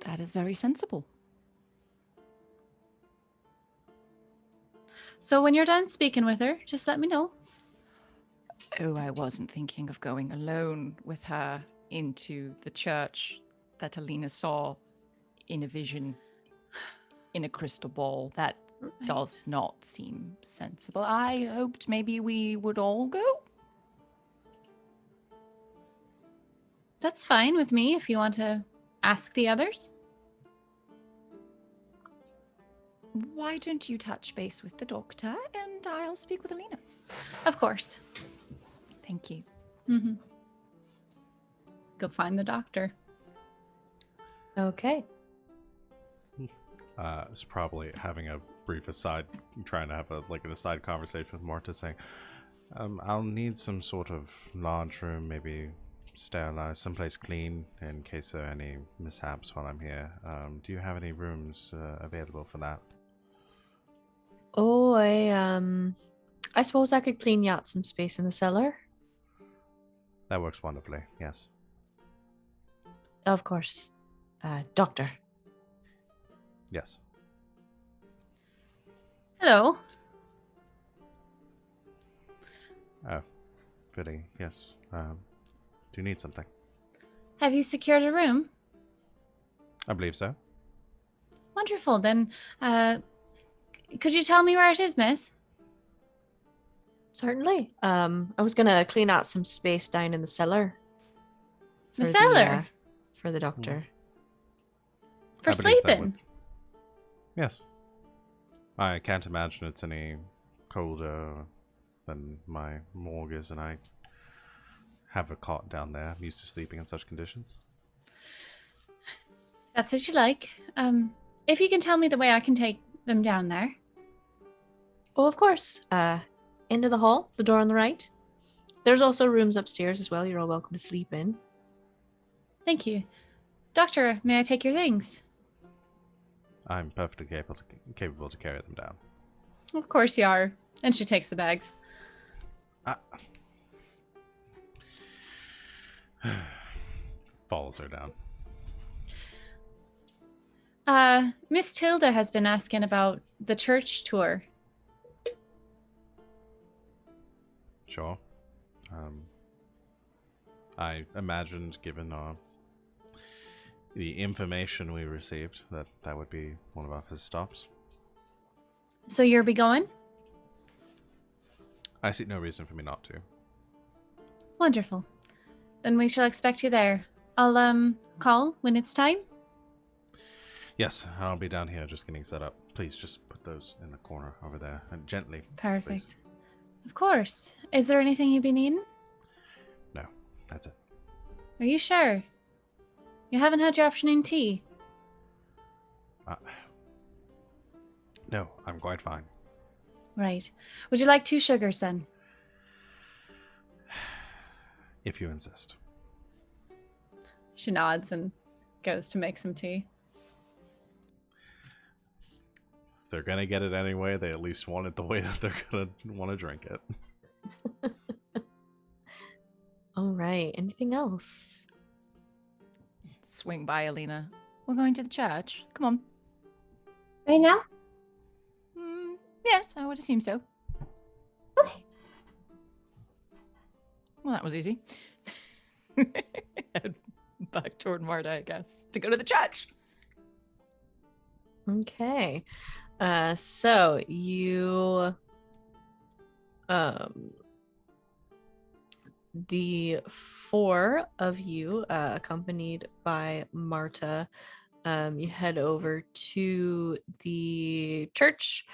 That is very sensible. So when you're done speaking with her, just let me know. Oh, I wasn't thinking of going alone with her into the church that Alina saw in a vision in a crystal ball. That does not seem sensible. I hoped maybe we would all go. That's fine with me if you want to ask the others. Why don't you touch base with the doctor and I'll speak with Alina? Of course. Thank you. Mm-hmm. Go find the doctor. Okay. It's probably having a brief aside, trying to have an aside conversation with Marta, saying, I'll need some sort of large room, maybe sterilized, someplace clean in case there are any mishaps while I'm here. Do you have any rooms available for that? Oh, I suppose I could clean you out some space in the cellar. That works wonderfully, yes. Of course. Doctor. Yes. Hello. Oh, goody, yes. Do you need something? Have you secured a room? I believe so. Wonderful. Then, could you tell me where it is, miss? Certainly. I was gonna clean out some space down in the cellar. The cellar? For the doctor. For I believe that sleeping? would- Yes. I can't imagine it's any colder than my morgue is, and I have a cot down there. I'm used to sleeping in such conditions. That's what you like. If you can tell me the way I can take them down there. Oh, of course. Into the hall, the door on the right. There's also rooms upstairs as well. You're all welcome to sleep in. Thank you. Doctor, may I take your things? I'm perfectly capable to carry them down. Of course you are. And she takes the bags. Follows her down. Miss Tilda has been asking about the church tour. Sure. I imagined, given our the information we received, that would be one of our first stops. So you'll be going? I see no reason for me not to. Wonderful. Then we shall expect you there. I'll call when it's time. Yes, I'll be down here just getting set up. Please just put those in the corner over there and gently. Perfect. Please. Of course. Is there anything you'd be needing? No, that's it. Are you sure? You haven't had your afternoon tea? No, I'm quite fine. Right. Would you like 2 sugars then? If you insist. She nods and goes to make some tea. If they're gonna get it anyway, they at least want it the way that they're gonna want to drink it. All right. Anything else? Swing by, Alina. We're going to the church. Come on. Right now? Yes, I would assume so. Okay. Well, that was easy. Head back toward Marta, I guess, to go to the church. Okay. So you the 4 of you, accompanied by Marta, you head over to the church.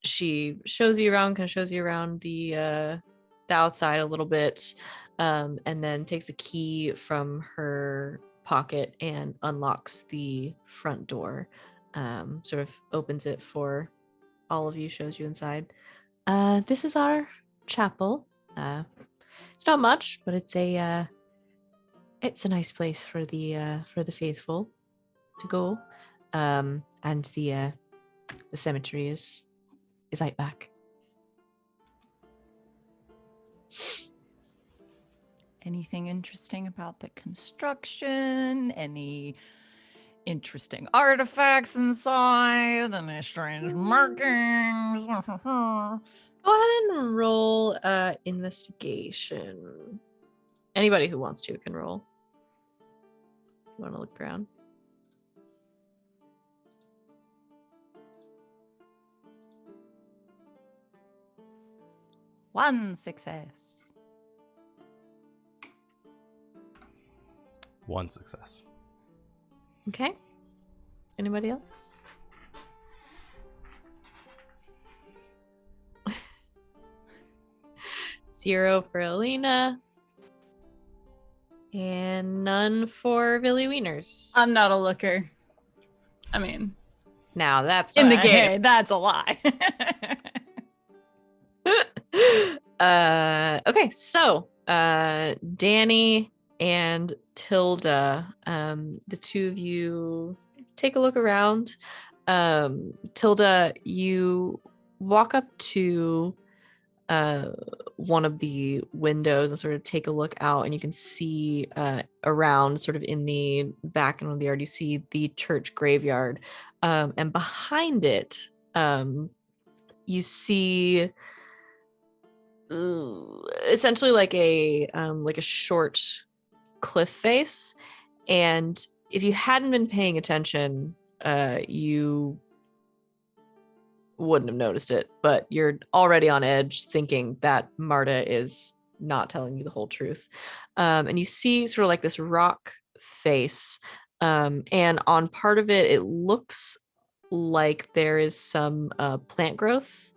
She shows you around, kind of shows you around the outside a little bit, and then takes a key from her pocket and unlocks the front door. Sort of opens it for all of you, shows you inside. This is our chapel. It's not much, but it's a nice place for the faithful to go. And the cemetery is out back. Anything interesting about the construction? Any interesting artifacts inside? Any strange markings? Go ahead and roll investigation. Anybody who wants to can roll. If you want to look around. One success. 1 success. Okay. Anybody else? Zero for Alina. And none for Billy Wieners. I'm not a looker. I mean, Now that's in the not- game, that's a lie. Okay, so Danni and Tilda, the 2 of you take a look around. Tilda, you walk up to one of the windows and sort of take a look out, and you can see around sort of in the back and on the yard, you see the church graveyard, and behind it you see essentially like a short cliff face, and if you hadn't been paying attention, you wouldn't have noticed it, but you're already on edge thinking that Marta is not telling you the whole truth. And you see sort of like this rock face, and on part of it, it looks like there is some plant growth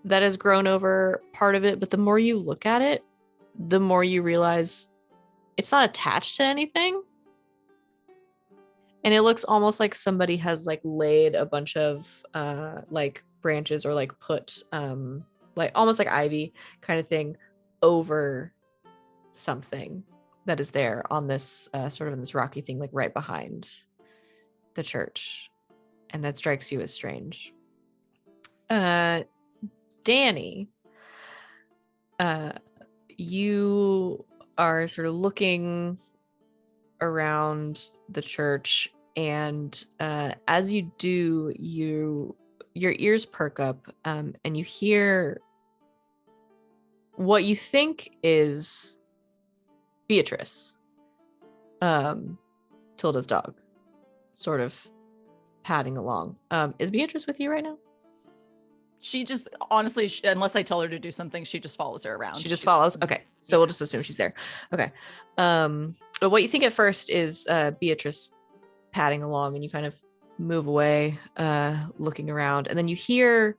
that has grown over part of it, but the more you look at it, the more you realize it's not attached to anything. And it looks almost like somebody has like laid a bunch of like branches or like put like almost like ivy kind of thing over something that is there on this sort of in this rocky thing, like right behind the church. And that strikes you as strange. Danni, you are sort of looking around the church, and as you do, your ears perk up, and you hear what you think is Beatrice. Tilda's dog, sort of padding along. Is Beatrice with you right now? She just, honestly, unless I tell her to do something, she just follows her around. She just follows? Okay, so we'll just assume she's there. Okay. But what you think at first is Beatrice padding along, and you kind of move away, looking around, and then you hear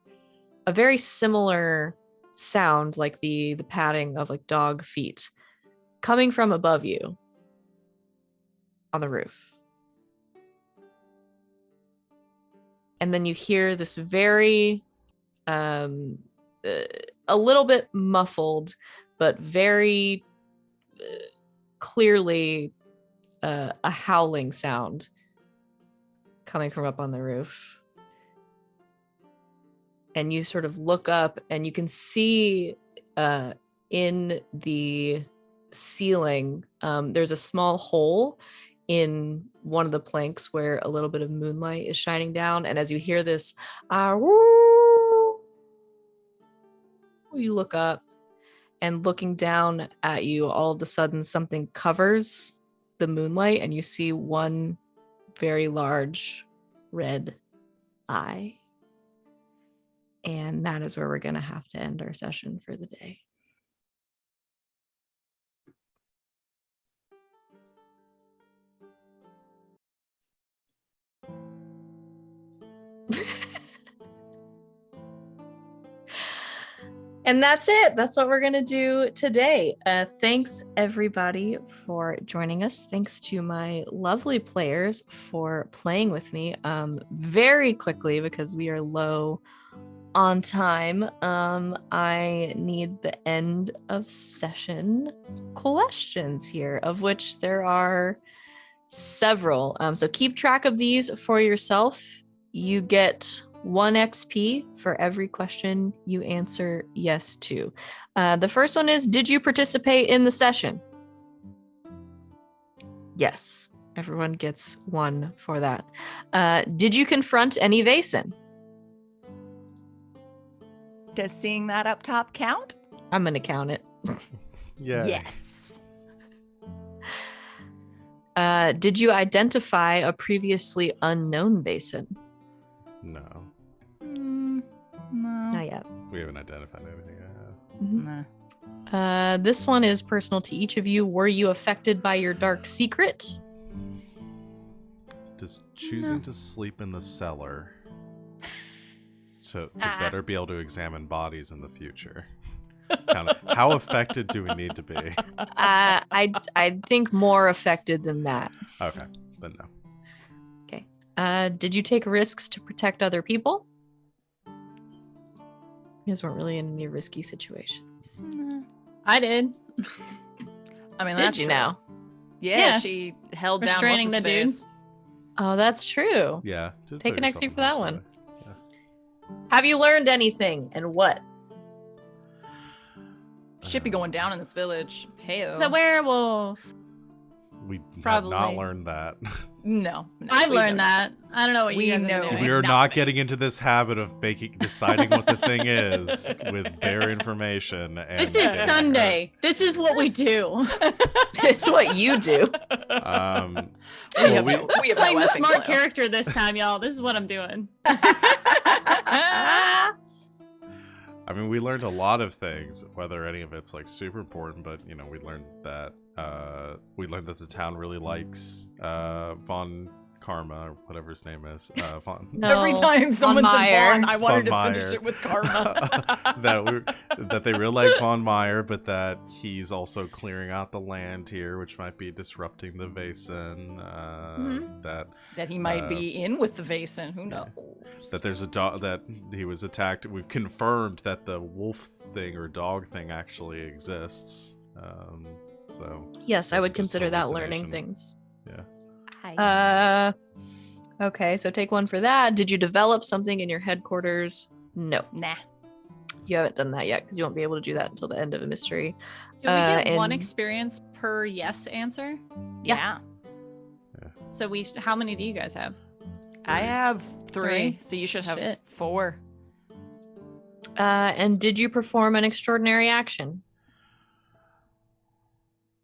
a very similar sound, like the padding of like dog feet, coming from above you on the roof. And then you hear this very a little bit muffled, but very clearly a howling sound coming from up on the roof. And you sort of look up, and you can see in the ceiling, there's a small hole in one of the planks where a little bit of moonlight is shining down. And as you hear this, you look up, and looking down at you, all of a sudden something covers the moonlight, and you see one very large red eye. And that is where we're going to have to end our session for the day. And that's it. That's what we're going to do today. Thanks, everybody, for joining us. Thanks to my lovely players for playing with me very quickly, because we are low on time. I need the end of session questions here, of which there are several. So keep track of these for yourself. You get 1 XP for every question you answer yes to. The first one is, did you participate in the session? Yes, everyone gets 1 for that. Did you confront any Vaesen? Does seeing that up top count? I'm going to count it. Yeah. Yes. Did you identify a previously unknown Vaesen? No. No. Not yet. We haven't identified anything. Nah. This one is personal to each of you. Were you affected by your dark secret? Does choosing to sleep in the cellar to better be able to examine bodies in the future? How affected do we need to be? I think more affected than that. Okay, then no. Okay. Did you take risks to protect other people? You guys weren't really in any risky situations. Nah. I did. I mean, Did that's you true. now? Yeah, she held down Restraining what's the his dude. face. Oh, that's true. Yeah. Take an XP for that one. Yeah. Have you learned anything, and what? Shit be going down in this village. Heyo. It's a werewolf. We Probably. have not learned that. No. I've we learned don't. that. I don't know what We you guys know. are doing. We are not Nothing. getting into this habit of deciding what the thing is with bare information. And This is getting Sunday. This is what we do. It's what you do. hurt. We have no Playing the effing smart clue. character this time, y'all. This is what I'm doing. I mean, we learned a lot of things, whether any of it's like super important, but you know, we learned that the town really likes Von Karma, or whatever his name is. Von. No, Every time someone said Meyer. Vaughn, I wanted Von to finish Meyer. it with Karma. that they really like Von Meyer, but that he's also clearing out the land here, which might be disrupting the Vaesen. That he might be in with the Vaesen. Who knows? That there's a dog that he was attacked. We've confirmed that the wolf thing or dog thing actually exists. So Yes, I Those would are just consider that learning hallucination. things. yeah. Okay, so take 1 for that. Did you develop something in your headquarters? No, Nah. you haven't done that yet, because you won't be able to do that until the end of a mystery. Do we get 1 and- experience per yes answer? Yeah. So how many do you guys have? I have 3, Three. so you should have Shit. 4. And did you perform an extraordinary action?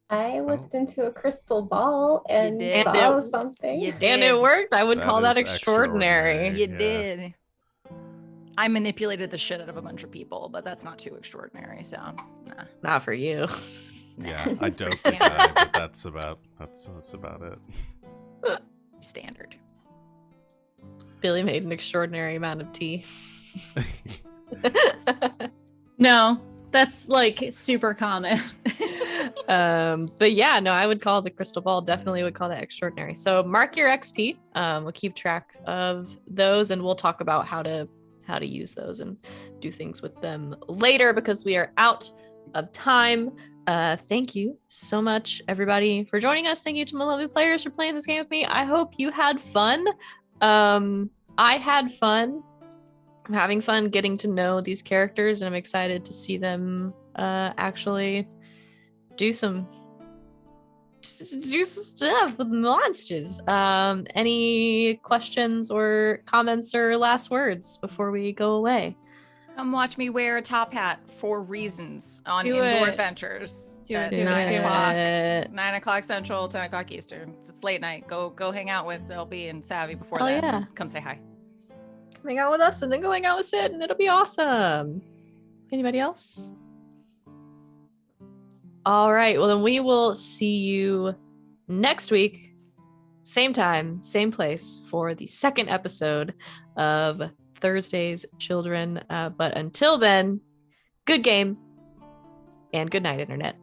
I looked into a crystal ball and did. saw something. You And it did. worked. I would That call that is extraordinary. extraordinary. You Yeah. did. I manipulated the shit out of a bunch of people, but that's not too extraordinary. So, nah. Not for you. Yeah, I It's pretty doped the guy, but that's about it. Standard. Billy made an extraordinary amount of tea. No, that's like super common. But yeah, no, I would call the crystal ball, definitely would call that extraordinary. So mark your XP. We'll keep track of those, and we'll talk about how to use those and do things with them later because we are out of time. Thank you so much, everybody, for joining us. Thank you to my lovely players for playing this game with me. I hope you had fun. I had fun. I'm having fun getting to know these characters, and I'm excited to see them actually do some stuff with monsters. Any questions or comments or last words before we go away? Come watch me wear a top hat for reasons on Do Indoor it. Adventures. Do it, at do it, 9 do it. o'clock. 9 o'clock Central, 10 o'clock Eastern. It's late night. Go hang out with LB and Savvy before Oh, then. yeah. Come say hi. Hang out with us and then go hang out with Sid, and it'll be awesome. Anybody else? All right. Well, then we will see you next week, same time, same place, for the second episode of Thursday's Children. But until then, good game and good night, Internet.